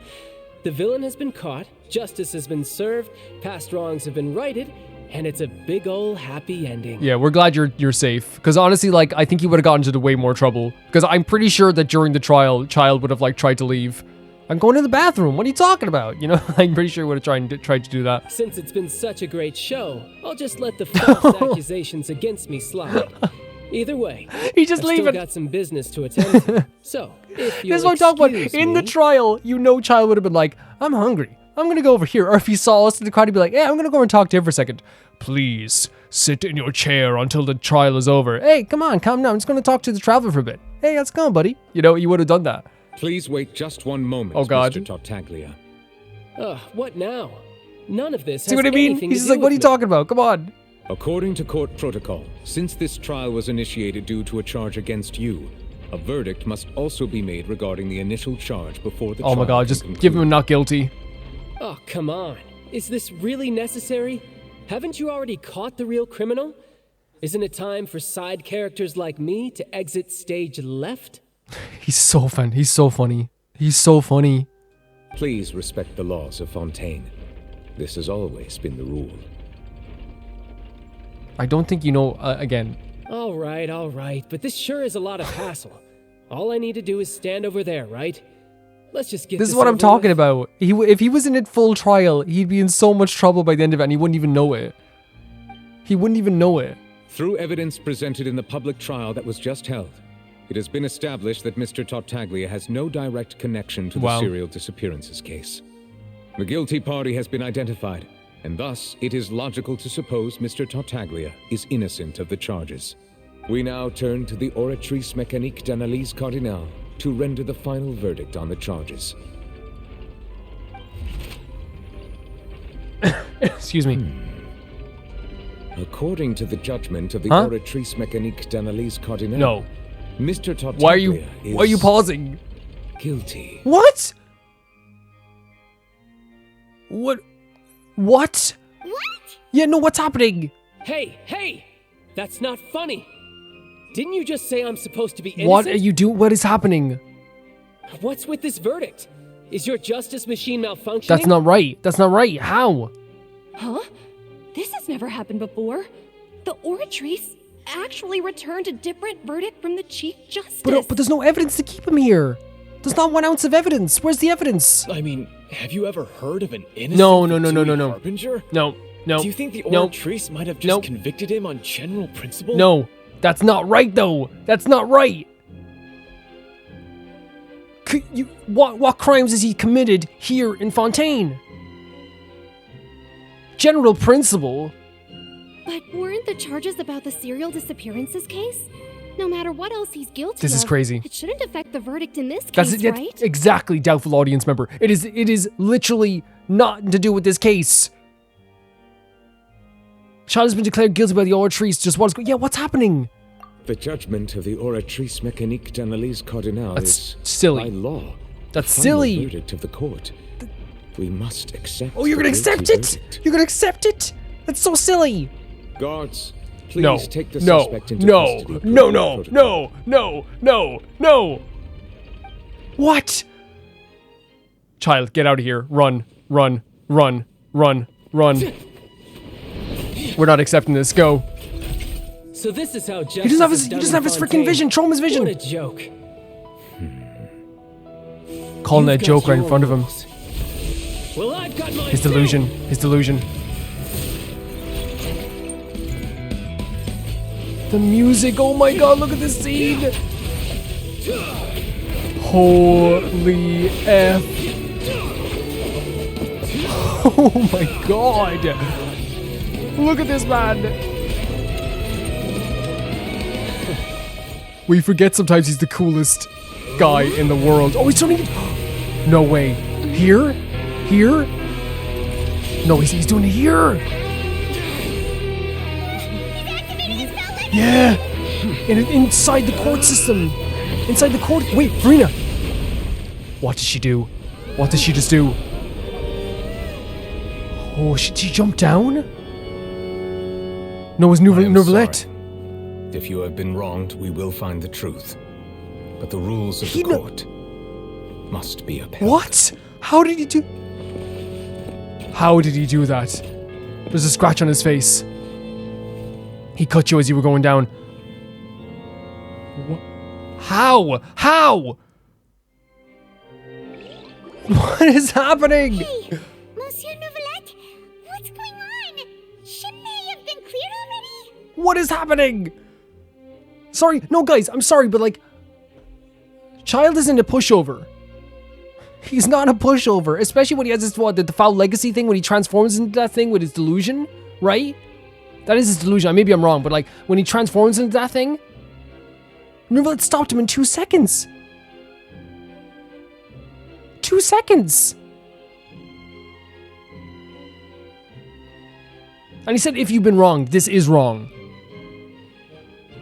The villain has been caught, justice has been served, past wrongs have been righted, and it's a big ol' happy ending. Yeah, we're glad you're safe. Because honestly, like, I think you would have gotten into way more trouble. Because I'm pretty sure that during the trial, Child would have, like, tried to leave. I'm going to the bathroom. What are you talking about? You know, I'm pretty sure he would have tried to do that. Since it's been such a great show, I'll just let the false accusations against me slide. Either way, He just I've leaving. still got some business to attend to. So, if you'll This is what I'm talking about. excuse In the me- trial, you know Child would have been like, I'm hungry. I'm going to go over here. Or if he saw us in the crowd, he'd be like, hey, I'm going to go and talk to him for a second. Please, sit in your chair until the trial is over. Hey, come on, calm down. I'm just going to talk to the traveler for a bit. Hey, how's it going, buddy? You know, you would have done that. Please wait just one moment, Oh, God. Mr. Tartaglia. What now? None of this See has what I mean? anything He's to just do like, what are you with me. talking about? Come on. According to court protocol, since this trial was initiated due to a charge against you, a verdict must also be made regarding the initial charge before the trial Oh my God, can just conclude. give him a not guilty. Oh, come on. Is this really necessary? Haven't you already caught the real criminal? Isn't it time for side characters like me to exit stage left? He's so fun. He's so funny. He's so funny. Please respect the laws of Fontaine. This has always been the rule. I don't think you know, again. All right, but this sure is a lot of hassle. All I need to do is stand over there, right? Let's just get This is what I'm over talking with. about. If he was in a full trial, he'd be in so much trouble by the end of it, and he wouldn't even know it. He wouldn't even know it. Through evidence presented in the public trial that was just held, it has been established that Mr. Tartaglia has no direct connection to the Wow. serial disappearances case. The guilty party has been identified, and thus it is logical to suppose Mr. Tartaglia is innocent of the charges. We now turn to the Oricatrice Mécanique d'Analyse Cardinale to render the final verdict on the charges. Excuse me. According to the judgment of the Huh? Oricatrice Mécanique d'Analyse Cardinale, No. Mr. Tartaglia Why are you pausing? guilty. What? What? What? What? Yeah, no, what's happening? Hey! That's not funny! Didn't you just say I'm supposed to be innocent? What are you doing? What is happening? What's with this verdict? Is your justice machine malfunctioning? That's not right. That's not right. How? Huh? This has never happened before. The Oricatrice actually returned a different verdict from the Chief Justice. But there's no evidence to keep him here. There's not 1 ounce of evidence. Where's the evidence? I mean, have you ever heard of an innocent No. harbinger? No. Do you think the no. Oricatrice might have just No. convicted him on general principle? No. That's not right, though. That's not right. What crimes has he committed here in Fontaine? General principle. But weren't the charges about the serial disappearances case? No matter what else he's guilty This is of, crazy. It shouldn't affect the verdict in this That's case, it. right? Exactly, doubtful audience member. It is literally not to do with this case. Child has been declared guilty by the Oricatrice. Just what's going? Yeah, what's happening? The judgment of the Oricatrice Mécanique d'Analyse Cardinale That's is silly. by law. That's the final silly. verdict of the court. We must accept. Oh, you're gonna the accept guilty it? verdict. You're gonna accept it? That's so silly. Guards, please No, take the no, suspect into no, custody. no, no, no, no, no, no. What? Child, get out of here. Run, run, run, run, run. We're not accepting this. Go. So this is how justice He doesn't have is his, done he doesn't in have his freaking Fontaine. vision. Show him his What a vision. joke. Calling that You've got joke right in your front of him. rules. Well, I've got mine His too. delusion. His delusion. The music. Oh my god, look at this scene. Holy F. Oh my god. Look at this man. We forget sometimes he's the coolest guy in the world. Oh, he's turning it. No way. Here? Here? No, he's doing it here. Yeah. Inside the court system. Inside the court. Wait, Farina. What did she do? What did she just do? Oh, she jumped down? No, it was Nouvellette. If you have been wronged, we will find the truth. But the rules of He the court must be upheld. What? How did he do? How did he do that? There's a scratch on his face. He cut you as you were going down. What? How? How? What is happening? Hey, Monsieur Nouvellette, what's going on? Shouldn't they have been cleared already? What is happening? Sorry, no guys, I'm sorry, but like, Child isn't a pushover. He's not a pushover, especially when he has this, what, the foul legacy thing, when he transforms into that thing with his delusion, right? That is his delusion. Maybe I'm wrong, but like, when he transforms into that thing, remember, it stopped him in 2 seconds. 2 seconds. And he said, if you've been wrong, this is wrong.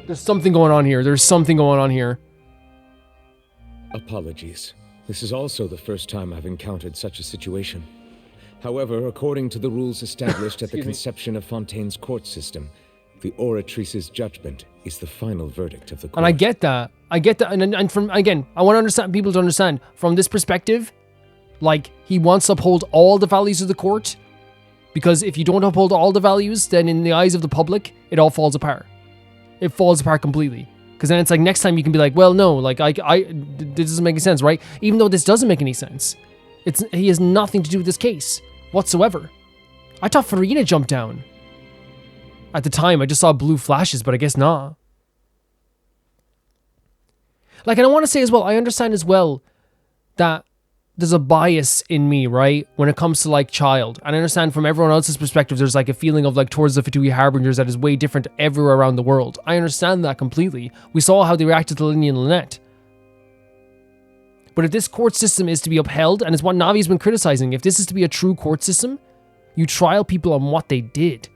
There's something going on here. There's something going on here. Apologies. This is also the first time I've encountered such a situation. However, according to the rules established at the conception of Fontaine's court system, the Oricatrice's judgment is the final verdict of the court. And I get that. And from, again, I want to understand people to understand from this perspective, like, he wants to uphold all the values of the court, because if you don't uphold all the values, then in the eyes of the public, it all falls apart. It falls apart completely. Because then it's like, next time you can be like, well, no, like, this doesn't make any sense, right? Even though this doesn't make any sense. He has nothing to do with this case whatsoever. I thought Farina jumped down. At the time, I just saw blue flashes, but I guess not. Like, and I want to say as well, I understand as well that there's a bias in me, right? When it comes to, like, Child. And I understand from everyone else's perspective, there's, like, a feeling of, like, towards the Fatui Harbingers that is way different everywhere around the world. I understand that completely. We saw how they reacted to Linny and Lynette. But if this court system is to be upheld, and it's what Navi's been criticizing, if this is to be a true court system, you trial people on what they did,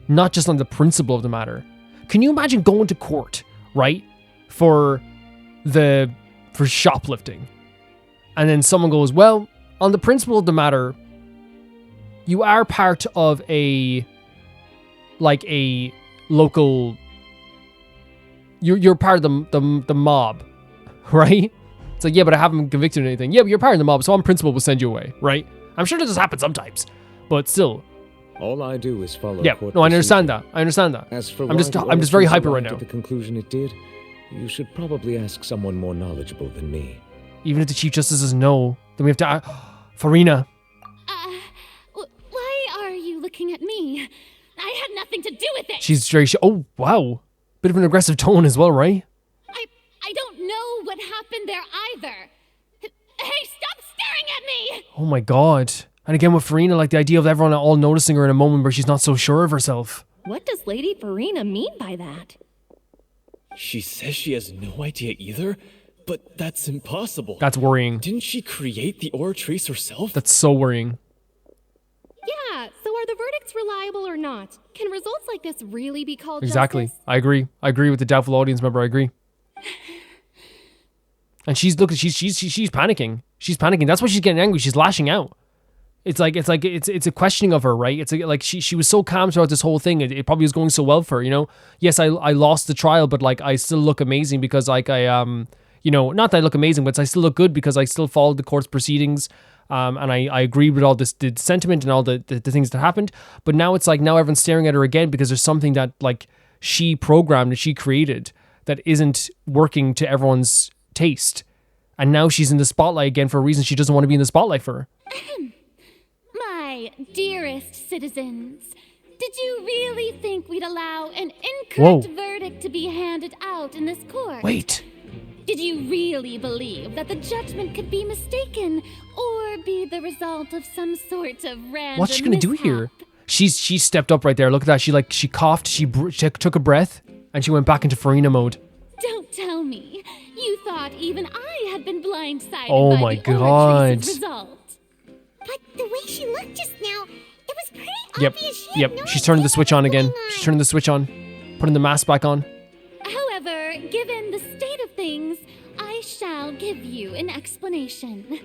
not just on the principle of the matter. Can you imagine going to court, right, for shoplifting? And then someone goes, well, on the principle of the matter, you are part of a local, you're part of the mob, right? It's like, yeah, but I haven't been convicted of anything. Yeah, but you're part of the mob, so on principle we'll send you away, right? I'm sure that does happen sometimes, but still. All I do is follow. Yeah, court no, I understand procedure. that. I understand that. As for I'm just why the very Oricatrice hyper right arrived now. at the conclusion it did, you should probably ask someone more knowledgeable than me. Even if the Chief Justice doesn't know, then we have to. Farina. Why are you looking at me? I had nothing to do with it. She's very. Oh wow, bit of an aggressive tone as well, right? I don't know what happened there either. Hey, stop staring at me! Oh my god. And again with Farina, like the idea of everyone all noticing her in a moment where she's not so sure of herself. What does Lady Farina mean by that? She says she has no idea either, but that's impossible. That's worrying. Didn't she create the Oricatrice herself? That's so worrying. Yeah, so are the verdicts it's reliable or not, can results like this really be called Exactly. justice? I agree. I agree with the doubtful audience member. I agree. And she's panicking. She's panicking. That's why she's getting angry. She's lashing out. It's a questioning of her, right? It's like she was so calm throughout this whole thing. It probably was going so well for her, you know. Yes, I lost the trial, but like I still look amazing because like you know, not that I look amazing, but I still look good because I still followed the court's proceedings. And I agreed with all this the sentiment and all the things that happened. But now it's like now everyone's staring at her again because there's something that like she programmed and she created that isn't working to everyone's taste. And now she's in the spotlight again for a reason she doesn't want to be in the spotlight for. My dearest citizens, did you really think we'd allow an incorrect verdict to be handed out in this court? Wait. Did you really believe that the judgment could be mistaken or be the result of some sort of random What's she gonna do here? She stepped up right there. Look at that. She coughed. She took a breath and she went back into Farina mode. Don't tell me you thought even I had been blindsided Oh by my the God. Oricatrice's result. But the way she looked just now, it was pretty Yep. obvious Yep. She's turning the switch on again. She's turning the switch on. Putting the mask back on. However, given the state of things, I shall give you an explanation.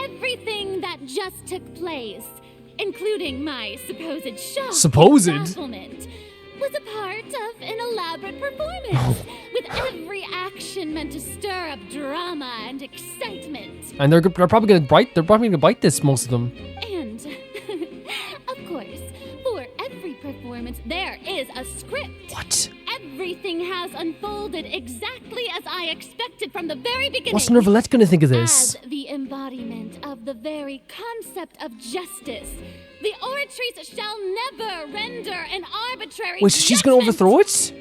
Everything that just took place, including my supposed shock Supposed? and bafflement, was a part of an elaborate performance, with every action meant to stir up drama and excitement. And they're probably gonna bite. They're probably gonna bite this. Most of them. And, of course, for every performance, there is a script. What? Everything has unfolded exactly as I expected from the very beginning. What's Nervalette gonna think of this? As the embodiment of the very concept of justice, the Oricatrice shall never render an arbitrary Wait, so she's gonna judgment. overthrow it?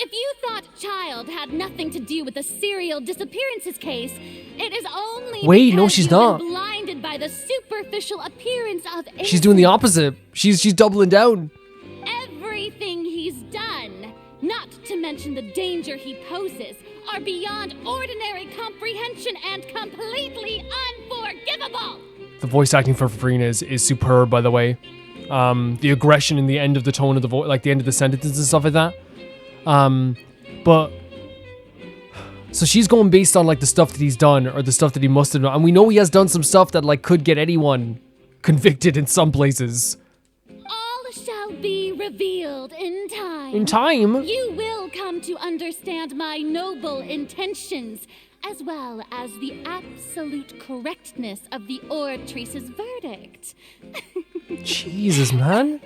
If you thought Child had nothing to do with the serial disappearances case, it is only Wait, no, because she's you've not. been blinded by the superficial appearance of She's doing the innocence. opposite. She's doubling down. Everything he's done, not to mention the danger he poses, are beyond ordinary comprehension and completely unforgivable. The voice acting for Farina is superb, by the way. The aggression in the end of the tone of the voice, like the end of the sentences and stuff like that. But so she's going based on like the stuff that he's done or the stuff that he must have done, and we know he has done some stuff that like could get anyone convicted in some places. All shall be revealed in time. In time? You will come to understand my noble intentions, as well as the absolute correctness of the Oricatrice's verdict. Jesus, man.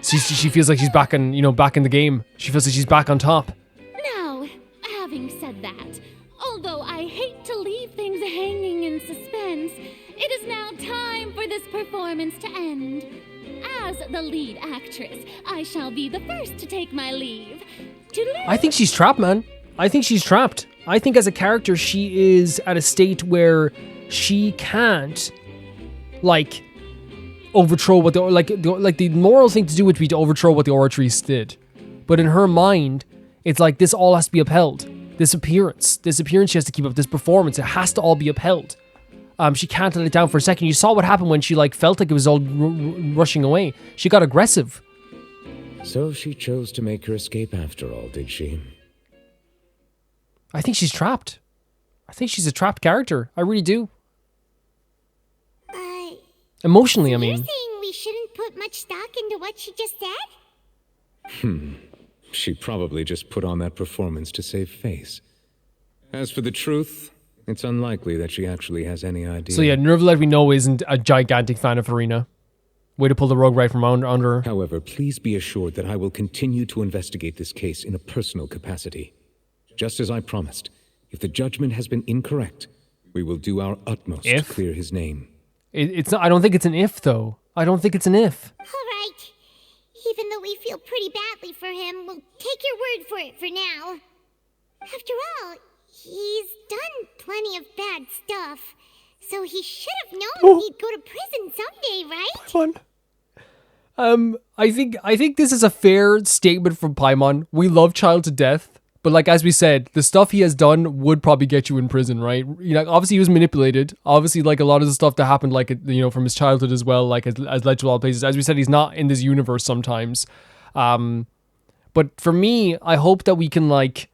She feels like she's back in, back in the game. She feels like she's back on top. Now, having said that, although I hate to leave things hanging in suspense, it is now time for this performance to end. As the lead actress, I shall be the first to take my leave. I think she's trapped, man. I think she's trapped. I think as a character, she is at a state where she can't, like, overthrow what the moral thing to do would be to overthrow what the Oricatrice did. But in her mind, it's like this all has to be upheld. This appearance she has to keep up. This performance, it has to all be upheld. She can't let it down for a second. You saw what happened when she like felt like it was all rushing away. She got aggressive. So she chose to make her escape after all, did she? I think she's trapped. I think she's a trapped character. I really do. Emotionally, I mean. You're saying we shouldn't put much stock into what she just said? She probably just put on that performance to save face. As for the truth, it's unlikely that she actually has any idea. So yeah, Nervalette we know isn't a gigantic fan of Farina. Way to pull the rug right from under her. However, please be assured that I will continue to investigate this case in a personal capacity. Just as I promised, if the judgment has been incorrect, we will do our utmost to clear his name. It's not. I don't think it's an if, though. I don't think it's an if. All right. Even though we feel pretty badly for him, we'll take your word for it for now. After all, he's done plenty of bad stuff, so he should have known he'd go to prison someday, right? I think this is a fair statement from Paimon. We love Child to death. But like, as we said, the stuff he has done would probably get you in prison, right? You know, obviously he was manipulated. Obviously, like a lot of the stuff that happened, like, you know, from his childhood as well, like has led to a lot of places. As we said, he's not in this universe sometimes. But for me, I hope that we can like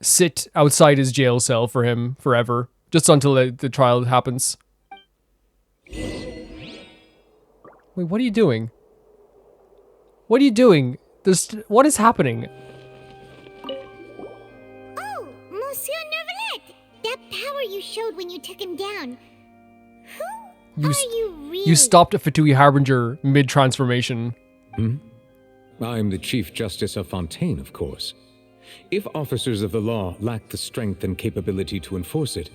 sit outside his jail cell for him forever, just until the trial happens. Wait, what are you doing? What are you doing? What is happening? Monsieur Nervalet! That power you showed when you took him down. Who are you really? You stopped a Fatui Harbinger mid-transformation. I'm the Chief Justice of Fontaine, of course. If officers of the law lack the strength and capability to enforce it,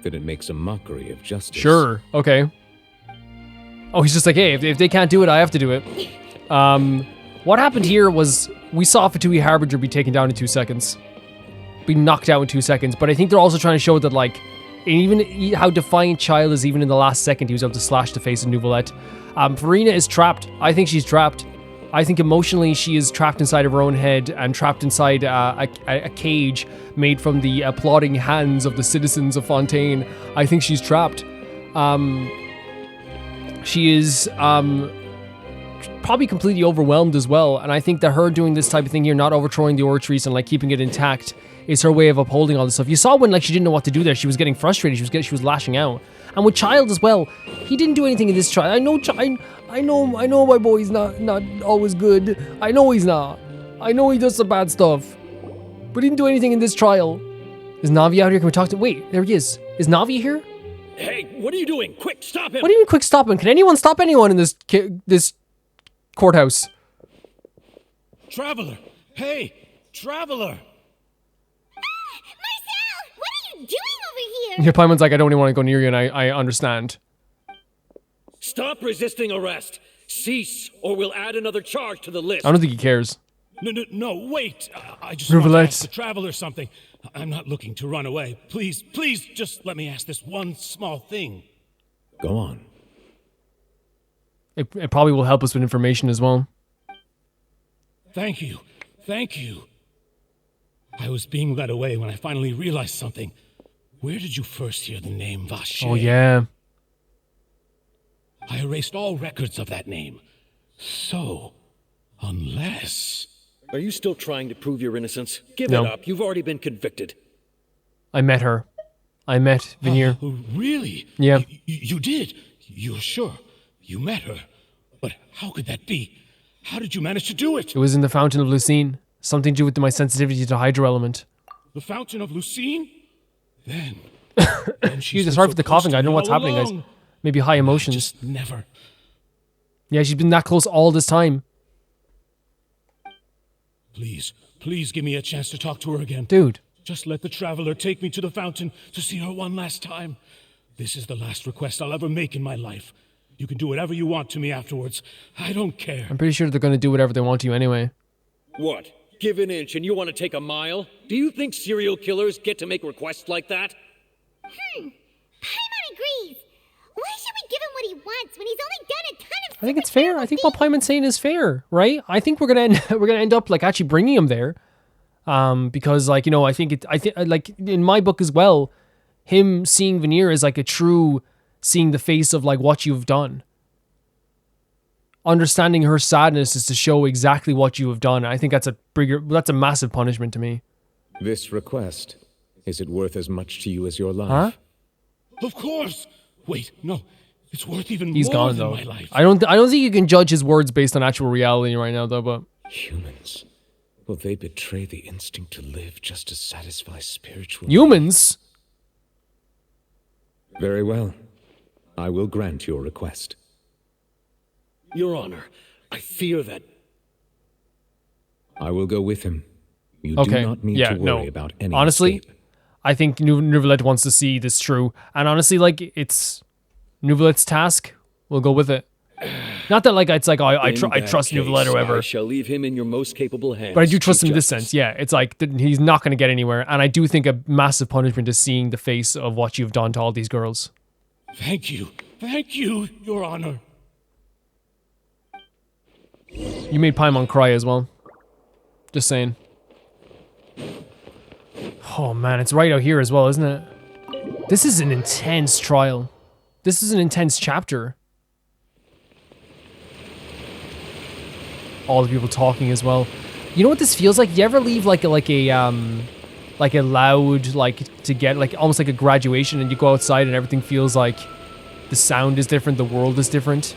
then it makes a mockery of justice. Sure, okay. Oh, he's just like, hey, if they can't do it, I have to do it. What happened here was we saw Fatui Harbinger be taken down in 2 seconds. Be knocked out in 2 seconds, but I think they're also trying to show that, like, even how defiant Child is, even in the last second, he was able to slash the face of Neuvillette. Farina is trapped. I think she's trapped. I think emotionally she is trapped inside of her own head and trapped inside a cage made from the applauding hands of the citizens of Fontaine. I think she's trapped. She is probably completely overwhelmed as well, and I think that her doing this type of thing here, not overthrowing the Oricatrice and like keeping it intact, is her way of upholding all this stuff. You saw when like she didn't know what to do there, she was getting frustrated, she was lashing out. And with Child as well, he didn't do anything in this trial. I know my boy's not always good. I know he's not. I know he does some bad stuff. But he didn't do anything in this trial. Is Navia out here? Can we talk to... Wait, there he is. Is Navia here? Hey, what are you doing? Quick, stop him! What do you mean quick stop him? Can anyone stop anyone in this courthouse? Traveler! Hey! Traveler! Marcel! What are you doing over here? Your Paimon's like, I don't even want to go near you, and I understand. Stop resisting arrest! Cease, or we'll add another charge to the list. I don't think he cares. No, wait! I just want to ask the Traveler something. I'm not looking to run away. Please, just let me ask this one small thing. Go on. It probably will help us with information as well. Thank you. I was being led away when I finally realized something. Where did you first hear the name Vacher? Oh, yeah. I erased all records of that name. So, unless... Are you still trying to prove your innocence? Give No. it up. You've already been convicted. I met her. I met Veneer. Really? Yeah. You did? You're sure? You met her? But how could that be? How did you manage to do it? It was in the Fountain of Lucine. Something to do with my sensitivity to hydro element. The Fountain of Lucine? Then Excuse me, sorry for the coughing. I don't know what's happening, guys. Maybe high emotions. Just never. Yeah, she's been that close all this time. Please give me a chance to talk to her again. Dude. Just let the Traveler take me to the fountain to see her one last time. This is the last request I'll ever make in my life. You can do whatever you want to me afterwards. I don't care. I'm pretty sure they're going to do whatever they want to you anyway. What? Give an inch and you want to take a mile? Do you think serial killers get to make requests like that? Paimon agrees. Why should we give him what he wants when he's only done a ton of... I think it's fair. I think what Paimon's saying is fair, right? I think we're gonna end up like actually bringing him there, because like, you know, I think like in my book as well, him seeing Veneer is like a true seeing the face of like what you've done. Understanding her sadness is to show exactly what you have done. I think that's a massive punishment to me. This request, is it worth as much to you as your life? Huh? Of course. Wait, no. It's worth even He's more gone than though. my life. I don't think you can judge his words based on actual reality right now though, but humans, will they betray the instinct to live just to satisfy spiritual humans? Very well. I will grant your request. Your Honor, I fear that... I will go with him. You okay. do not need to worry about any honestly, escape. I think Neuvillette wants to see this true. And honestly, like, it's Neuvillette's task. We'll go with it. Not that, like, it's like, oh, I trust Neuvillette or whatever. I shall leave him in your most capable hands. But I do trust him in this sense, yeah. It's like, he's not going to get anywhere. And I do think a massive punishment is seeing the face of what you've done to all these girls. Thank you, Your Honor. You made Paimon cry as well. Just saying. Oh man, it's right out here as well, isn't it? This is an intense trial. This is an intense chapter. All the people talking as well. You know what this feels like? You ever leave like a loud, like to get like almost like a graduation, and you go outside and everything feels like the sound is different, the world is different.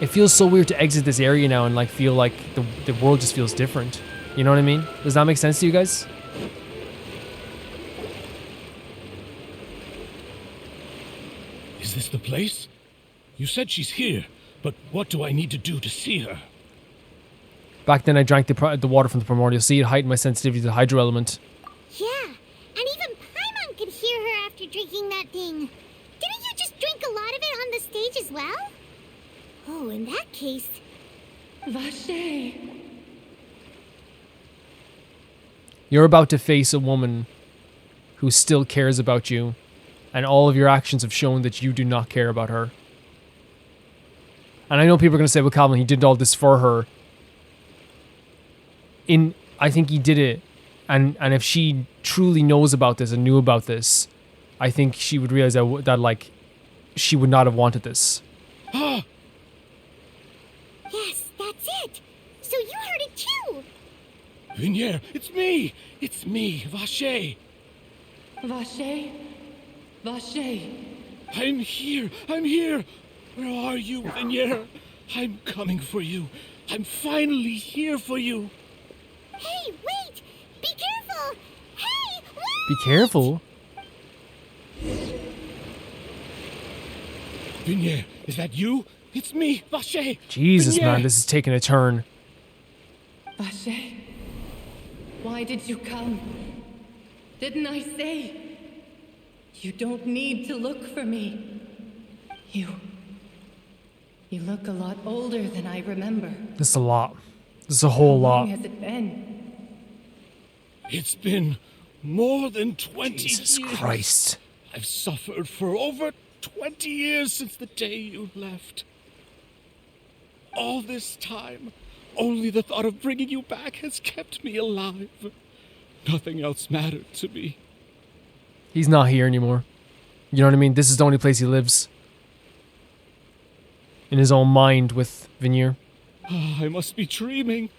It feels so weird to exit this area now and like feel like the world just feels different. You know what I mean? Does that make sense to you guys? Is this the place? You said she's here, but what do I need to do to see her? Back then I drank the water from the primordial sea. It heightened my sensitivity to the hydro element. Yeah, and even Paimon could hear her after drinking that thing. Didn't you just drink a lot of it on the stage as well? Oh, in that case... Vache. You're about to face a woman who still cares about you, and all of your actions have shown that you do not care about her. And I know people are going to say, well, Calvin, he did all this for her. I think he did it, and if she truly knows about this and knew about this, I think she would realize that like, she would not have wanted this. Yes, that's it! So you heard it too! Vinier, it's me! It's me, Vache! Vache? Vache? I'm here! I'm here! Where are you, Vinier? I'm coming for you. I'm finally here for you. Hey, wait! Be careful! Hey, wait! Be careful? Vinier, is that you? It's me, Vache! Jesus, Vinier. man, this is taking a turn. Vache, why did you come? Didn't I say? You don't need to look for me. You look a lot older than I remember. This is a lot. This is a whole lot. How long has it been? It's been more than 20 Jesus years. Christ. I've suffered for over 20 years since the day you left. All this time, only the thought of bringing you back has kept me alive. Nothing else mattered to me. He's not here anymore. You know what I mean? This is the only place he lives. In his own mind with Vinier. I must be dreaming.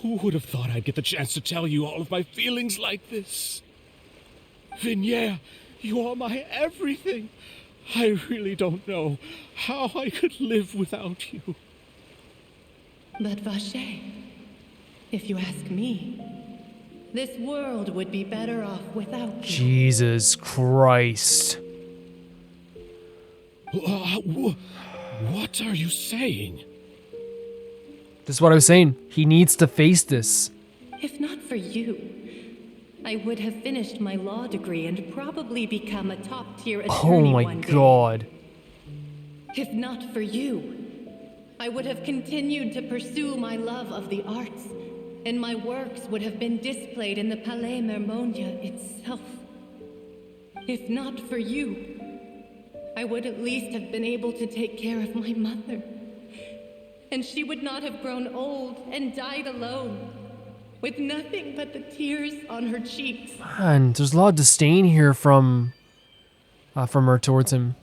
Who would have thought I'd get the chance to tell you all of my feelings like this? Vinier, you are my everything. I really don't know how I could live without you. But Vache, if you ask me, this world would be better off without you. Jesus Christ. What are you saying? This is what I was saying. He needs to face this. If not for you, I would have finished my law degree and probably become a top-tier attorney one day. Oh my god. If not for you, I would have continued to pursue my love of the arts, and my works would have been displayed in the Palais Mermonia itself. If not for you, I would at least have been able to take care of my mother. And she would not have grown old and died alone, with nothing but the tears on her cheeks. Man, there's a lot of disdain here from her towards him.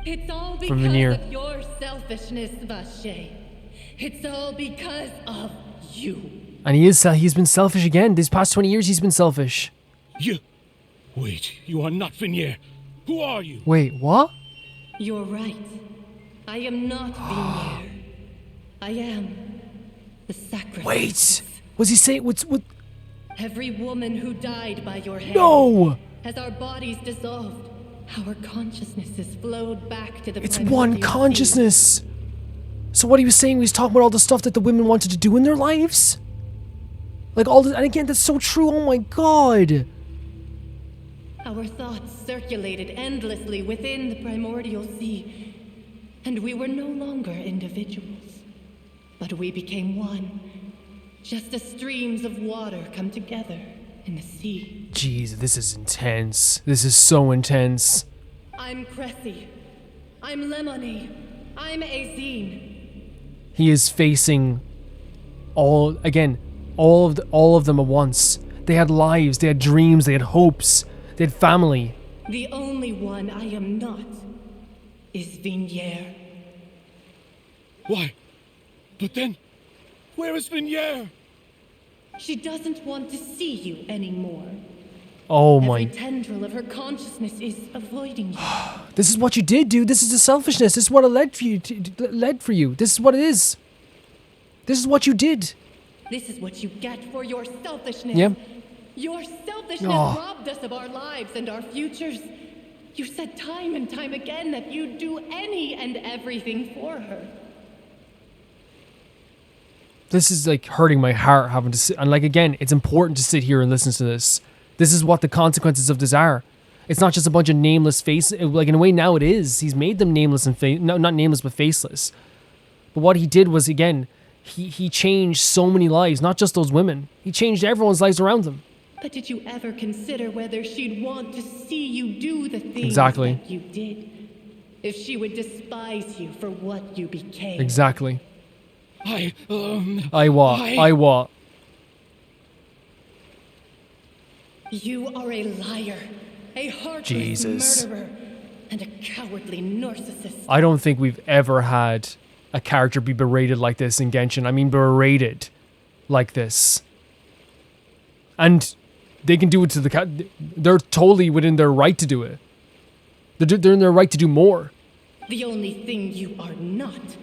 It's all From because Vinier. of your selfishness, Vache. It's all because of you. And he's been selfish again. These past 20 years he's been selfish. Wait, you are not Vinier. Who are you? Wait, what? You're right. I am not Vinier. I am the sacrifice. Wait! Was he saying what? Every woman who died by your hand. No! As our bodies dissolved, our consciousnesses flowed back to the It's primordial one sea. consciousness. So what he was saying, he was talking about all the stuff that the women wanted to do in their lives? Like all the, and again, that's so true, oh my god. Our thoughts circulated endlessly within the primordial sea, and we were no longer individuals. But we became one, just as streams of water come together in the sea. Jeez, this is intense. This is so intense. I'm Cressy. I'm Lemony. I'm Azine. He is facing all of them at once. They had lives, they had dreams, they had hopes, they had family. The only one I am not is Vignier. Why? But then, where is Vignier? She doesn't want to see you anymore. Oh my. Every tendril of her consciousness is avoiding you. This is what you did, dude. This is the selfishness. This is what it led for you. This is what it is. This is what you did. This is what you get for your selfishness. Yep. Your selfishness robbed us of our lives and our futures. You said time and time again that you'd do any and everything for her. This is like hurting my heart having to sit. And like, again, it's important to sit here and listen to this. This is what the consequences of this are. It's not just a bunch of nameless faces. Like, in a way, now it is. He's made them nameless and no, not nameless, but faceless. But what he did was, again, he changed so many lives, not just those women. He changed everyone's lives around them. But did you ever consider whether she'd want to see you do the things Exactly. that you did? If she would despise you for what you became? Exactly. I what? You are a liar, a heartless murderer, and a cowardly narcissist. I don't think we've ever had a character be berated like this in Genshin. I mean, berated like this. And they can do it to the they're totally within their right to do it. They're in their right to do more. The only thing you are not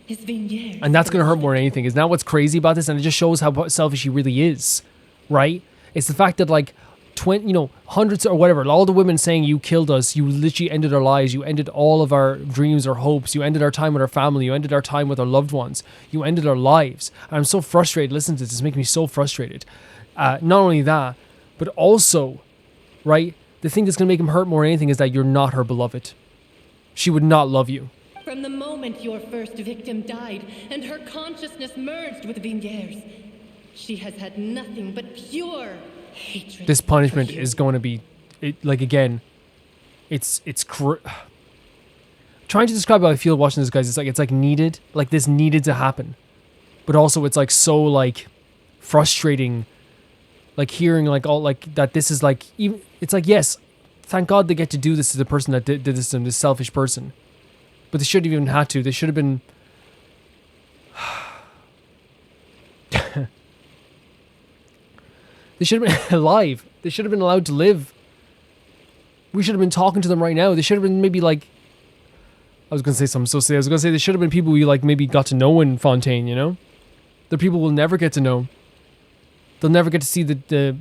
is Vignier. And that's going to hurt more than anything. Is that what's crazy about this? And it just shows how selfish he really is, right? It's the fact that, like, hundreds or whatever, all the women saying you killed us, you literally ended our lives, you ended all of our dreams or hopes, you ended our time with our family, you ended our time with our loved ones, you ended our lives. And I'm so frustrated. Listen to this. It's making me so frustrated. Not only that, but also, right, the thing that's going to make him hurt more than anything is that you're not her beloved. She would not love you. From the moment your first victim died and her consciousness merged with Vignier's, she has had nothing but pure hatred. This punishment is going to be, again, trying to describe how I feel watching this, guys. It's like needed, like this needed to happen, but also it's like so like frustrating, like hearing like all like that. This is like even. It's like, yes, thank God they get to do this to the person that did this to them, this selfish person. But they shouldn't have even had to. They should have been... They should have been alive. They should have been allowed to live. We should have been talking to them right now. They should have been maybe like... I was going to say something so silly. I was going to say they should have been people we like maybe got to know in Fontaine, you know? They're people we'll never get to know. They'll never get to see the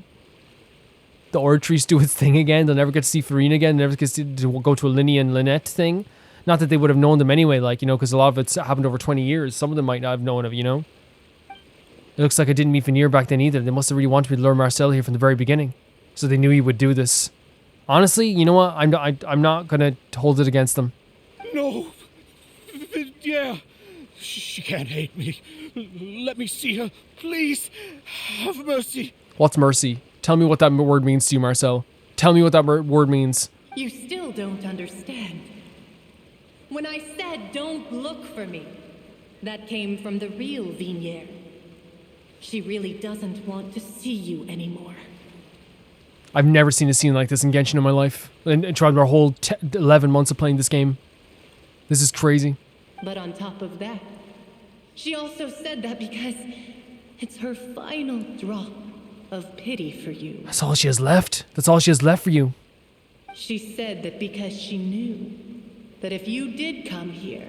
Oricatrice do its thing again. They'll never get to see Farina again. They'll never get to go to a Linny and Lynette thing. Not that they would have known them anyway, like, you know, because a lot of it's happened over 20 years. Some of them might not have known of, you know? It looks like I didn't meet Veneer back then either. They must have really wanted me to lure Marcel here from the very beginning. So they knew he would do this. Honestly, you know what? I'm not going to hold it against them. No. Yeah. She can't hate me. Let me see her. Please. Have mercy. What's mercy? Tell me what that word means to you, Marcel. Tell me what that word means. You still don't understand. When I said don't look for me, that came from the real Vignier. She really doesn't want to see you anymore. I've never seen a scene like this in Genshin in my life. And tried our whole 11 months of playing this game. This is crazy. But on top of that, she also said that because it's her final drop of pity for you. That's all she has left. That's all she has left for you. She said that because she knew that if you did come here,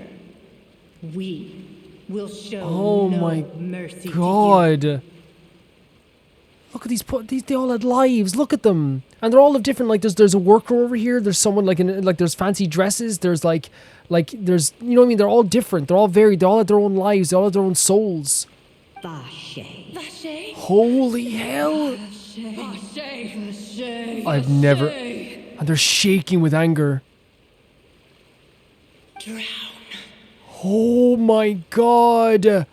we will show no mercy God. to you. Look at these, they all had lives. Look at them. And they're all of different, like, there's a worker over here. There's someone, like, there's fancy dresses. There's, like, there's, you know what I mean? They're all different. They're all varied. They all have their own lives. They all have their own souls. Vache. Holy hell. Vache. I've never... And they're shaking with anger. Drown. Oh my God.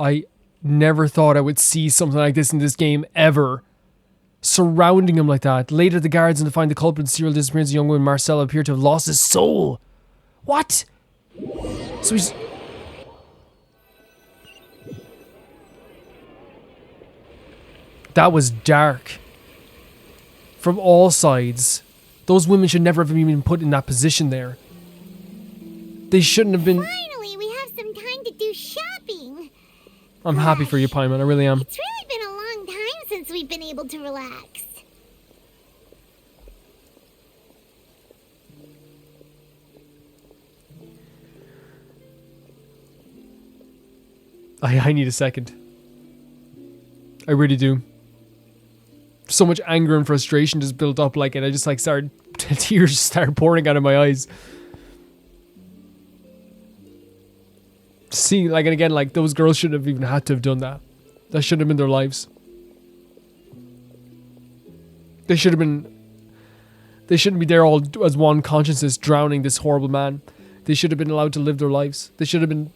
I never thought I would see something like this in this game ever. Surrounding him like that. Later, the guards, and to find the culprit in the serial disappearance of young woman Marcel appear to have lost his soul. What? So he's... That was dark. From all sides. Those women should never have even been put in that position there. They shouldn't have been... Finally, we have some time to do shopping. I'm happy for you, Paimon. I really am. It's really been a long time since we've been able to relax. I need a second. I really do. So much anger and frustration just built up, like, and I just like started... tears just started pouring out of my eyes. Seeing, like, and again, like, those girls shouldn't have even had to have done that. That shouldn't have been their lives. They should have been... They shouldn't be there all as one consciousness drowning this horrible man. They should have been allowed to live their lives. They should have been...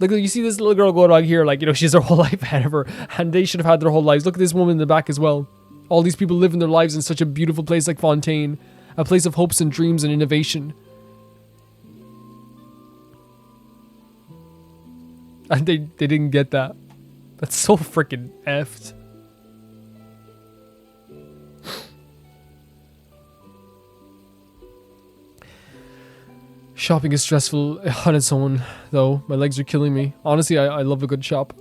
Like, you see this little girl going on here, like, you know, she has her whole life ahead of her, and they should have had their whole lives. Look at this woman in the back as well. All these people living their lives in such a beautiful place like Fontaine, a place of hopes and dreams and innovation. And they didn't get that. That's so freaking effed. Shopping is stressful on its own, though. My legs are killing me. Honestly, I love a good shop.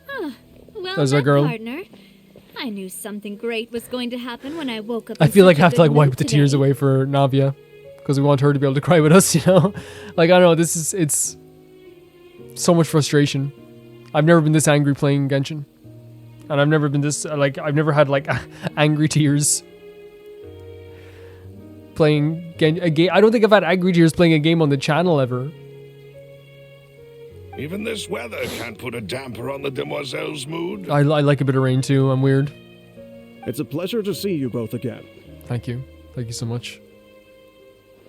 Huh. Well, There's our girl. Partner. I knew something great was going to happen when I woke up. I feel like I have to like wipe the today. tears away for Navia, because we want her to be able to cry with us, you know? Like, I don't know, it's so much frustration. I've never been this angry playing Genshin. And I've never been this, like, I've never had, like, angry tears playing a game. I don't think I've had angry tears playing a game on the channel ever. Even this weather can't put a damper on the demoiselle's mood. I like a bit of rain too. I'm weird. It's a pleasure to see you both again. Thank you. Thank you so much.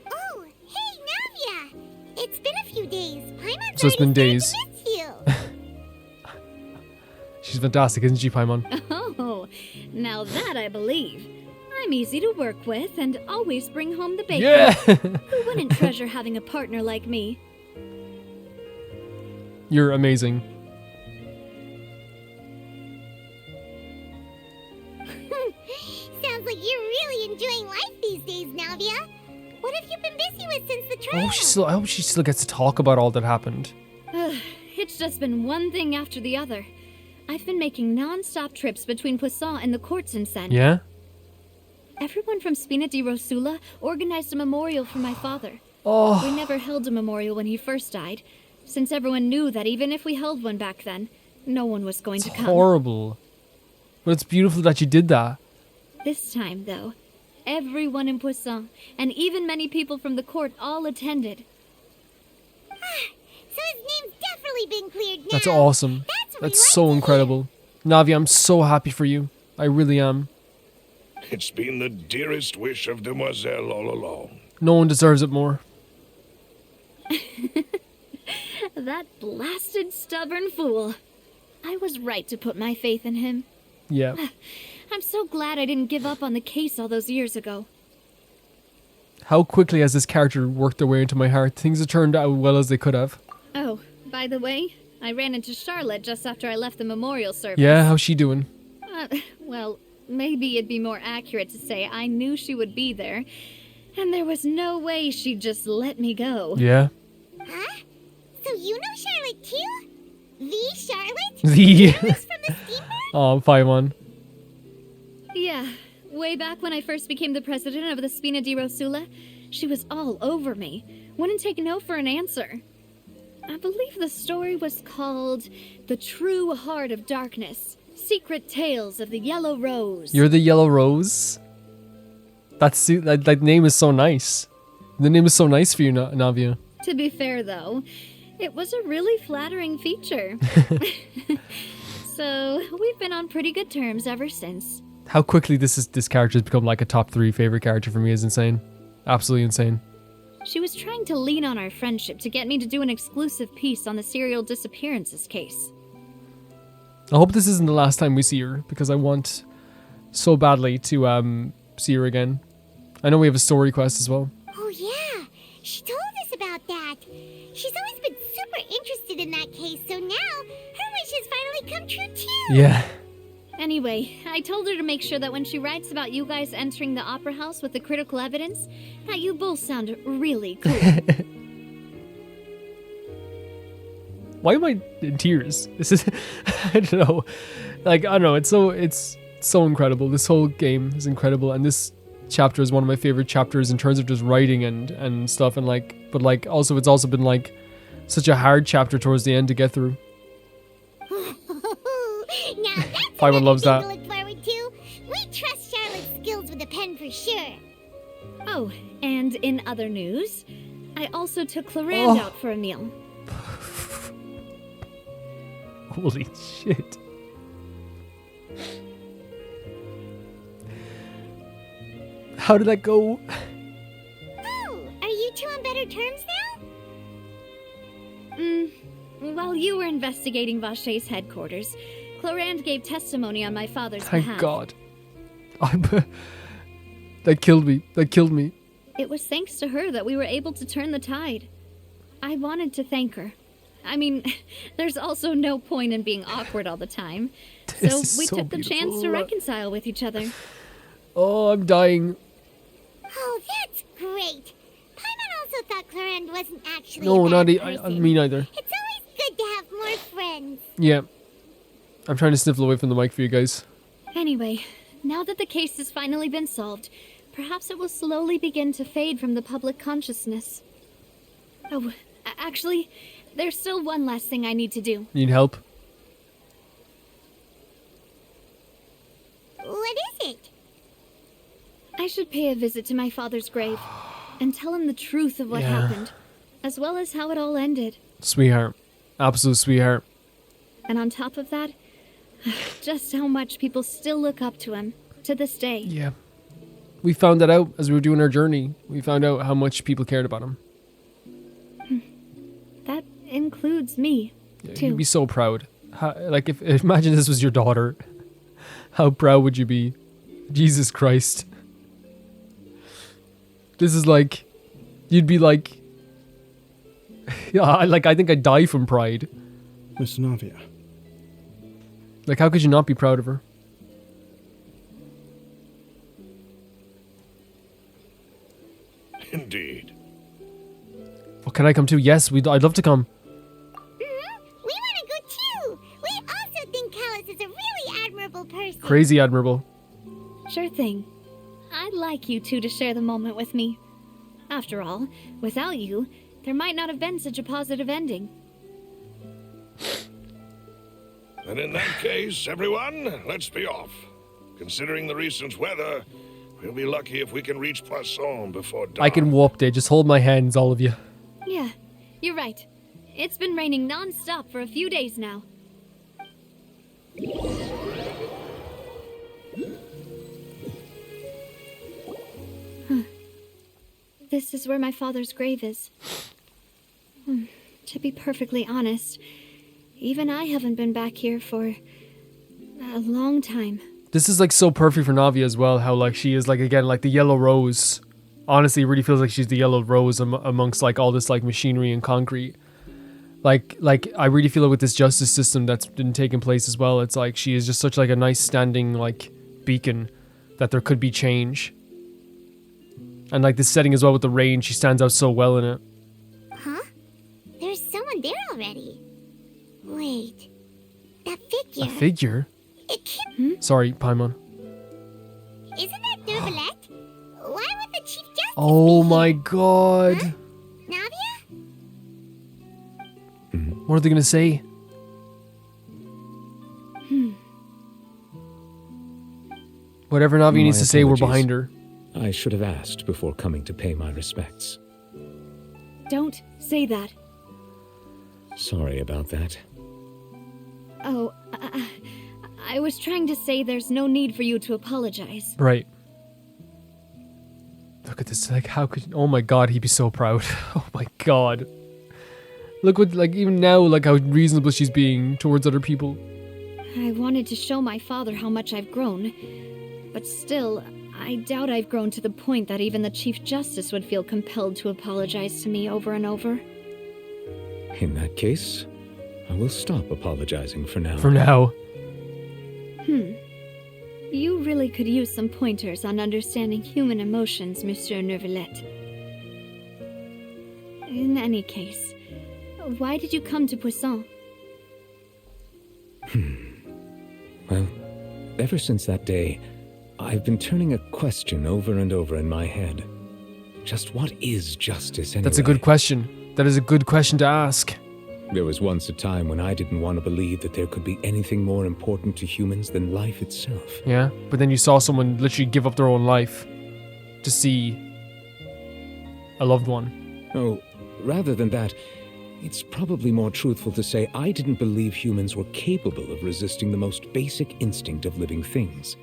Oh, hey, Navia! It's been a few days. Paimon's So it's been already days. started to miss you. She's fantastic, isn't she, Paimon? Oh, now that I believe. I'm easy to work with and always bring home the bacon. Yeah! Who wouldn't treasure having a partner like me? You're amazing. Sounds like you're really enjoying life these days, Navia. What have you been busy with since the trial? I hope she still gets to talk about all that happened. It's just been one thing after the other. I've been making non-stop trips between Poisson and the courts in Sen. Yeah? Everyone from Spina di Rosula organized a memorial for my father. Oh. We never held a memorial when he first died, since everyone knew that even if we held one back then, no one was going to come. Horrible. But it's beautiful that you did that. This time, though, everyone in Poisson, and even many people from the court, all attended. So his name's definitely been cleared now. That's awesome. That's so incredible. Navi, I'm so happy for you. I really am. It's been the dearest wish of Demoiselle all along. No one deserves it more. That blasted stubborn fool. I was right to put my faith in him. Yeah. I'm so glad I didn't give up on the case all those years ago. How quickly has this character worked their way into my heart? Things have turned out well as they could have. Oh, by the way, I ran into Charlotte just after I left the memorial service. Yeah, how's she doing? Well, maybe it'd be more accurate to say I knew she would be there, and there was no way she'd just let me go. Yeah. Huh? So you know Charlotte too? The Charlotte? The... From the steamer? Oh, 5-1. Yeah, way back when I first became the president of the Spina di Rosula, she was all over me. Wouldn't take no for an answer. I believe the story was called The True Heart of Darkness. Secret Tales of the Yellow Rose. You're the Yellow Rose? That name is so nice. The name is so nice for you, Navia. To be fair, though, it was a really flattering feature. So, we've been on pretty good terms ever since. How quickly this character has become like a top 3 favorite character for me is insane. Absolutely insane. She was trying to lean on our friendship to get me to do an exclusive piece on the serial disappearances case. I hope this isn't the last time we see her, because I want so badly to see her again. I know we have a story quest as well. Oh She told us about that. She's always been super interested in that case, so now her wish has finally come true too. Yeah. Anyway, I told her to make sure that when she writes about you guys entering the opera house with the critical evidence, that you both sound really cool. Why am I in tears? This is, I don't know. Like, I don't know. It's so incredible. This whole game is incredible, and this chapter is one of my favorite chapters in terms of just writing and stuff, and like, but like also it's also been like such a hard chapter towards the end to get through. Now that's Paimon loves that. to look forward to. We trust Charlotte's skills with a pen for sure. Oh, and in other news, I also took Clarand out for a meal. Holy shit. How did that go? Oh, are you two on better terms now? While you were investigating Vache's headquarters, Clarand gave testimony on my father's Thank behalf. God. That killed me. That killed me. It was thanks to her that we were able to turn the tide. I wanted to thank her. I mean, there's also no point in being awkward all the time. So we took the chance to reconcile with each other. Oh, I'm dying. Oh, that's great. Paimon also thought Clarand wasn't actually No, a not bad me neither. It's always good to have more friends. Yeah. I'm trying to sniffle away from the mic for you guys. Anyway, now that the case has finally been solved, perhaps it will slowly begin to fade from the public consciousness. Oh, actually, there's still one last thing I need to do. Need help? What is it? I should pay a visit to my father's grave and tell him the truth of what happened, as well as how it all ended. Sweetheart. Absolute sweetheart. And on top of that, just how much people still look up to him to this day. Yeah. We found that out as we were doing our journey. We found out how much people cared about him. That includes me, too. You'd be so proud. If imagine this was your daughter. How proud would you be? Jesus Christ. This is like, you'd be like, yeah, I think I'd die from pride. Miss Navia. Like, how could you not be proud of her? Indeed. Well, can I come too? Yes, I'd love to come. We want to go too. We also think Callus is a really admirable person. Crazy admirable. Sure thing. I'd like you two to share the moment with me. After all, without you, there might not have been such a positive ending. And in that case, everyone, let's be off. Considering the recent weather, we'll be lucky if we can reach Poisson before dawn. I can warp there. Just hold my hands, all of you. Yeah, you're right. It's been raining non-stop for a few days now. This is where my father's grave is. To be perfectly honest, even I haven't been back here for a long time. This is like so perfect for Navia as well. How like she is like, again, like the yellow rose. Honestly, it really feels like she's the yellow rose amongst like all this like machinery and concrete. Like I really feel like with this justice system that's been taking place as well, it's like she is just such like a nice standing like beacon that there could be change. And like this setting as well with the rain, she stands out so well in it. Huh? There's someone there already. Wait. That figure. A figure? It can't... Sorry, Paimon. Isn't that Dervalette? Why would the Chief Justice Oh be my here? god. Huh? Navia? What are they gonna say? Whatever Navia needs to say, we're behind her. I should have asked before coming to pay my respects. Don't say that. Sorry about that. Oh, I was trying to say there's no need for you to apologize. Right. Look at this. Like, how could... Oh my god, he'd be so proud. Oh my god. Look what, like, even now, like, how reasonable she's being towards other people. I wanted to show my father how much I've grown, but still, I doubt I've grown to the point that even the Chief Justice would feel compelled to apologize to me over and over. In that case, I will stop apologizing for now. For now. You really could use some pointers on understanding human emotions, Monsieur Neuvillette. In any case, why did you come to Poisson? Well, ever since that day, I've been turning a question over and over in my head. Just what is justice anyway? That's a good question. That is a good question to ask. There was once a time when I didn't want to believe that there could be anything more important to humans than life itself. Yeah, but then you saw someone literally give up their own life to see a loved one. Oh, rather than that, it's probably more truthful to say I didn't believe humans were capable of resisting the most basic instinct of living things.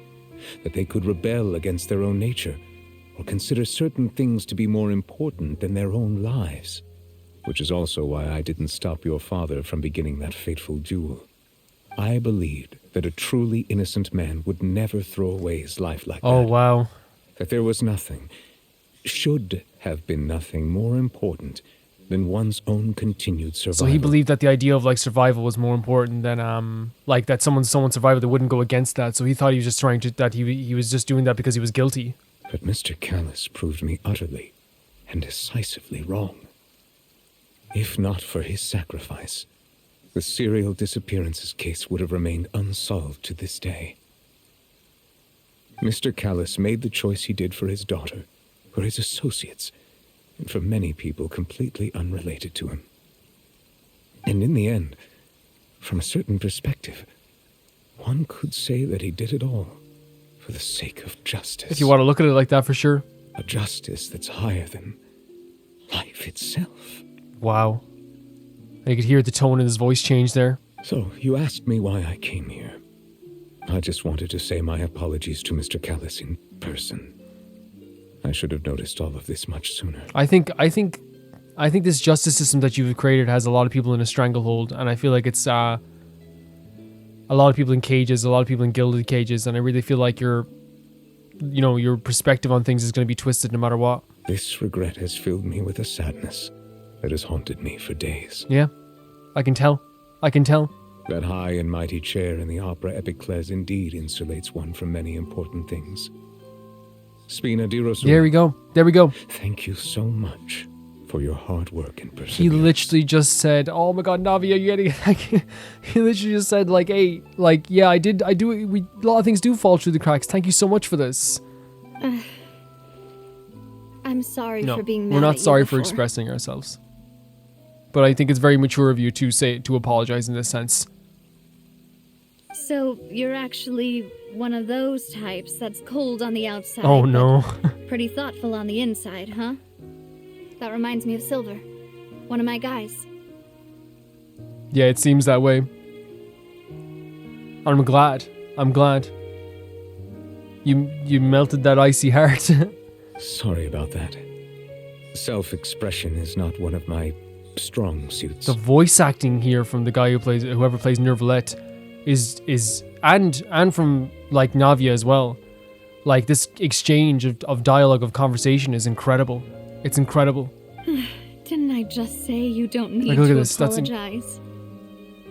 That they could rebel against their own nature, or consider certain things to be more important than their own lives. Which is also why I didn't stop your father from beginning that fateful duel. I believed that a truly innocent man would never throw away his life like that. Oh, wow. That there was nothing, should have been nothing more important than one's own continued survival. So he believed that the idea of like survival was more important than like that someone survived that wouldn't go against that. So he thought he was just trying to he was just doing that because he was guilty. But Mr. Callis proved me utterly and decisively wrong. If not for his sacrifice, the serial disappearances case would have remained unsolved to this day. Mr. Callis made the choice he did for his daughter, for his associates, and for many people completely unrelated to him. And in the end, from a certain perspective, one could say that he did it all for the sake of justice. If you want to look at it like that, for sure. A justice that's higher than life itself. Wow. I could hear the tone in his voice change there. So, you asked me why I came here. I just wanted to say my apologies to Mr. Callis in person. I should have noticed all of this much sooner. I think this justice system that you've created has a lot of people in a stranglehold, and I feel like it's a lot of people in cages, a lot of people in gilded cages, and I really feel like your perspective on things is going to be twisted no matter what. This regret has filled me with a sadness that has haunted me for days. Yeah, I can tell. That high and mighty chair in the Opera Epiclese indeed insulates one from many important things. Spina di Rosula. There we go. Thank you so much for your hard work and perseverance. He literally just said, "Oh my God, Navia, you're getting." He literally just said, "Like, hey, like, yeah, I do. A lot of things do fall through the cracks. Thank you so much for this." I'm sorry No, for being mad we're not at sorry you for before. expressing ourselves. But I think it's very mature of you to apologize in this sense. So you're actually one of those types that's cold on the outside. Oh no. but pretty thoughtful on the inside, huh? That reminds me of Silver, one of my guys. Yeah, it seems that way. I'm glad. You melted that icy heart. Sorry about that. Self-expression is not one of my strong suits. The voice acting here from the guy whoever plays Neuvillette is and from like Navia as well. Like this exchange of dialogue, of conversation is incredible. It's incredible. Didn't I just say you don't need Look at to this, apologize?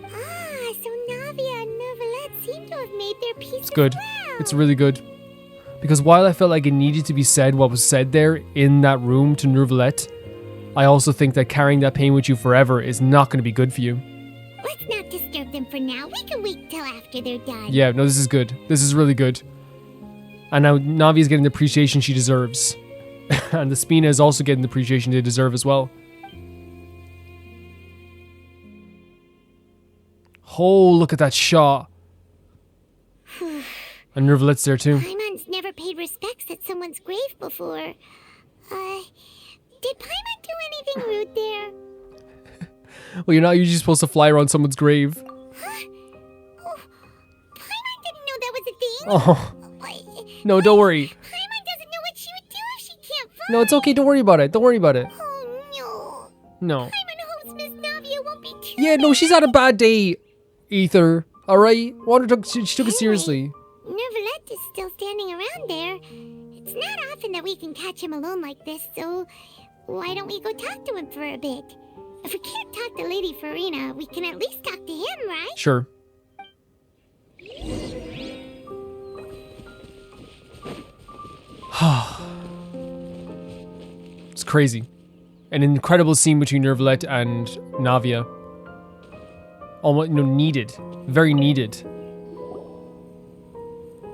So Navia and Neuvillette seem to have made their peace. It's good. It's really good. Because while I felt like it needed to be said what was said there in that room to Neuvillette, I also think that carrying that pain with you forever is not going to be good for you. Let's not disturb them for now. We can wait till after they're done. Yeah, no, this is good. This is really good. And now Navi's getting the appreciation she deserves. And the Spina is also getting the appreciation they deserve as well. Oh, look at that shot. And Neuvillette's there too. Paimon's never paid respects at someone's grave before. Did Paimon do anything rude there? Well, you're not usually supposed to fly around someone's grave. Huh? Oh, Paimon didn't know that was a thing. Oh. No, don't worry. Paimon doesn't know what she would do if she can't fly. No, it's okay. Don't worry about it. Don't worry about it. Oh, No. Paimon hopes Miss Navia won't be too Yeah, no, she's had a bad day, Ether. Alright? She took it seriously. Neuvillette is still standing around there. not often that we can catch him alone like this, so why don't we go talk to him for a bit? If we can't talk to Lady Farina, we can at least talk to him, right? Sure. It's crazy. An incredible scene between Nervalette and Navia. Almost, needed. Very needed.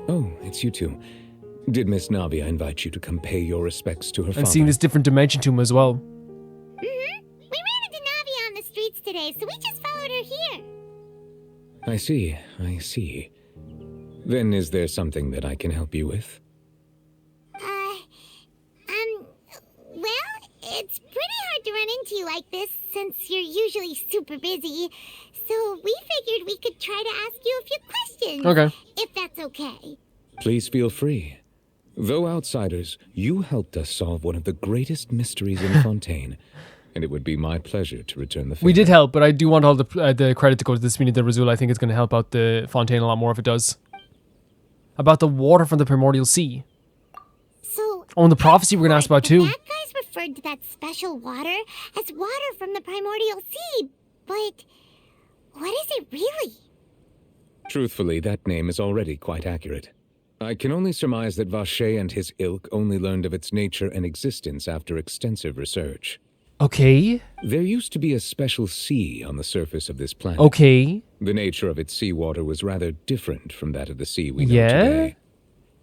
Oh, it's you two. Did Miss Navia invite you to come pay your respects to her father? And seeing this different dimension to him as well. We ran into Navia on the streets today, so we just followed her here. I see. Then is there something that I can help you with? Well, it's pretty hard to run into you like this, since you're usually super busy. So we figured we could try to ask you a few questions. Okay. If that's okay. Please feel free. Though outsiders, you helped us solve one of the greatest mysteries in Fontaine, and it would be my pleasure to return the favor. We did help, but I do want all the credit to go to the Spina de Razul. I think it's going to help out the Fontaine a lot more if it does. About the water from the Primordial Sea. So... Oh, and the prophecy we're going to ask about too. That guy's referred to that special water as water from the Primordial Sea, but what is it really? Truthfully, that name is already quite accurate. I can only surmise that Vacher and his ilk only learned of its nature and existence after extensive research. Okay. There used to be a special sea on the surface of this planet. Okay. The nature of its seawater was rather different from that of the sea we know today.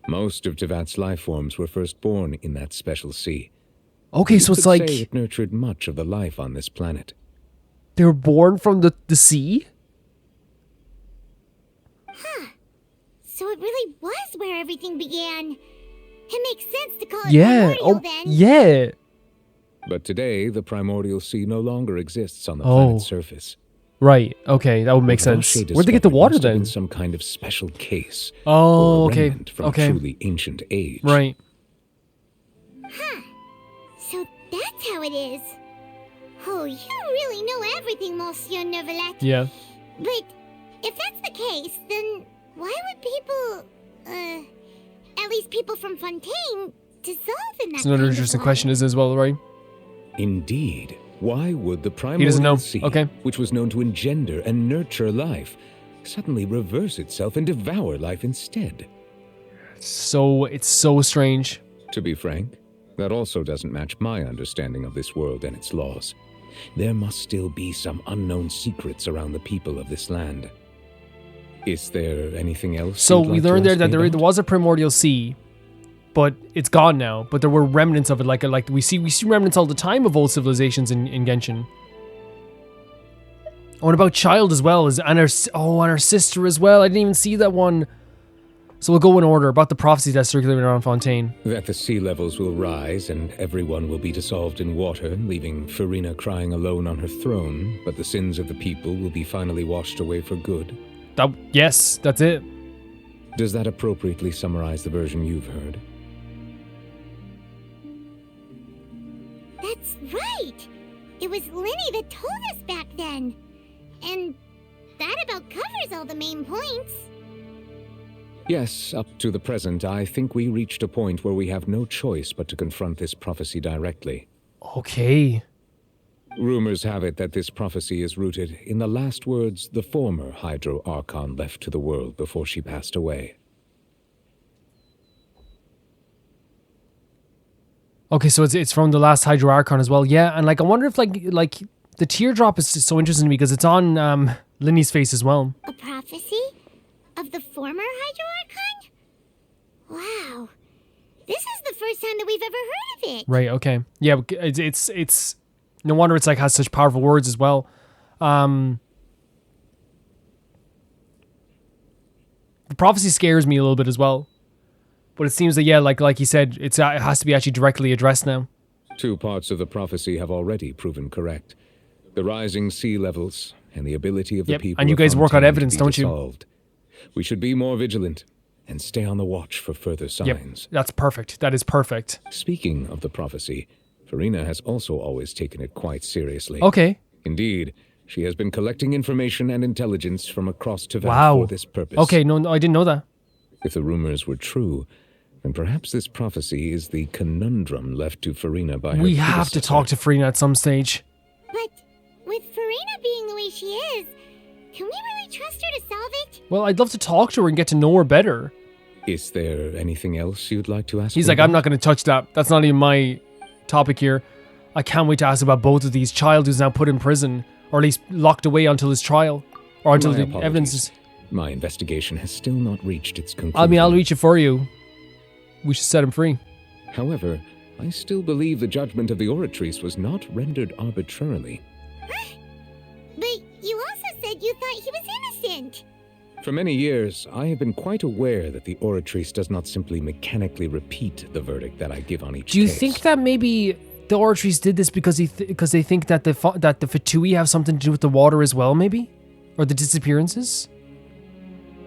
Most of Tevat's life forms were first born in that special sea. Okay, so it's like... it nurtured much of the life on this planet. They were born from the sea? Huh. So it really was where everything began. It makes sense to call it primordial then. Yeah. But today, the primordial sea no longer exists on the planet's surface. Right, okay, that would make sense. Where'd they get the water then? In some kind of special case. Oh, or a okay. remnant from a truly ancient age. Right. Huh. So that's how it is. Oh, you really know everything, Monsieur Nervalette. Yeah. But if that's the case, then why would people, at least people from Fontaine, dissolve in that It's another interesting question as well, right? Indeed. Why would the He doesn't know. primordial sea, Okay. which was known to engender and nurture life, suddenly reverse itself and devour life instead? So, it's so strange. To be frank, that also doesn't match my understanding of this world and its laws. There must still be some unknown secrets around the people of this land. Is there anything else? So, you'd we like to learned there ask that me there about? was a primordial sea, but it's gone now. But there were remnants of it, like we see remnants all the time of old civilizations in Genshin. Oh, and about Child as well, and her sister as well. I didn't even see that one. So we'll go in order about the prophecy that's circulating around Fontaine. That the sea levels will rise and everyone will be dissolved in water, leaving Farina crying alone on her throne, but the sins of the people will be finally washed away for good. Yes, that's it. Does that appropriately summarize the version you've heard? That's right. It was Linny that told us back then. And that about covers all the main points. Yes, up to the present, I think we reached a point where we have no choice but to confront this prophecy directly. Okay. Rumors have it that this prophecy is rooted in the last words the former Hydro Archon left to the world before she passed away. Okay, so it's from the last Hydro Archon as well. Yeah, and I wonder if like the teardrop is just so interesting to me because it's on Linny's face as well. A prophecy? Of the former Hydro Archon? Wow. This is the first time that we've ever heard of it. Right, okay. Yeah, it's no wonder it's has such powerful words as well. The prophecy scares me a little bit as well. But it seems that, yeah, like you said, it has to be actually directly addressed now. Two parts of the prophecy have already proven correct. The rising sea levels and the ability of the people and you of guys work on Fontaine evidence, to be don't you? dissolved. We should be more vigilant and stay on the watch for further signs. Yep, that's perfect. That is perfect. Speaking of the prophecy, Farina has also always taken it quite seriously. Okay. Indeed, she has been collecting information and intelligence from across Tevat Wow. for this purpose. Okay, no, I didn't know that. If the rumors were true, And perhaps this prophecy is the conundrum left to Farina by her We have to talk to Farina at some stage. But with Farina being the way she is, can we really trust her to solve it? Well, I'd love to talk to her and get to know her better. Is there anything else you'd like to ask He's me like, about? I'm not going to touch that. That's not even my topic here. I can't wait to ask about both of these. Child who's now put in prison, or at least locked away until his trial, or until My the apologies. evidence is... My investigation has still not reached its conclusion. I mean, I'll reach it for you. We should set him free. However, I still believe the judgment of the Oricatrice was not rendered arbitrarily. But you also said you thought he was innocent. For many years, I have been quite aware that the Oricatrice does not simply mechanically repeat the verdict that I give on each Do you case. think that maybe the Oricatrice did this because they think that the Fatui have something to do with the water as well, maybe? Or the disappearances?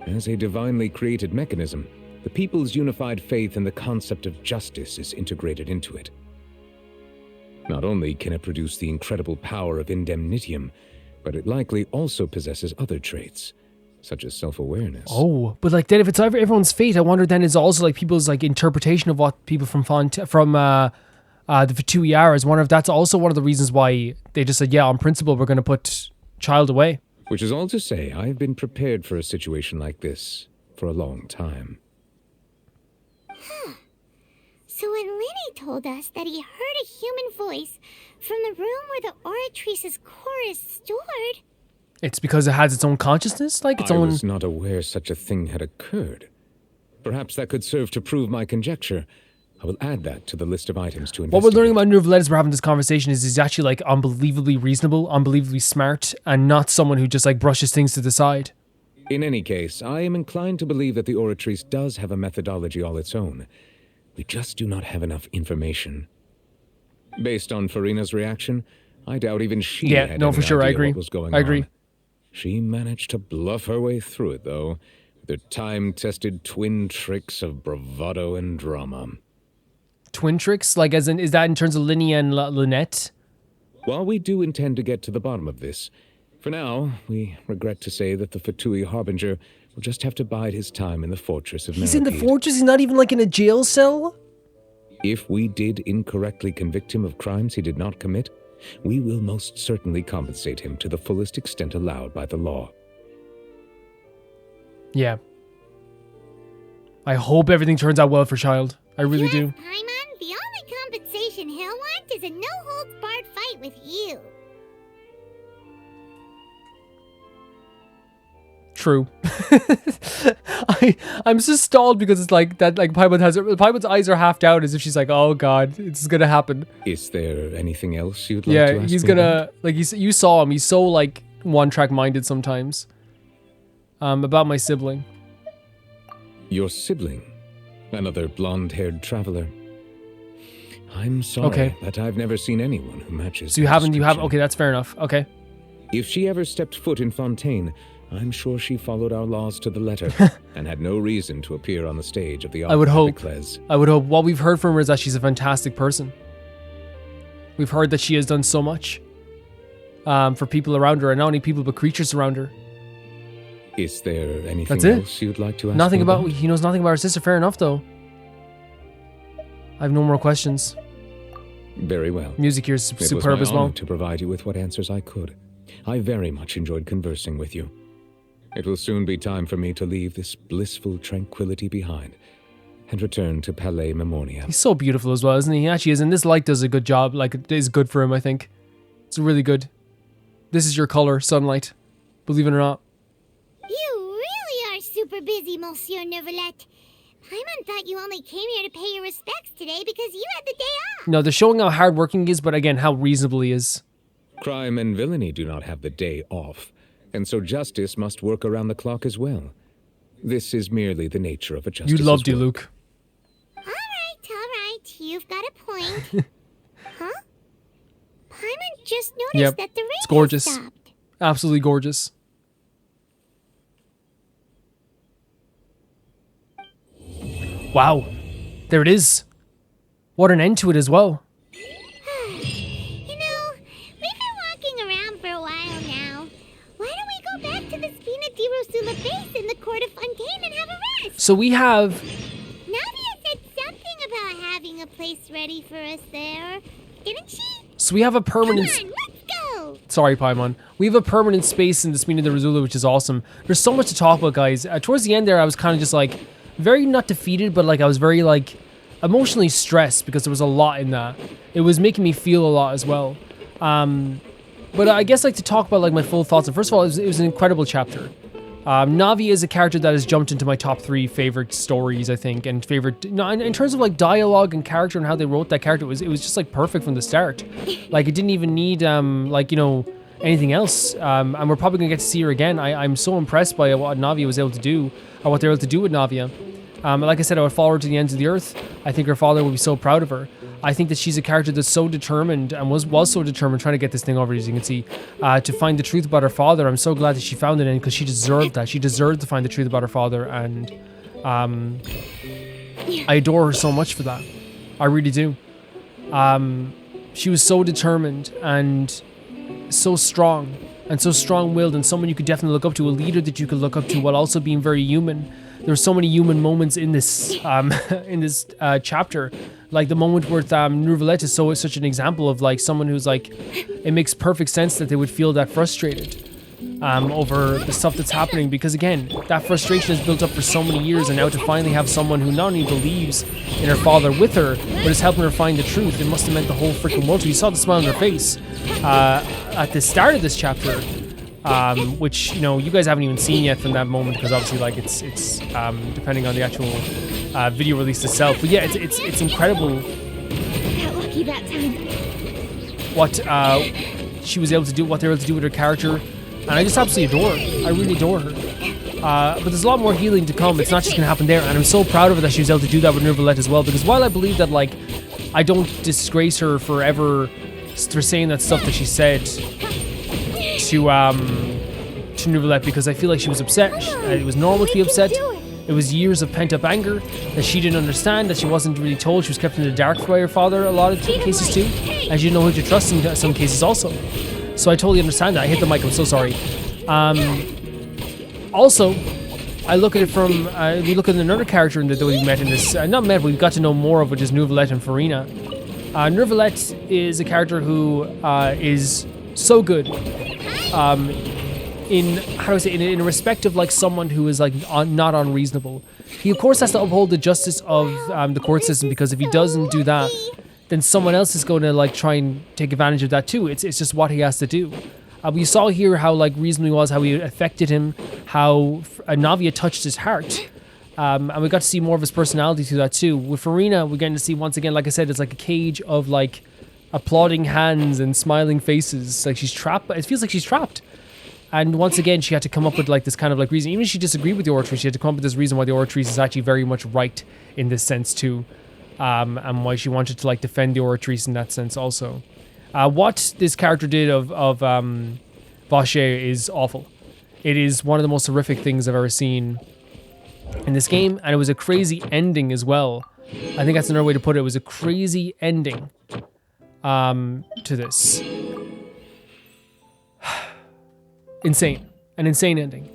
As a divinely created mechanism, the people's unified faith in the concept of justice is integrated into it. Not only can it produce the incredible power of indemnitium, but it likely also possesses other traits, such as self-awareness. Oh, but like then if it's everyone's fate, I wonder then is also like people's like interpretation of what people from the Fatui are. I wonder if that's also one of the reasons why they just said, yeah, on principle, we're going to put child away. Which is all to say, I've been prepared for a situation like this for a long time. So when Lenny told us that he heard a human voice from the room where the Oricatrice's core is stored... It's because it has its own consciousness? Like its I own... was not aware such a thing had occurred. Perhaps that could serve to prove my conjecture. I will add that to the list of items to investigate. What we're learning about Nurvlet as we're having this conversation is he's actually like unbelievably reasonable, unbelievably smart, and not someone who just like brushes things to the side. In any case, I am inclined to believe that the Oricatrice does have a methodology all its own. We just do not have enough information. Based on Farina's reaction, I doubt even she had any for sure. I idea agree. what was going I agree. on. She managed to bluff her way through it, though, with her time-tested twin tricks of bravado and drama. Twin tricks? Like as in, is that in terms of Linny and Lynette? While we do intend to get to the bottom of this, for now, we regret to say that the Fatui Harbinger will just have to bide his time in the fortress of He's in the Maripede. fortress? He's not even like in a jail cell? If we did incorrectly convict him of crimes he did not commit, we will most certainly compensate him to the fullest extent allowed by the law. Yeah. I hope everything turns out well for Child. I really do. Paimon, the only compensation he'll want is a no-holds-barred fight with you. True. I'm just stalled because it's like that. Like Paimon's eyes are half down as if she's like, "Oh God, it's gonna happen." Is there anything else you'd like to ask he's me gonna about? like you saw him. He's so like one-track minded sometimes. About my sibling. Your sibling, another blonde-haired traveler. I'm sorry, Okay. but I've never seen anyone who matches. So you that haven't. description. Okay, that's fair enough. Okay. If she ever stepped foot in Fontaine, I'm sure she followed our laws to the letter and had no reason to appear on the stage of the I would hope. Epiclese. I would hope. What we've heard from her is that she's a fantastic person. We've heard that she has done so much for people around her, and not only people but creatures around her. Is there anything That's it. else you'd like to ask Nothing me about. He knows nothing about her sister. Fair enough, though. I have no more questions. Very well. Music here is It was superb my as well. honor to provide you with what answers I could. I very much enjoyed conversing with you. It will soon be time for me to leave this blissful tranquility behind and return to Palais Memoria. He's so beautiful as well, isn't he? He actually is, and this light does a good job. Like, it is good for him, I think. It's really good. This is your color, sunlight. Believe it or not. You really are super busy, Monsieur Neuvillette. Paimon thought you only came here to pay your respects today because you had the day off. No, they're showing how hardworking he is, but again, how reasonable he is. Crime and villainy do not have the day off, and so justice must work around the clock as well. This is merely the nature of a justice. You loved you, Luke. All right. You've got a point. Huh? Paimon just noticed Yep, that the rain it's gorgeous. has stopped. Absolutely gorgeous. Wow. There it is. What an end to it as well. You know, we've been walking around for a while now. Why don't we go back to the Spina di Rosula base in the court of Fontaine and have a rest? So we have... Navia said So we have a permanent... Come on, let's go! Sorry, Paimon. We have a permanent space in the Smina de Razula, which is awesome. There's so much to talk about, guys. Towards the end there, I was kind of just like, very not defeated, but like I was very like emotionally stressed because there was a lot in that. It was making me feel a lot as well. But I guess like to talk about like my full thoughts. And first of all, it was an incredible chapter. Navia is a character that has jumped into my top 3 favorite stories, I think, and favorite. No, in terms of like dialogue and character and how they wrote that character, it was just like perfect from the start. Like it didn't even need like you know anything else. And we're probably gonna get to see her again. I'm so impressed by what Navia was able to do, or what they were able to do with Navia. Like I said, I would follow her to the ends of the earth. I think her father would be so proud of her. I think that she's a character that's so determined and was so determined trying to get this thing over, as you can see, to find the truth about her father. I'm so glad that she found it in, because she deserved that. She deserved to find the truth about her father, and I adore her so much for that. I really do. She was so determined and so strong and so strong-willed, and someone you could definitely look up to, a leader that you could look up to while also being very human. There were so many human moments in this chapter, like the moment where Neuvillette is such an example of like someone who's like, it makes perfect sense that they would feel that frustrated over the stuff that's happening, because again, that frustration is built up for so many years, and now to finally have someone who not only believes in her father with her, but is helping her find the truth, it must have meant the whole freaking world. So you saw the smile on her face at the start of this chapter. Which, you know, you guys haven't even seen yet from that moment, because obviously like it's depending on the actual video release itself. But yeah, it's incredible Got lucky that time. what she was able to do, what they were able to do with her character, and I just absolutely adore her. I really adore her. But there's a lot more healing to come. It's not just gonna happen there, and I'm so proud of her that she was able to do that with Neuvillette as well, because while I believe that like I don't disgrace her for saying that stuff that she said to Neuvillette, because I feel like she was upset. It was normal to be upset. It was years of pent-up anger that she didn't understand, that she wasn't really told. She was kept in the dark by her father a lot of cases too, and she didn't know who to trust in some cases also. So I totally understand that. I hit the mic, I'm so sorry. Also, I look at it from, we look at another character that we met in this, not met, but we got to know more of, which is Neuvillette and Farina. Neuvillette is a character who is so good. In a respect of like someone who is like not unreasonable. He of course has to uphold the justice of the court system, because if he doesn't do that, then someone else is going to like try and take advantage of that too. It's just what he has to do. We saw here how like reasonable he was, how he affected him, how Navia touched his heart. And we got to see more of his personality through that too. With Farina, we're getting to see once again, like I said, it's like a cage of like applauding hands and smiling faces. Like she's trapped. It feels like she's trapped. And once again, she had to come up with like this kind of like reason. Even if she disagreed with the Oricatrice, she had to come up with this reason why the Oricatrice is actually very much right in this sense too. And why she wanted to like defend the Oricatrice in that sense also. What this character did of Vacher is awful. It is one of the most horrific things I've ever seen in this game. And it was a crazy ending as well. I think that's another way to put it. It was a crazy ending to this. Insane. An insane ending.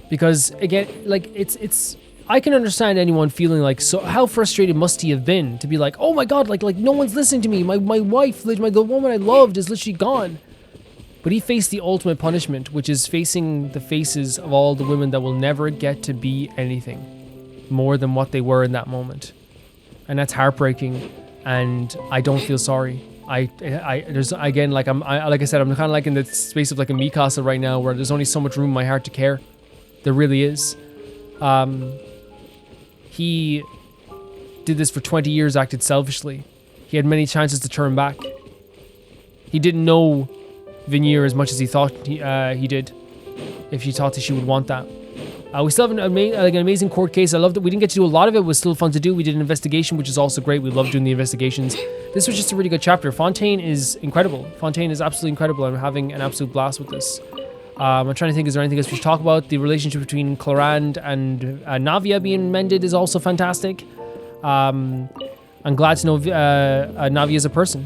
Because again, like it's I can understand anyone feeling like, so how frustrated must he have been to be like, oh my god, like no one's listening to me. My wife, the woman I loved is literally gone. But he faced the ultimate punishment, which is facing the faces of all the women that will never get to be anything more than what they were in that moment. And that's heartbreaking, and I don't feel sorry. There's again, like like I said, I'm kind of like in the space of like a Mikasa right now, where there's only so much room in my heart to care. There really is. He did this for 20 years, acted selfishly. He had many chances to turn back. He didn't know Veneer as much as he thought he did. If she thought that she would want that. We still have an amazing court case. I love that we didn't get to do a lot of it. It was still fun to do. We did an investigation, which is also great. We love doing the investigations. This was just a really good chapter. Fontaine is incredible. Fontaine is absolutely incredible. I'm having an absolute blast with this. I'm trying to think, is there anything else we should talk about? The relationship between Clarande and Navia being mended is also fantastic. I'm glad to know Navia is a person.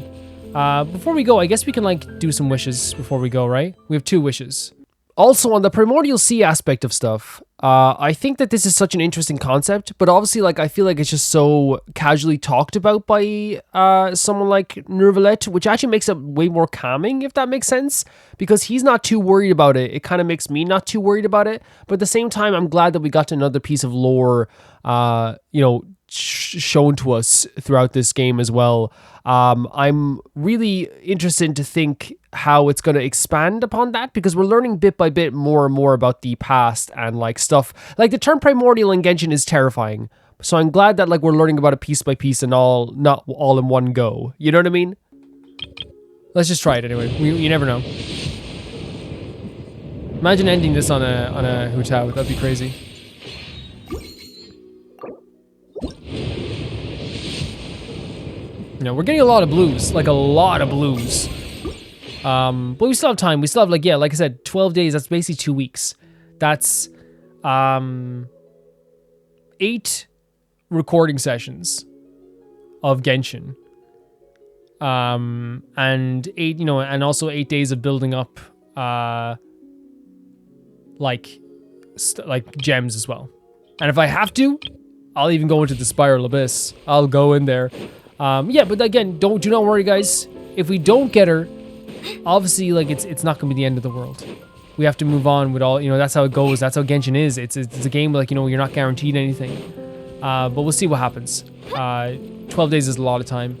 Before we go, I guess we can like do some wishes before we go, right? We have 2 wishes. Also, on the primordial sea aspect of stuff, I think that this is such an interesting concept, but obviously, like, I feel like it's just so casually talked about by someone like Nervalette, which actually makes it way more calming, if that makes sense, because he's not too worried about it. It kind of makes me not too worried about it, but at the same time, I'm glad that we got another piece of lore, shown to us throughout this game as well. I'm really interested to think how it's going to expand upon that, because we're learning bit by bit more and more about the past and like stuff. Like the term primordial in Genshin is terrifying. So I'm glad that like we're learning about it piece by piece and not all in one go. You know what I mean? Let's just try it anyway. You never know. Imagine ending this on a Hutao. That'd be crazy. You know, we're getting a lot of blues, like a lot of blues. But we still have time. We still have like I said, 12 days. That's basically 2 weeks. That's 8 recording sessions of Genshin. And 8, and also 8 days of building up like gems as well. And if I have to, I'll even go into the Spiral Abyss. I'll go in there. But again, do not worry, guys. If we don't get her, obviously, like it's not gonna be the end of the world. We have to move on with all. That's how it goes. That's how Genshin is. It's a game like you're not guaranteed anything. But we'll see what happens. 12 days is a lot of time.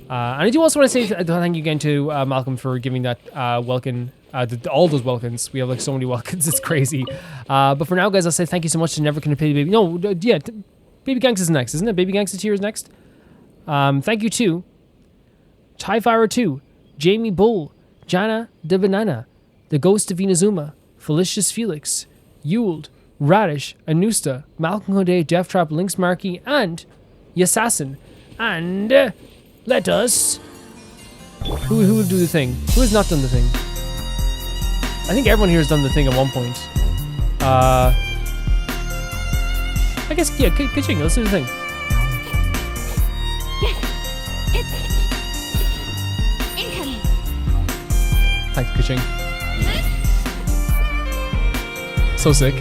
And I do also want to say thank you again to Malcolm for giving that Welkin. All those Welkins. We have like so many Welkins. It's crazy. But for now, guys, I'll say thank you so much to Never Can Pay Baby. No, Baby Gangs is next, isn't it? Baby Gangs Tier is next. Thank you to Tyfire 2, Jamie Bull, Jana de Banana, The Ghost of Inazuma, Felicious Felix, Yuled, Radish, Anusta, Malcolm Hode, Death Trap, Lynx Markey, and Yassassin. And let us... Who will do the thing? Who has not done the thing? I think everyone here has done the thing at one point. I guess, Kaching, let's do the thing. Thanks, Kaching. So sick.